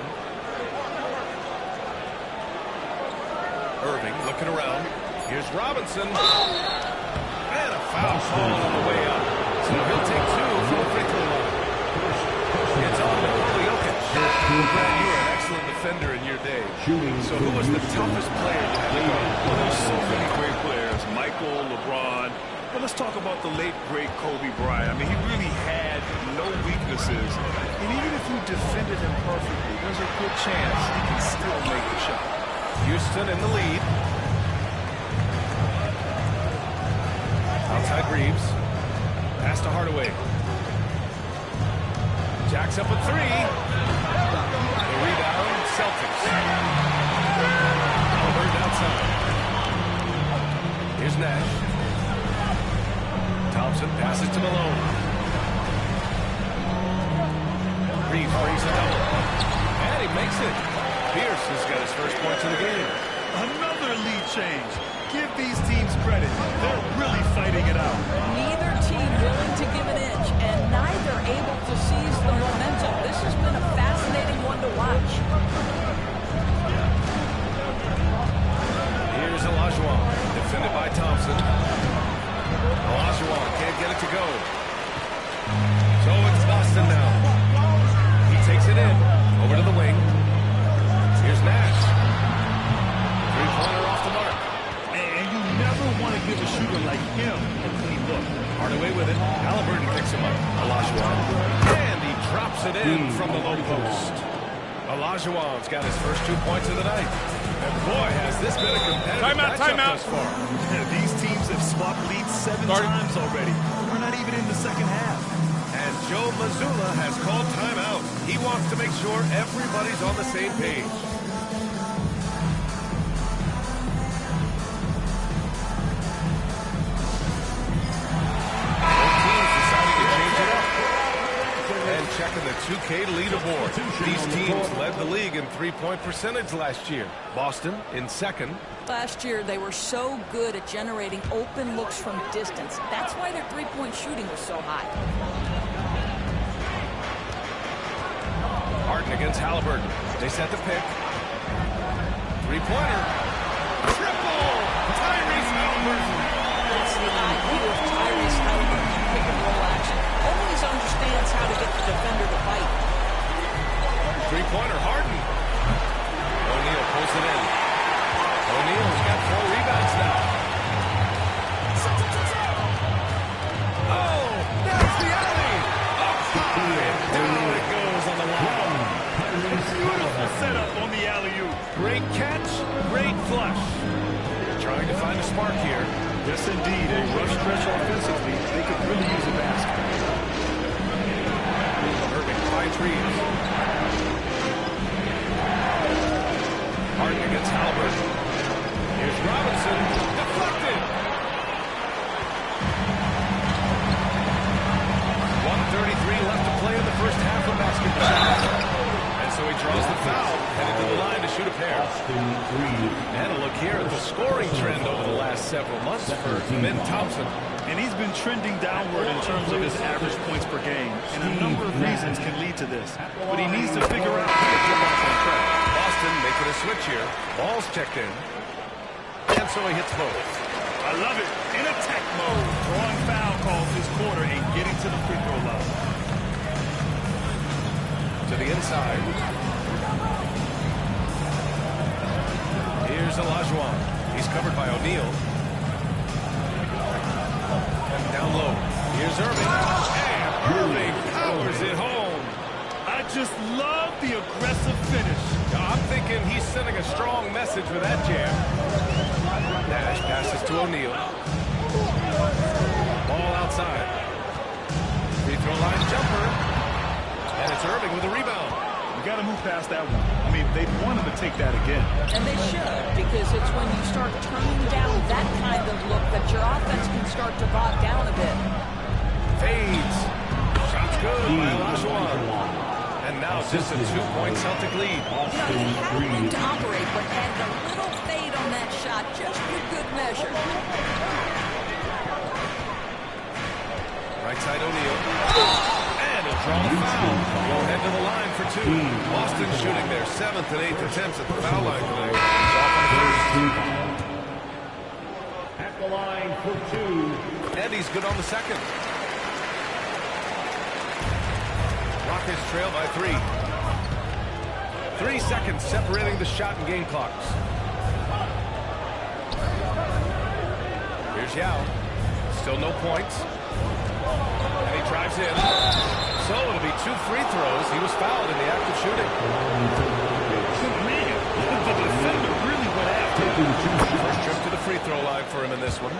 Irving looking around. Here's Robinson. And a foul call on the way up. So he'll take two from the free throw line. It's on to Jokic. You were an excellent defender in your day. So who was the toughest player you had to guard? Well, there's so many great players. Michael, LeBron. But let's talk about the late, great Kobe Bryant. I mean, he really had no weaknesses. And even if you defended him perfectly, there's a good chance he can still make the shot. Houston in the lead. Outside Reeves. Pass to Hardaway. Jacks up a three. The rebound, Celtics. Halliburton outside. Here's Nash. Thompson passes to Malone. Reeves brings a double. And he makes it. Pierce has got his first points in the game. Another lead change. Give these teams credit. They're really fighting it out. Neither team willing to give an inch, and neither able to seize the momentum. This has been a fascinating one to watch. Here's Olajuwon, defended by Thompson. Olajuwon can't get it to go. So it's Boston now. He takes it in, over to the wing. Here's Nash. Three-pointer off the mark. And you never want to give a shooter like him a clean look. Hardaway with it. Halliburton picks him up. Olajuwon. And he drops it in from the low post. Olajuwon's got his first 2 points of the night. And boy, has this been a competitive matchup thus far. These teams have swapped leads 7 times already. We're not even in the second half. And Joe Mazzulla has called timeout. He wants to make sure everybody's on the same page. Checking the 2K leaderboard. These teams led the league in three-point percentage last year. Boston in second. Last year, they were so good at generating open looks from distance. That's why their three-point shooting was so high. Harden against Halliburton. They set the pick. Three-pointer. Triple! Tyrese Halliburton. That's the IQ of Tyrese Halliburton. Pick-and-roll action. Always understands how to get the defender to fight. Three-pointer, Harden. O'Neal pulls it in. O'Neal's got 4 rebounds now. Oh, that's the alley. And down it goes on the line. Beautiful setup on the alley-oop. Great catch, great flush. Trying to find a spark here. Yes, indeed. A rough stretch offensively. They could really use a basket. Irving finds Reeves. Harden against Halliburton. Here's Robinson. Deflected. 1:33 left to play in the first half of basketball. And so he draws the foul, headed to the line to shoot a pair. And a look here at the scoring trend over the last several months for Ben Thompson. And he's been trending downward in terms of his average points per game. And a number of reasons can lead to this. But he needs to figure out how to get back on track. Boston making a switch here. Ball's checked in. And so he hits both. I love it. In attack mode. Drawing foul calls this quarter and getting to the free throw line. To the inside. Here's Olajuwon. He's covered by O'Neal. Down low. Here's Irving. And Irving powers it home. I just love the aggressive finish. I'm thinking he's sending a strong message with that jam. Nash passes to O'Neal. Ball outside. Free throw line jumper. And it's Irving with a rebound. You got to move past that one. I mean, they want him to take that again. And they should, because it's when you start turning down that kind of look that your offense can start to bog down a bit. Fades. Shot's good by Olajuwon. And now just a 2-point Celtic lead. You know, he had room to operate, but had a little fade on that shot just for good measure. Right side O'Neal. And a draw the foul. They'll head to the line for two. Boston shooting their 7th and 8th attempts at the foul line tonight. At the line for two. And he's good on the second. Rockets trail by 3. 3 seconds separating the shot and game clocks. Here's Yao. Still no points. And he drives in. So it'll be 2 free throws. He was fouled in the act of shooting. Man, the defender really went after him. First trip to the free throw line for him in this one.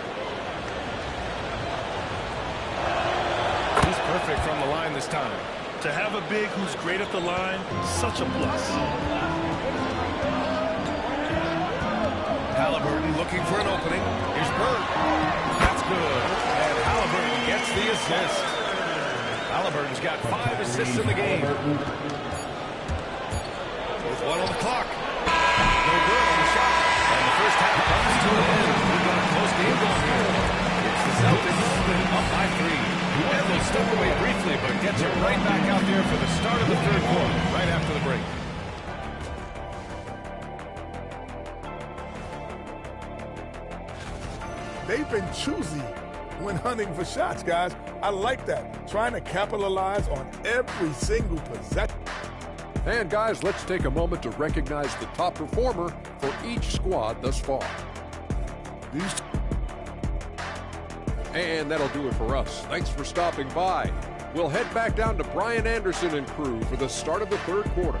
He's perfect from the line this time. To have a big who's great at the line, such a plus. Halliburton looking for an opening. Here's Bird. That's good. And Halliburton gets the assist. Halliburton's got 5 assists in the game. With 1 on the clock. No good on the shot. And the first half comes to an end. We've got a close game going here. It's the Celtics up by 3. And they step away briefly, but it gets you right back out there for the start of the third quarter, right after the break. They've been choosy when hunting for shots, guys. I like that. Trying to capitalize on every single possession. And guys, let's take a moment to recognize the top performer for each squad thus far. And that'll do it for us. Thanks for stopping by. We'll head back down to Brian Anderson and crew for the start of the third quarter.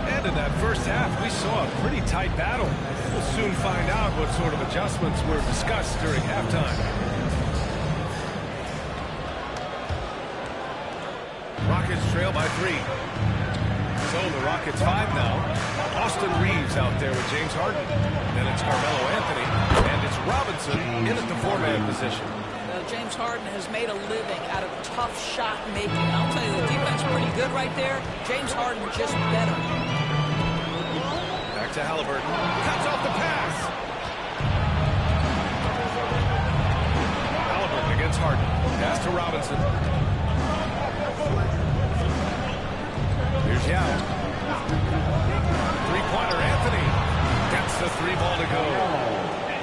And in that first half, we saw a pretty tight battle. We'll soon find out what sort of adjustments were discussed during halftime. Rockets trail by 3. So the Rockets 5 now. Austin Reeves out there with James Harden. Then it's Carmelo Anthony. And it's Robinson in at the 4-man position. James Harden has made a living out of tough shot making. I'll tell you, the defense pretty good right there. James Harden just better. Back to Halliburton. Cuts off the pass. Halliburton against Harden. Pass to Robinson. Here's Yao. Three-pointer, Anthony. Gets the 3-ball to go.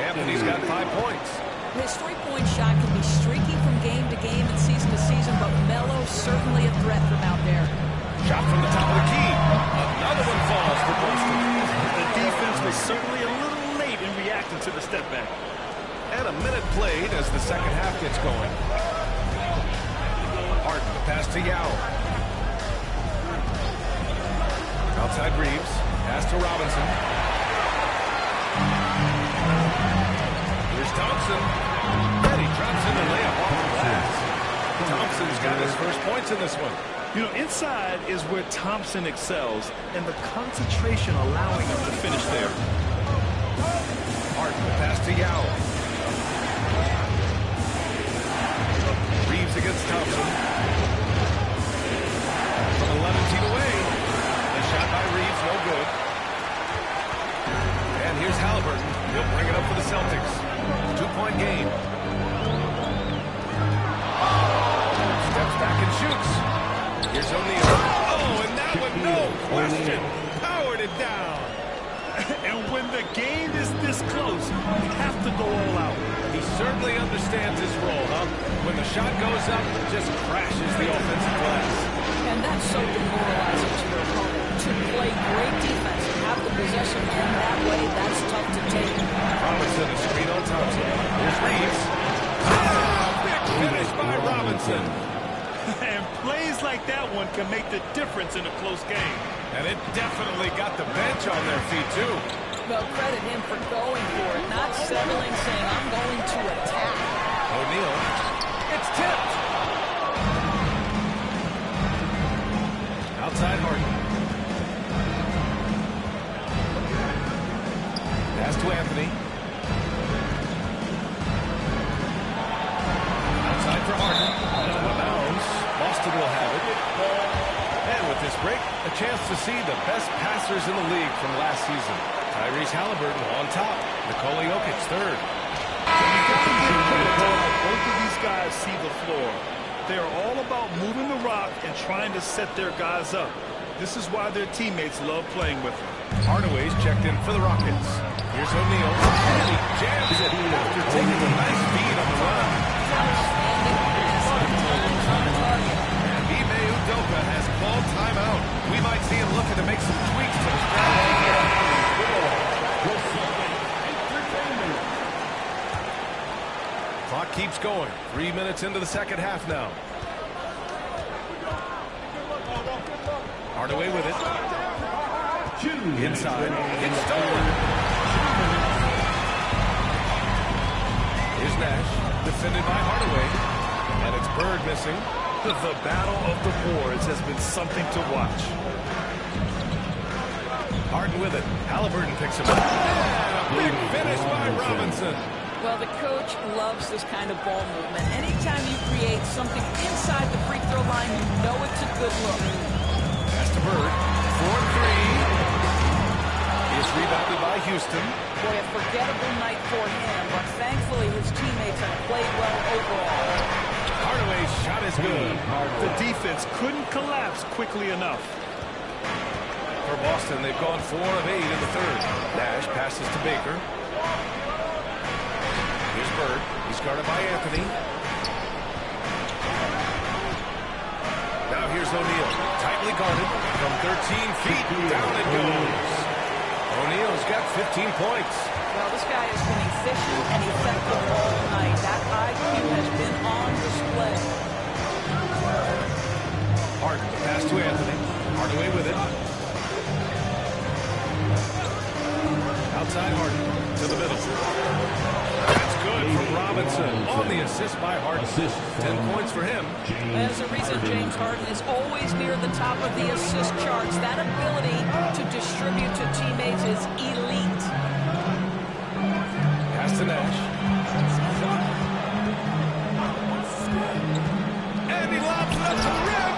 Anthony's got 5 points. His three-point shot can be streaky from game to game and season to season, but Melo's certainly a threat from out there. Shot from the top of the key. Another one falls for Boston. The defense was certainly a little late in reacting to the step back. And a minute played as the second half gets going. Harden, the pass to Yao. Outside Reeves. Pass to Robinson. Here's Thompson. And he drops in the layup off the glass. Thompson's got his first points in this one. You know, inside is where Thompson excels, and the concentration allowing him to finish there. Harden, the pass to Yao. Reeves against Thompson. From 11 feet away. The shot by Reeves, no good. And here's Halliburton. He'll bring it up for the Celtics. 2-point game. Steps back and shoots. Here's O'Neal. Oh, and that one, no question. Powered it down. And when the game is this close, you have to go all out. He certainly understands his role, huh? When the shot goes up, it just crashes the offensive glass. And that's so demoralizing to your opponent. To play great defense and have the possession in that way, that's tough to take. Robinson, a screen on Thompson. Here's Reeves. Ah, big finish by Robinson. And plays like that one can make the difference in a close game. And it definitely got the bench on their feet, too. Well, credit him for going for it, not settling, saying, I'm going to attack. O'Neal. It's tipped. Outside Harden. Pass to Anthony. Outside for Harden. Out of bounds. Boston will have it. And with this break, a chance to see the best passers in the league from last season. Tyrese Halliburton on top. Nikola Jokic third. Both of these guys see the floor. They are all about moving the rock and trying to set their guys up. This is why their teammates love playing with them. Hardaway's checked in for the Rockets. Here's O'Neal. And he jams it after taking a nice beat on the run. And Ime Udoka has called timeout. We might see him looking to make some tweaks to the strategy. Clock keeps going. 3 minutes into the second half now. Hardaway with it. Inside. It's stolen. Here's Nash. Defended by Hardaway. And it's Bird missing. The battle of the boards has been something to watch. Harden with it. Halliburton picks him up. And a big finish by Robinson. Well, the coach loves this kind of ball movement. Anytime you create something inside the free throw line, you know it's a good look. Pass to Bird. 4-3. It's rebounded by Houston. Boy, a forgettable night for him, but thankfully his teammates have played well overall. Hardaway's shot is good. The defense couldn't collapse quickly enough. For Boston, they've gone 4 of 8 in the third. Nash passes to Baker. Here's Bird. He's guarded by Anthony. Now here's O'Neal. Tightly guarded. From 13 feet, down it goes. O'Neal's got 15 points. Well, this guy has been efficient and effective all night. That IQ has been on display. Harden, pass to Anthony. Hardaway with it. Outside Harden to the middle. That's good from Robinson on the assist by Harden. 10 points for him. There's a reason James Harden is always near the top of the assist charts. That ability to distribute to teammates is elite. Pass to Nash. And he lobs it up to the rim.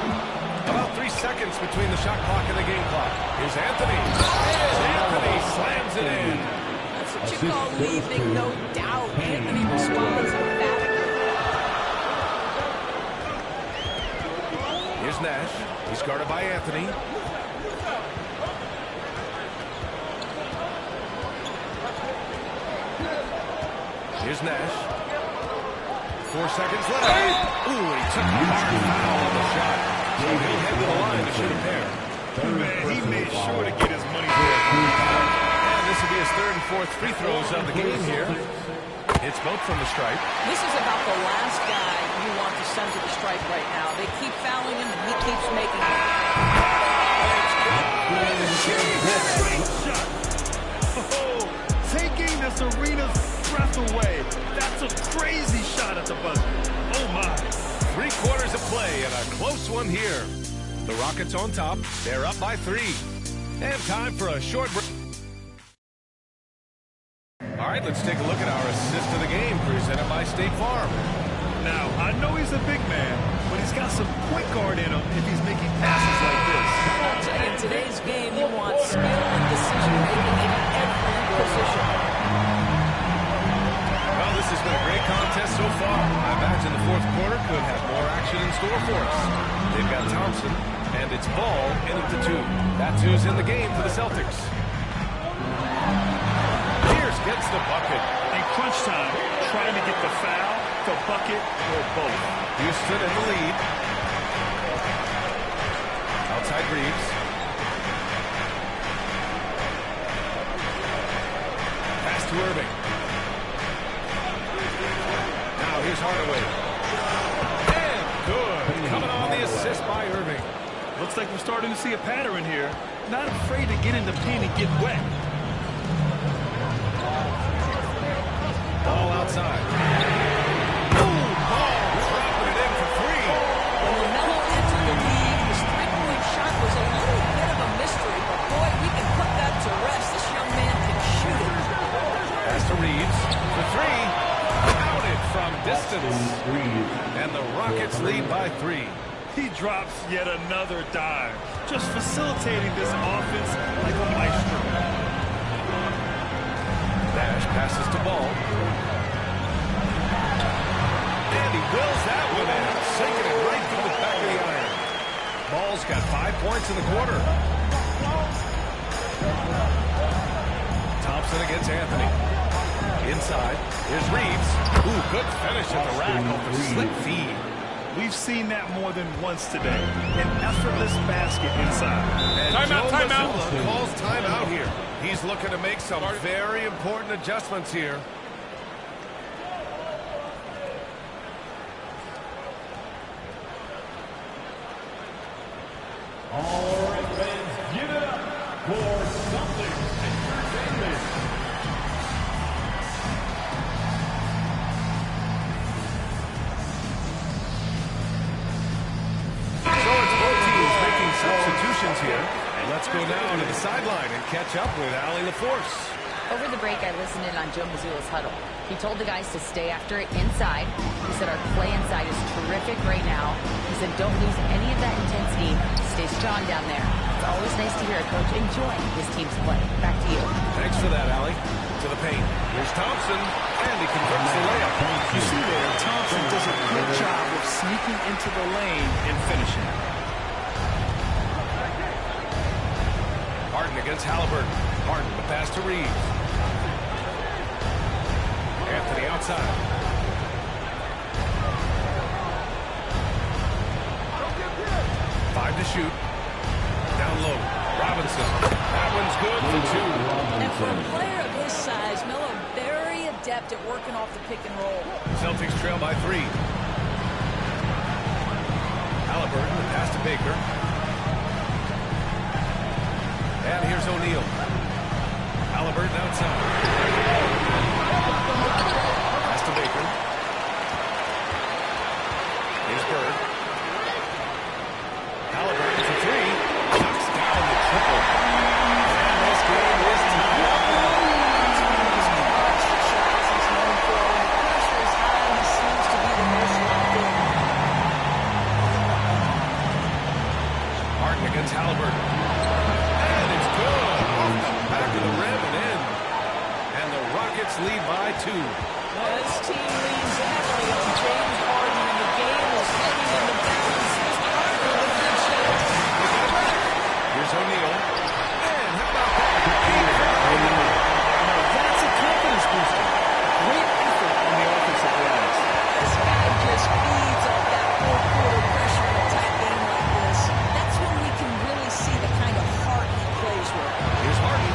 About 3 seconds between the shot clock and the game clock. Here's Anthony. And Anthony slams it in. That's what you call leaving no doubt. Anthony responds emphatically. Here's Nash. He's guarded by Anthony. Here's Nash. 4 seconds left. Ooh, he took a hard foul on the shot. So he'll head to the line to shoot a pair. Man, he made sure to get his money back. And this will be his third and fourth free throws of the game here. It's both from the stripe. This is about the last guy you want to send to the stripe right now. They keep fouling him, and he keeps making it. Great shot. Oh, taking this arena's breath away. That's a crazy shot at the buzzer. Oh, my. 3/4 of play and a close one here. The Rockets on top. They're up by 3. And time for a short break. All right, let's take a look at our assist of the game presented by State Farm. Now, I know he's a big man, but he's got some point guard in him if he's making passes like this. I'll tell you, in today's game, you want skill and decision-making in every position. Well, this has been a great contest so far. I imagine the fourth quarter could have more action in store for us. They've got Thompson, and it's Ball in at the 2. That's who's in the game for the Celtics. Gets the bucket. In crunch time, trying to get the foul, the bucket, or both. Houston in the lead. Outside Reeves. Pass to Irving. Now here's Hardaway. And good. Coming on the assist by Irving. Looks like we're starting to see a pattern here. Not afraid to get in the paint and get wet. Ball outside. Ooh, Ball dropping it in for 3. When LaMelo entered the league, his three-point shot was a little bit of a mystery, but boy, we can put that to rest. This young man can shoot it. Pass to Reeves for 3. Counted from distance. And the Rockets lead by 3. He drops yet another dive, just facilitating this offense like a maestro. Nash passes to Ball. And he wills that one in, sinking it right through the back of the iron. Ball's got 5 points in the quarter. Thompson against Anthony. Inside, here's Reeves. Ooh, good finish at the rack off the slick feed. We've seen that more than once today. An effortless basket inside. And timeout. Calls timeout here. He's looking to make some very important adjustments here. All right, fans, give it up for something entertainment. So it's both teams making substitutions here. Let's go now to the sideline and catch up with Allie LaForce. Over the break, I listened in on Joe Mazzulla's huddle. He told the guys to stay after it inside. He said our play inside is terrific right now. He said don't lose any of that intensity. Stay strong down there. It's always nice to hear a coach enjoying his team's play. Back to you. Thanks for that, Allie. To the paint. Here's Thompson, and he converts the layup. You see there, Thompson does a good job of sneaking into the lane and finishing. Harden against Halliburton. Harden, the pass to Reeves. Anthony outside. Five to shoot. Down low. Robinson. That one's good for 2. And for a player of his size, Melo very adept at working off the pick and roll. Celtics trail by 3. Halliburton, the pass to Baker. And here's O'Neal. Halliburton outside. Pass to Baker. Here's Bird. Halliburton for 3. Knocks down the triple. And this game is tied up. Harden against Halliburton. Back of the rim and in. And the Rockets lead by 2. This team leans heavily on James Harden, and the game is heading into balance. Harden with good chance. Here's O'Neal. And how about that? Now that's a confidence booster. Great effort on the offensive glass. This guy just feeds off that fourth quarter pressure in a tight game like this. That's when we can really see the kind of heart he plays with. Here's Harden.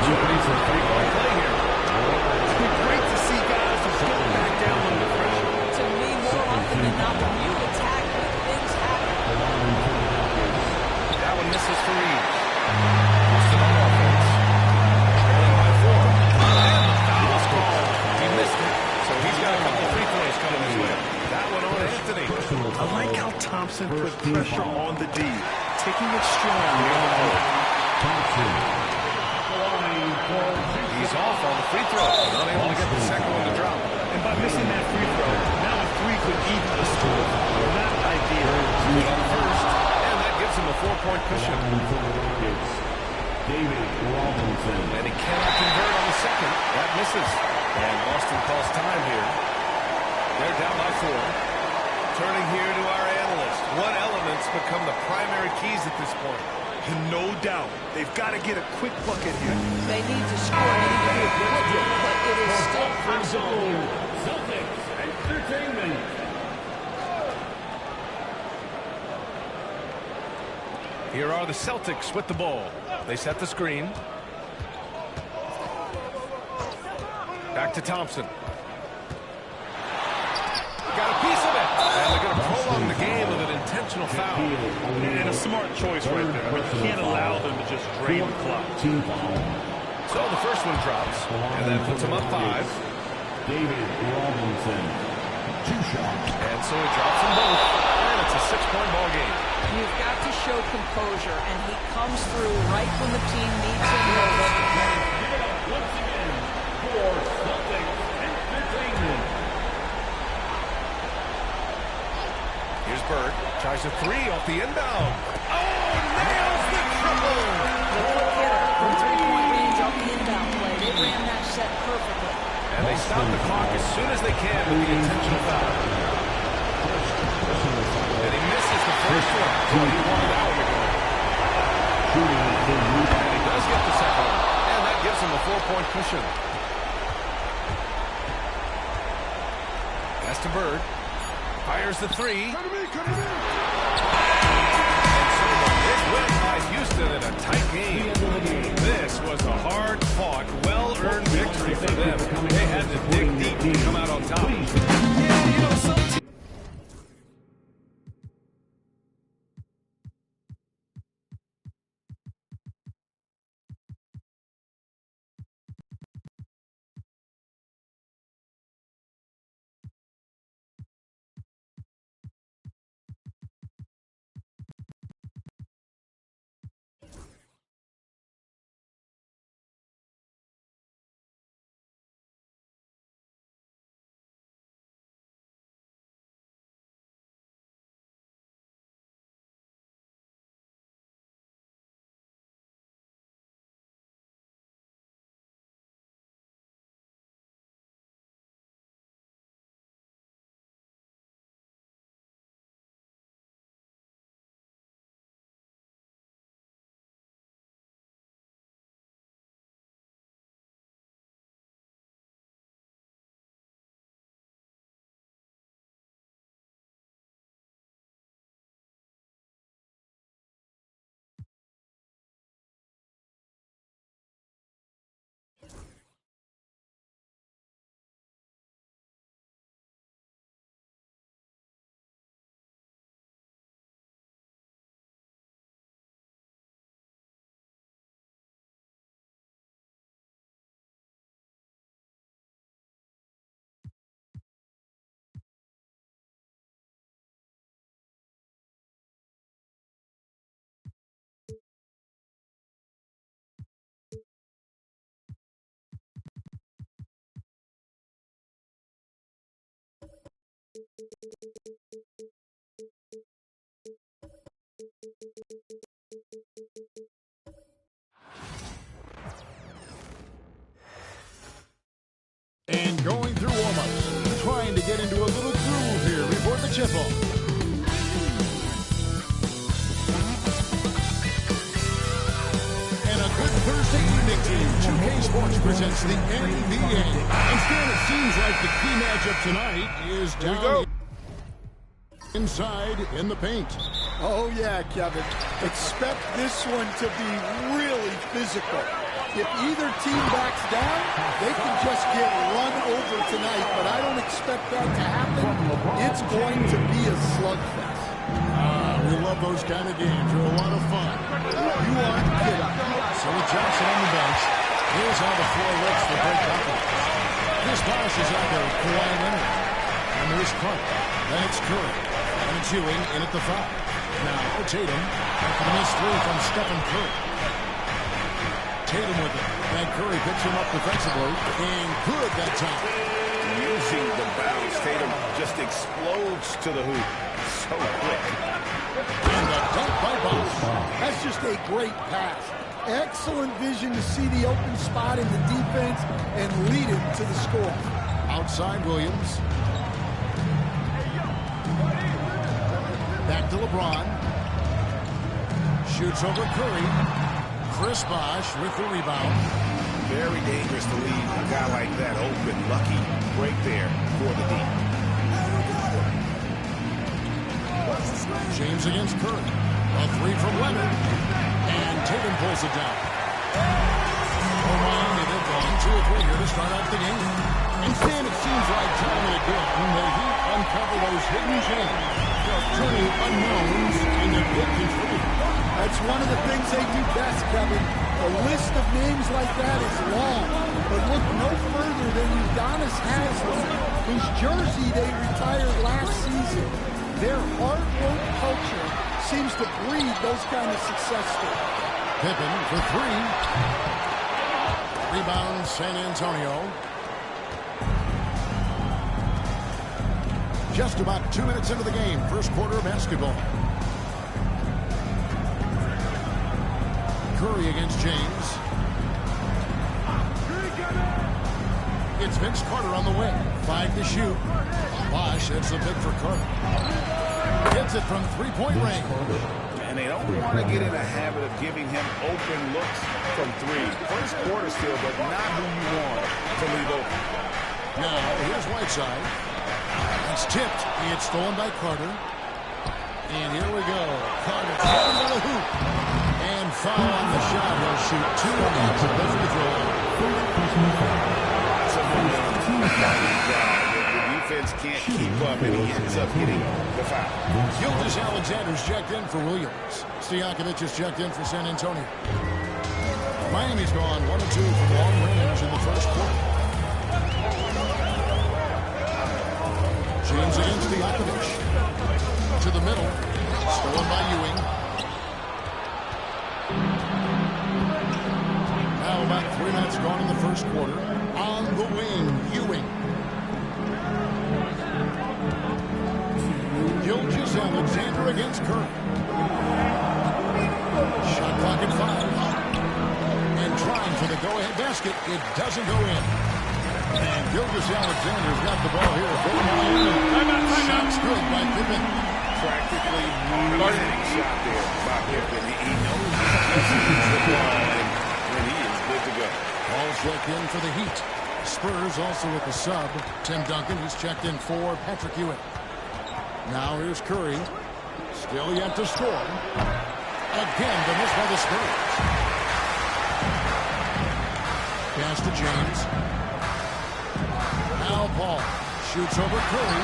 should be some three-point play here. It's been great to see guys who get back down under pressure. To me, more often than not, when you attack, things happen. That one misses for Reeves. Houston on offense. Trailing by 4. And the foul is called. He missed it, so he's got a couple free throws coming his way. That one on Anthony. I like how Thompson put pressure on the D, taking it strong near the hole. He's off on the free throw. Not able to get the second one to drop. And by missing that free throw, now a 3 could even the score. Not ideal. Good on first, and that gives him a 4-point cushion. David Robinson. And he cannot convert on the second. That misses. And Boston calls time here. They're down by 4. Turning here to our analyst. What elements become the primary keys at this point? And no doubt, they've got to get a quick bucket here. They need to score and do it quickly, but it is still possible. Celtics Entertainment. Here are the Celtics with the ball. They set the screen. Back to Thompson. Got a piece of it. And they're going to prolong the game with an intentional foul. And a smart choice right there. I mean, you can't allow them to just drain the clock. So the first one drops, and that puts him up 5. David Robinson. 2 shots. And so he drops them both. And it's a 6-point ball game. You've got to show composure, and he comes through right when the team needs him most. Give it up once again for Celtics Entertainment. Here's Bird. Tries a 3 off the inbound. Oh, nails the triple! The quick hitter from three-point range off the inbound play. They ran that set perfectly. And they stop the clock as soon as they can with the intentional foul. And he misses the first one. Well, he wanted that one to go. And he does get the second one. And that gives him a 4-point cushion. Pass to Bird. Fires the 3. And so the big win by Houston in a tight game. This was a hard-fought, well-earned victory for them. They had to dig deep to come out on top. Yeah, you know, some And going through warm-ups, trying to get into a little groove here before the tip-off. And a good Thursday evening team. 2K Sports presents the NBA. And Stan, it seems like the key matchup tonight is down inside in the paint. Oh, yeah, Kevin. Expect this one to be really physical. If either team backs down, they can just get run over tonight, but I don't expect that to happen. It's going to be a slugfest. We love those kind of games. They're a lot of fun. You aren't kidding. So with Johnson on the bench, here's how the floor looks for Greg Popovich. Chris Bosh is out there with Kawhi Leonard. And there's Clark. Then it's Curry. And it's Ewing in at the 5. Now Tatum after the missed 3 from Stephen Curry. Tatum with it. And Curry picks him up defensively. And good that time. Using the bounce, Tatum just explodes to the hoop. So quick. And a dunk by Bosh. That's just a great pass. Excellent vision to see the open spot in the defense and lead him to the score. Outside Williams. Back to LeBron. Shoots over Curry. Chris Bosh with the rebound. Very dangerous to leave a guy like that open. Lucky break there for the D. James against Curry. A 3 from Leonard. And Tatum pulls it down. For Miami, they've gone 2 of 3 here to start out the game. And Sam, it seems like time and again the Heat uncover those hidden gems. They're turning unknowns into big contributors. That's one of the things they do best, Kevin. A list of names like that is long, but look no further than Udonis Haslem, whose jersey they retired last season. Their hard work culture seems to breed those kind of success stories. Pippen for 3. Rebound San Antonio. Just about 2 minutes into the game, first quarter of basketball. Curry against James. It's Vince Carter on the wing. 5 to shoot. Bosh, it's a big for Carter. Hits it from 3-point range. And they don't want to get in a habit of giving him open looks from 3. First quarter still, but not who you want to leave open. Now, here's Whiteside. It's tipped. It's stolen by Carter. And here we go. Carter coming to the hoop. And foul on the shot. He'll shoot 2 against the free throw. The defense can't keep up, and he ends up getting the foul. Gilgeous-Alexander's checked in for Williams. Stojakovic is checked in for San Antonio. Miami's gone 1 of 2 from long range in the first quarter. James against Stojakovic. To the middle. Stolen by Ewing. Now about 3 minutes gone in the first quarter. On the wing, Ewing. Gilgeous-Alexander against Curry. Shot clock at 5. And trying for the go-ahead basket. It doesn't go in. And Gilgeous-Alexander's got the ball here. Shot's good by Pippen. Practically losing shot there by Pippen. He knows the ball, and he is good to go. Ball's checked in for the Heat. Spurs also with the sub. Tim Duncan, he's checked in for Patrick Ewing. Now here's Curry. Still yet to score. Again, the miss by the Spurs. Pass to James. Now Paul shoots over Curry.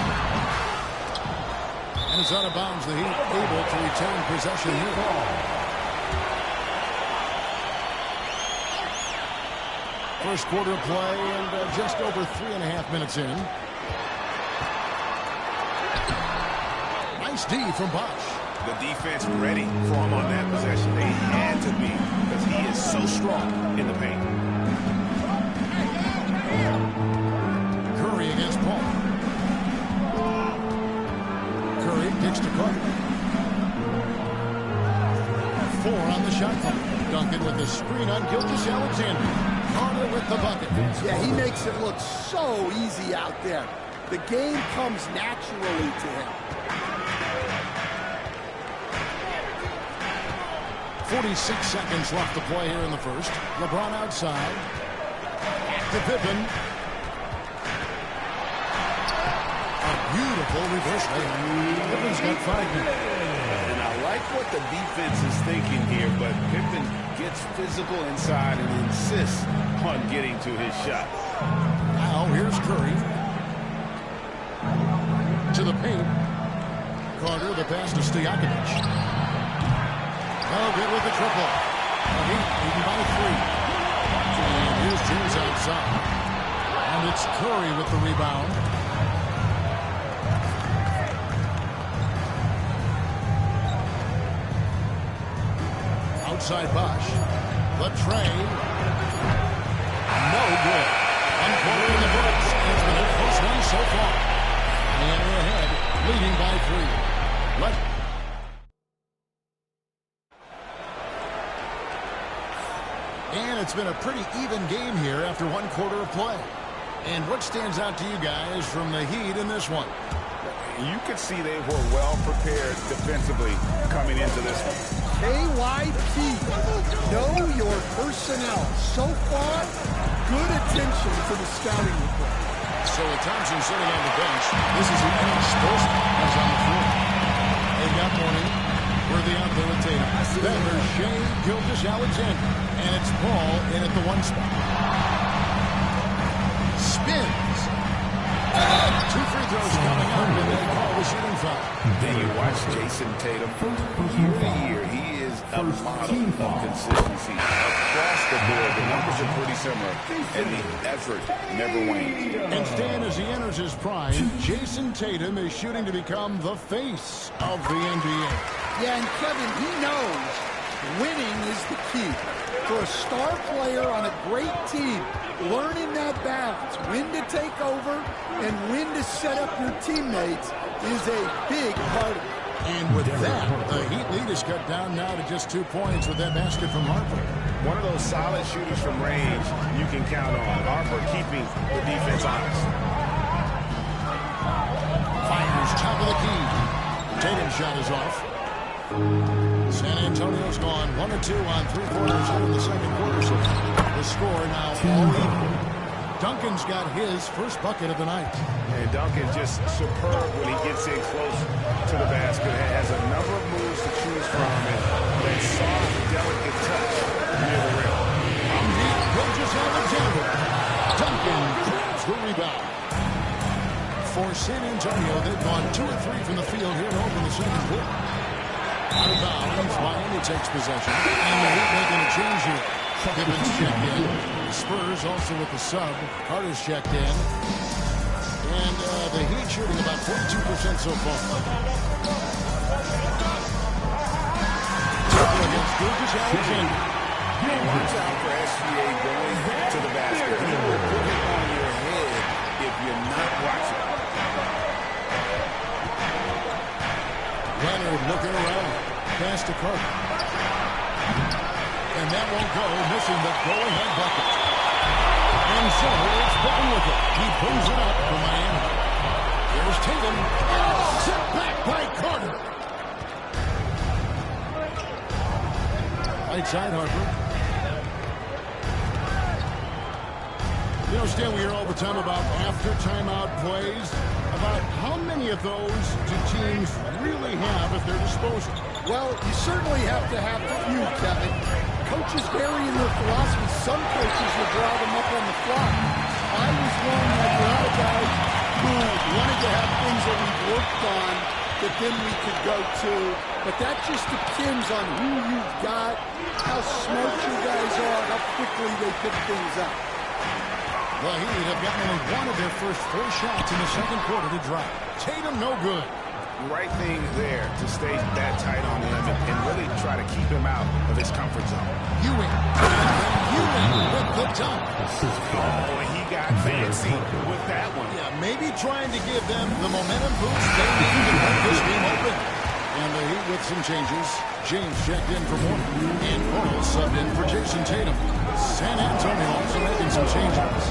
And is out of bounds. The Heat able to retain possession here. First quarter of play and just over 3.5 minutes in. Nice D from Bosh. The defense ready for him on that possession. They had to be because he is so strong in the paint. Curry against Paul. Curry kicks to Carter. 4 on the shot clock. Duncan with the screen on Gilgeous-Alexander. Carter with the bucket. Yeah, he makes it look so easy out there. The game comes naturally to him. 46 seconds left to play here in the first. LeBron outside. Back to Pippen. A beautiful reverse layup. Pippen's got 5 minutes. And I like like what the defense is thinking here, but Pippen gets physical inside and insists on getting to his shot. Now here's Curry. To the paint. Carter, the pass to Stojakovic. No good with the triple. The Heat leading by 3. And here's James outside. And it's Curry with the rebound. Outside Bosch. The tray. No good. One quarter in the books. It's been a close one so far. And we're ahead, leading by 3. Right. And it's been a pretty even game here after one quarter of play. And what stands out to you guys from the Heat in this one? You could see they were well prepared defensively coming into this one. KYP, know your personnel. So far, good attention to the scouting report. So with Thompson sitting on the bench, this is the end Spolstra is on the floor. They got morning. Worthy out there with Tatum. Then there's Shea Gilgeous-Alexander. And it's Paul in at the 1 spot. Spins. 2 free throws coming up, and they call the shooting foul. Then you watch Jason Tatum. Year to year, he is a model of consistency. Across the board, the numbers are pretty similar, and the effort never wanes. And Stan, as he enters his prime, Jason Tatum is shooting to become the face of the NBA. Yeah, and Kevin, he knows winning is the key. For a star player on a great team, learning that balance, when to take over and when to set up your teammates is a big part of it. And with that, the Heat lead is cut down now to just 2 points with that basket from Harper. One of those solid shooters from range you can count on. Harper keeping the defense honest. Fires top of the key. Tatum's shot is off. San Antonio's gone 1 or 2 on 3 quarters here in the second quarter. So the score now all even. Duncan's got his first bucket of the night. And Duncan just superb when he gets in close to the basket. Has a number of moves to choose from, and that soft, delicate touch near the rim. Gilgeous-Alexander. Duncan grabs the rebound. For San Antonio, they've gone 2 or 3 from the field here to open the second quarter. Out of bounds, Miami takes possession. And the Heat making a change here. Gibbons checked in. Spurs also with the sub. Carter's checked in. And the Heat shooting about 42% so far. Triple against Gilgeous-Alexander. Watch out for SGA going to the basket. He will put it on your head if you're not watching. Leonard looking around. Pass to Carter. And that won't go, missing the go-ahead bucket. And so it's Pippen with it. He brings it up for Miami. Here's Tatum. Set back by Carter. Right side, Harper. You know, Stan, we hear all the time about after timeout plays. About how many of those do teams really have at their disposal? Well, you certainly have to have a few, Kevin. Coaches vary in their philosophy. Some coaches will draw them up on the fly. I was one like a lot of guys who wanted to have things that we worked on that then we could go to. But that just depends on who you've got, how smart your guys are, how quickly they pick things up. The Heat have gotten only 1 of their first 4 shots in the second quarter to drop. Tatum no good. Right thing there to stay that tight on him and really try to keep him out of his comfort zone. Ewing with the dunk. Oh, and he got fancy with that one. Yeah, maybe trying to give them the momentum boost they need to hold this game open. And the Heat with some changes. James checked in for Moore. And Paul subbed in for Jason Tatum. San Antonio also making some changes.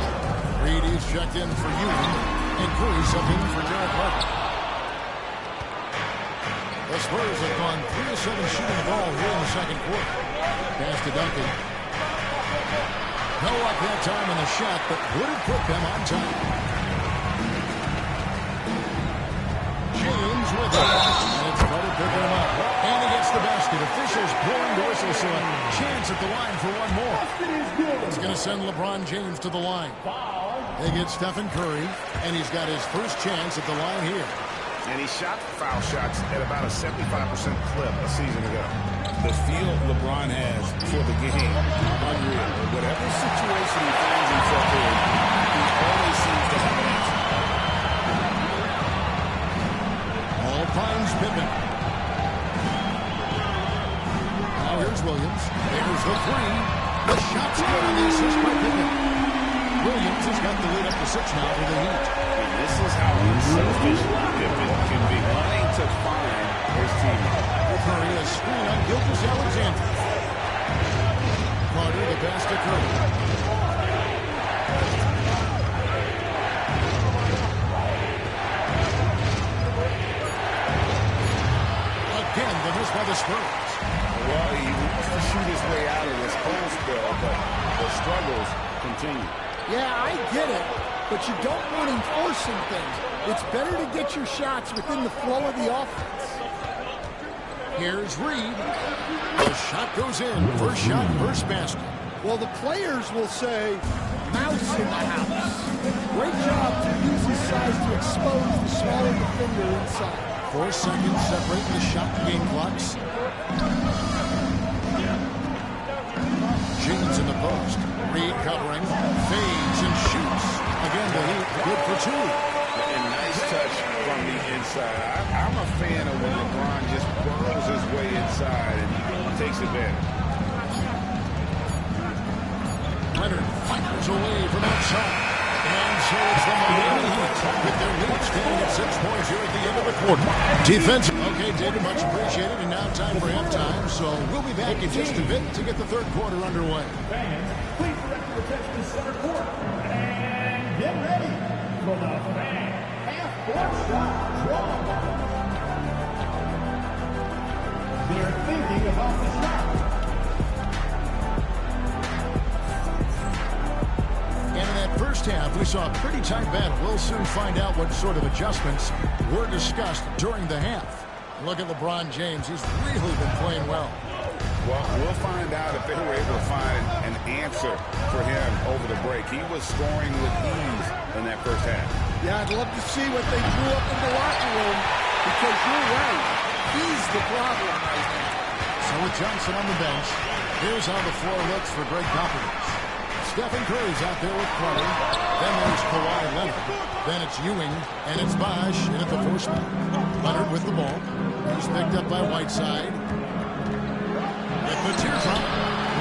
Reedy's checked in for Ewing. And Curry subbed in for Derek Harper. The Spurs have gone 3 of 7 shooting the ball here in the second quarter. Pass to Duncan. No luck that time on the shot, but would have put them on time. James with it. And it's Carter picking him up. And he gets the officials blowing the whistle, so a chance at the line for one more. It's going to send LeBron James to the line. They get Stephen Curry, and he's got his first chance at the line here. And he shot foul shots at about a 75% clip a season ago. The feel LeBron has for the game, unreal. Whatever situation he finds himself in, he always seems to have an answer. Ball finds Pippen. Now here's Williams. There's the three. The shot's good on the assist by Pippen. Williams has got the lead up to 6 now for the Heat. And this is how unselfish Pippen can be, wanting to find his teammate. Curry, a screen on Gilgeous-Alexander. Carter, the pass to Curry. Again, the miss by the Spurs. Well, he wants to shoot his way out of this cold spell, but the struggles continue. Yeah, I get it, but you don't want him forcing things. It's better to get your shots within the flow of the offense. Here's Reed. The shot goes in. First shot, first basket. Well, the players will say, mouse in the house. Great job to use his size to expose the smaller defender inside. 4 seconds separating the shot game clocks. James in the post. Reed covering. Fades and shoots. Again, the Heat good for 2. And nice touch from the inside. I'm a fan of when LeBron just burrows his way inside and takes advantage. Leonard fires away from outside. And so it's the Miami Heat with their lead standing at 6 points here at the end of the quarter. Defense. Okay, David, much appreciated. And now time for halftime. So we'll be back in just a bit to get the third quarter underway. Fans, please direct your attention to center court. And get ready for the fan half-court shot draw. They're thinking about the shot. And in that first half, we saw a pretty tight battle. We'll soon find out what sort of adjustments were discussed during the half. Look at LeBron James. He's really been playing well. Well, we'll find out if they were able to find an answer for him over the break. He was scoring with ease in that first half. Yeah, I'd love to see what they drew up in the locker room, because you're right. He's the problem right now. So with Johnson on the bench, here's how the floor looks for Greg Popovich. Stephen Curry's out there with Carter. Then there's Kawhi Leonard. Then it's Ewing, and it's Bosh in at the 4 spot. Leonard with the ball. He's picked up by Whiteside. With the teardrop,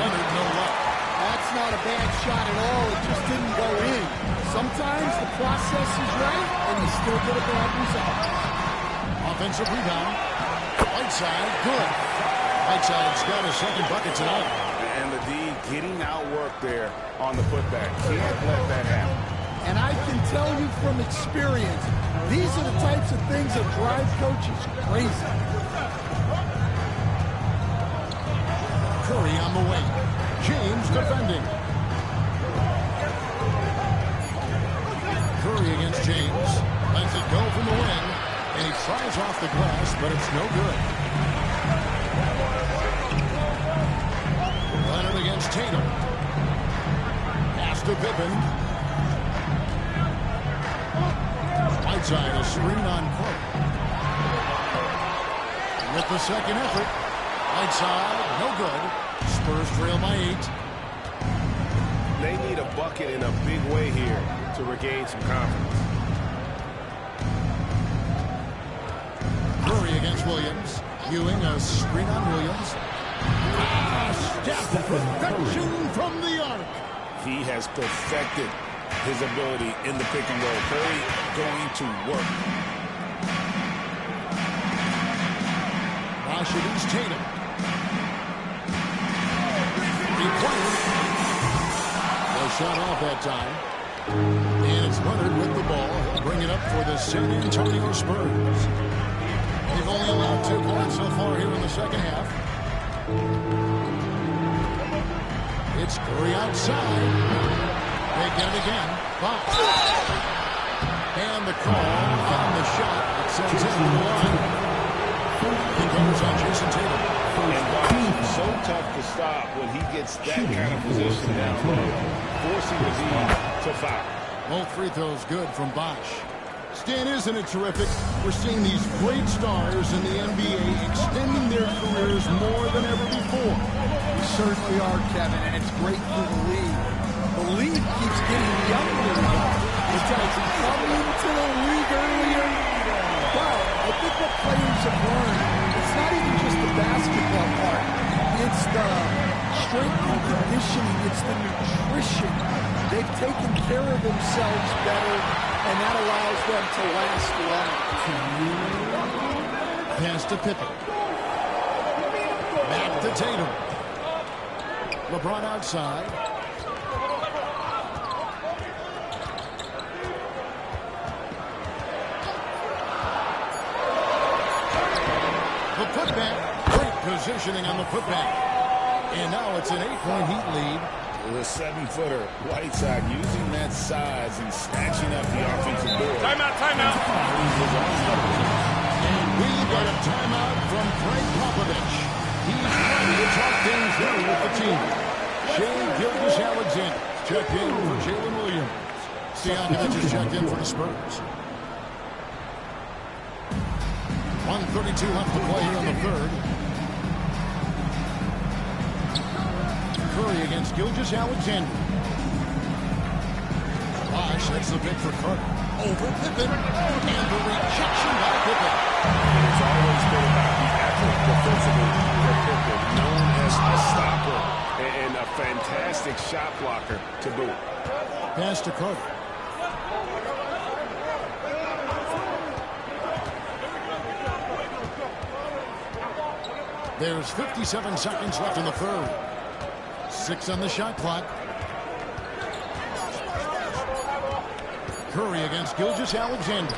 Leonard no luck. That's not a bad shot at all. It just didn't go in. Sometimes the process is right, and you still get a bad result. Offensive rebound. Whiteside, good. Whiteside's got his second bucket tonight. And the D getting outworked there on the putback. Can't let that happen. And I can tell you from experience, these are the types of things that drive coaches crazy. Curry on the wing. James defending. Curry against James. Lets it go from the wing. And he tries off the glass, but it's no good. Leonard against Tatum. Pass to Pippen. Whiteside, a screen on Clark. With the second effort. Whiteside, no good. Spurs trail by 8. They need a bucket in a big way here to regain some confidence. Curry against Williams. Ewing, a screen on Williams. Step perfection from the arc. He has perfected his ability in the pick and roll. Curry going to work. Bosh against Tatum. Well, shot off that time. And it's Leonard with the ball. He'll bring it up for the San Antonio Spurs. They've only allowed 2 points so far here in the second half. It's Curry outside. They get it again. Box. And the call on the shot. It sends him to the line. He goes on Jason Tatum. And Bosch, so tough to stop when he gets that kind of position down low, forcing the D to foul. Both free throws good from Bosch. Stan, isn't it terrific? We're seeing these great stars in the NBA extending their careers more than ever before. We certainly are, Kevin, and it's great for the league. The league keeps getting younger. These guys are coming into the league earlier. But I think what players have learned, it's not even just the basketball part. It's the strength and conditioning. It's the nutrition. They've taken care of themselves better, and that allows them to last long. Pass to Pippen. Back to Tatum. LeBron outside. The putback. Great positioning on the putback. And now it's an 8-point Heat lead. The 7-footer, Whiteside, using that size and snatching up the offensive board. Timeout, timeout. And we got a timeout from Greg Popovich. He's ready to talk things through with the team. Shea Gilgeous-Alexander checked in for Jalen Williams. Stojakovic is checked in for the Spurs. 1:32 left to play here in the third. Curry against Gilgeous-Alexander. Bosch, that's the pick for Carter. Over Pippen. And the rejection by Pippen. It's always been about the effort defensively for Pippen, known as a stopper and a fantastic shot blocker to boot. Pass to Carter. There's 57 seconds left in the third. 6 on the shot clock. Curry against Gilgeous-Alexander.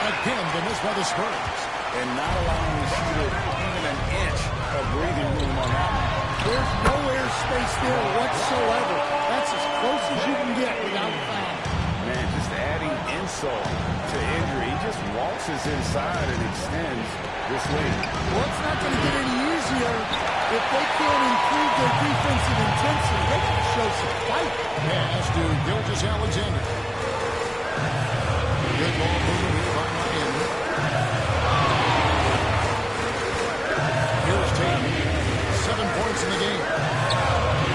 Again, the miss by the Spurs. And not allowing the shooter even an inch of breathing room on that one. There's no air space there whatsoever. That's as close as you can get without foul. Man, just adding insult to injury. He just waltzes inside and extends this lead. Well, it's not going to get any easier. If they can't improve their defensive intensity, they can show some fight. Pass to Gilgeous-Alexander. Good ball movement here by Miami. Here's Tatum. 7 points in the game.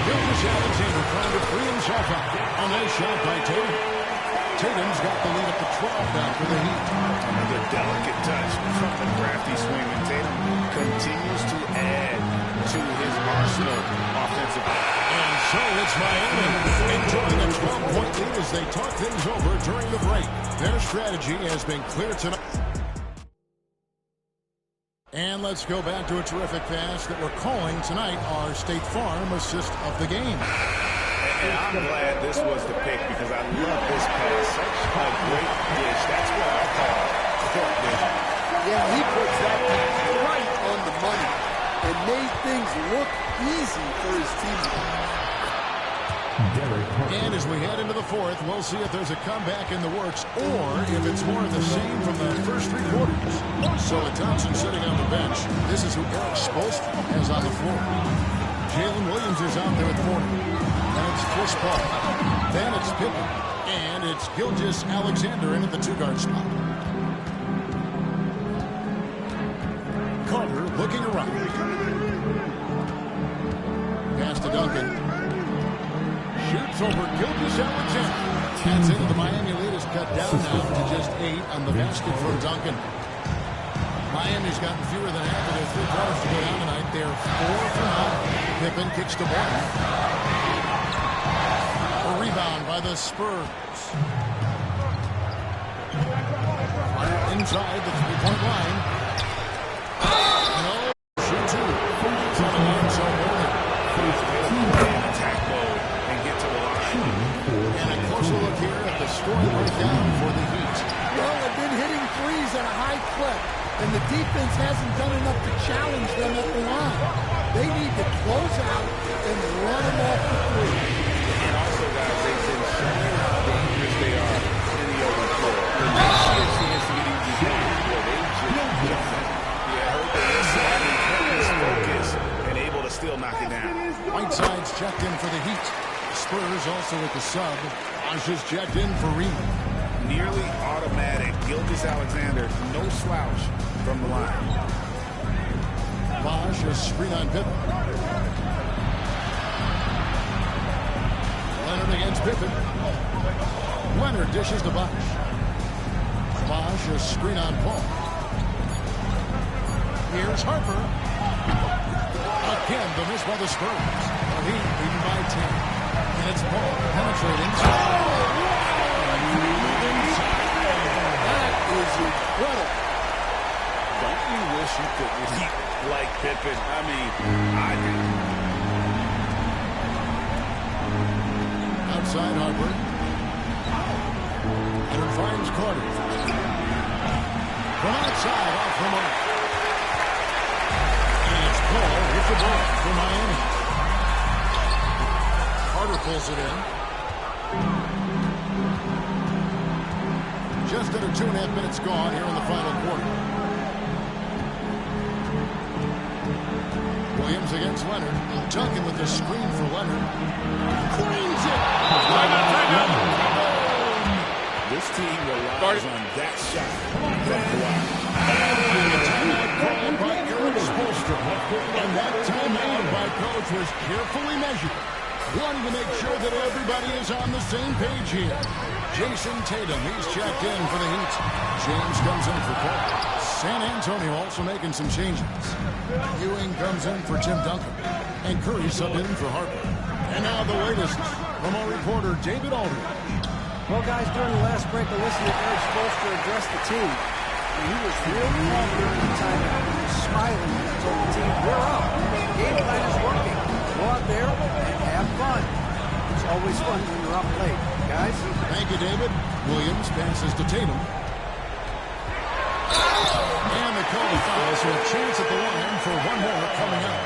Gilgeous-Alexander trying to free himself up. A nice shot by Tatum. Tatum's got the lead at the 12 now for the Heat. Another delicate touch from the crafty swing, and Tatum continues to add to his arsenal offensively. And so it's Miami enjoying a 12-point lead as they talk things over during the break. Their strategy has been clear tonight. And let's go back to a terrific pass that we're calling tonight our State Farm assist of the game. And I'm glad this was the pick because I love this pass. Such a great dish. That's what I call court vision. Yeah, he puts that pass right on the money and made things look easy for his teammates. And as we head into the fourth, we'll see if there's a comeback in the works or if it's more of the same from the first 3 quarters. So with Thompson sitting on the bench, this is who Eric Spoelstra has on the floor. Jalen Williams is out there at the corner. And it's Chris Paul. Then it's Pippen. And it's Gilgeous-Alexander in at the 2-guard spot. Carter looking around. Pass to Duncan. Shoots over Gilgeous-Alexander. That's into the Miami lead is cut down now to just 8 on the basket for Duncan. Miami's gotten fewer than half of their 3 quarters to go down tonight. They're 4 for 9. Pippen kicks to one. A rebound by the Spurs. Inside the 3-point line. No. Shoot 2. Coming in so morning. Attack mode and get to the line. And a closer look here at the scoring breakdown for the Heat. Well, they've been hitting threes at a high clip, and the defense hasn't done enough to challenge them at the line. They need to close out and run them off the three. And also, guys, they've been showing how dangerous they are in the open floor. When they see a chance to get easy points, well, they just jump in. Yeah, I heard they missed that in Spurs also with the sub. Bosch is checked in for Reed. Nearly automatic. Gilgeous-Alexander, no slouch from the line. Bosch is screen on Pippen. Leonard against Pippen. Leonard dishes to Bosch. Bosch is screen on Paul. Here's Harper. Again, the miss by the Spurs. The Heat leading by 10. And it's Paul penetrating. That is incredible. Don't you wish you could leap like Pippen? I mean, I do. Outside Harper. And it finds Carter. From outside, off the mark. And it's Paul with the ball for Miami. Carter pulls it in. Just under 2.5 minutes gone here in the final quarter. Williams against Leonard. Duncan with the screen for Leonard. Cleans it. This team relies on that shot from Kawhi. And a timeout called by Eric Spoelstra. And that timeout by coach was carefully measured, wanting to make sure that everybody is on the same page here. Jason Tatum, he's checked in for the Heat. James comes in for Paul. San Antonio also making some changes. Ewing comes in for Tim Duncan. And Curry subbed in for Harper. And now the latest from our reporter, David Aldridge. Well, guys, during the last break, I listened to Eric Spoelstra address the team. And he was real calm during the timeout. He was smiling when he told the team, we're up. The game plan is working. Go out there and have fun. It's always fun when you're up late, guys. Thank you, David. Williams passes to Tatum. And the call to foul, so a chance at the line for one more coming up.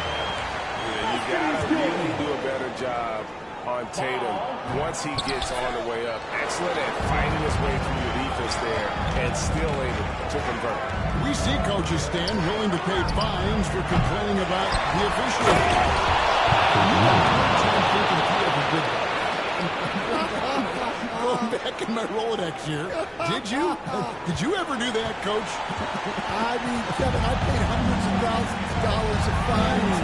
Yeah, you got to really do a better job on Tatum once he gets on the way up. Excellent at fighting his way through the defense there and still able to convert. We see coaches stand willing to pay fines for complaining about the officiating. Going back in my Rolodex here. Did you ever do that, Coach? I mean, Kevin, I paid hundreds of thousands of dollars of fines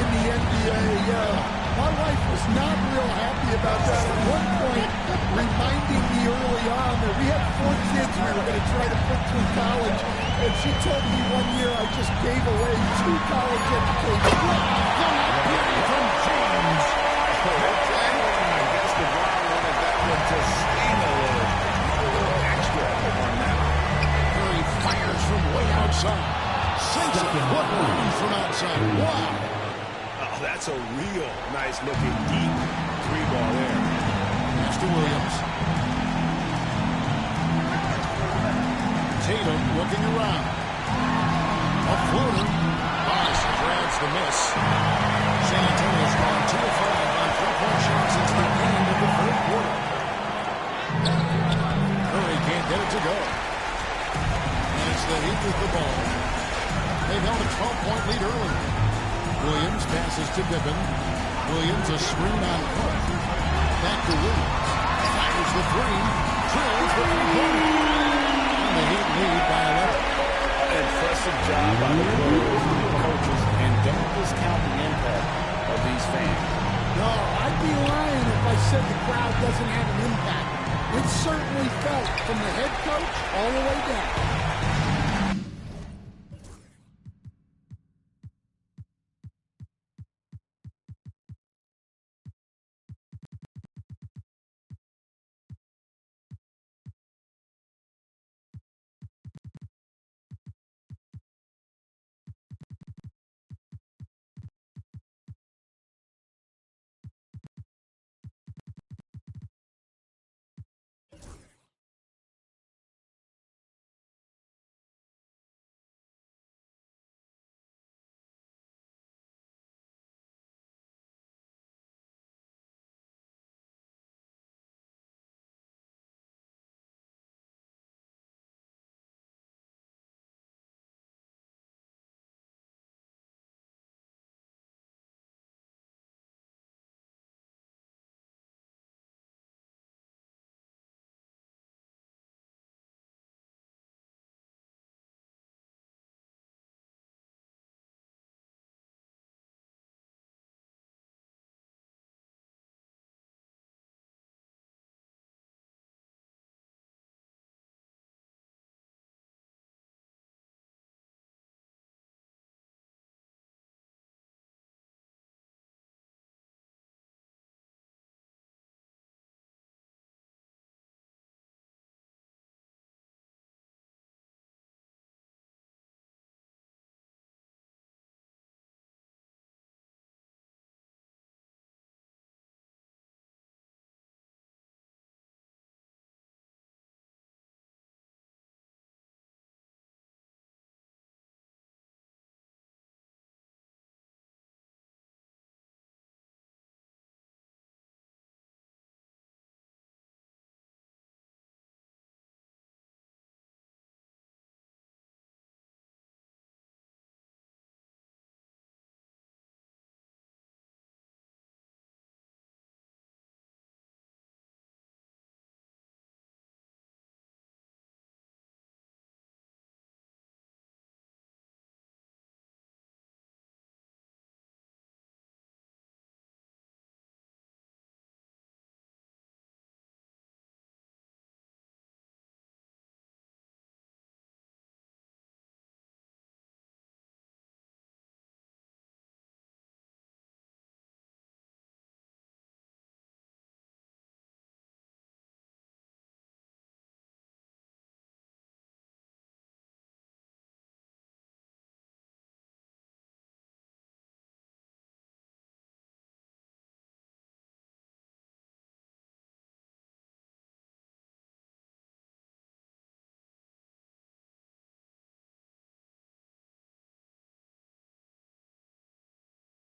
in the NBA. My wife was not real happy about that at one point, reminding me early on that we had 4 kids we were going to try to put through college, and she told me one year I just gave away 2 college educations. From James. I guess LeBron wanted that one to sting a little extra on that. Curry fires from way outside. Sinks it. What moves from outside? Wow. Oh, that's a real nice looking deep 3-ball there. Pass to Williams. Tatum looking around. A floater. Bosch drags the miss. San Antonio's gone 2 of 5 on 3-point shots since the end of the third quarter. Curry can't get it to go. And it's the Heat with the ball. They held a 12-point lead early. Williams passes to Pippen. Williams a screen on Cook. Back to Williams. Fires the 3. Drills the 3-pointer. And the Heat lead by 11. Impressive job by the players and the coaches, and don't discount the impact of these fans. No, I'd be lying if I said the crowd doesn't have an impact. It certainly felt from the head coach all the way down.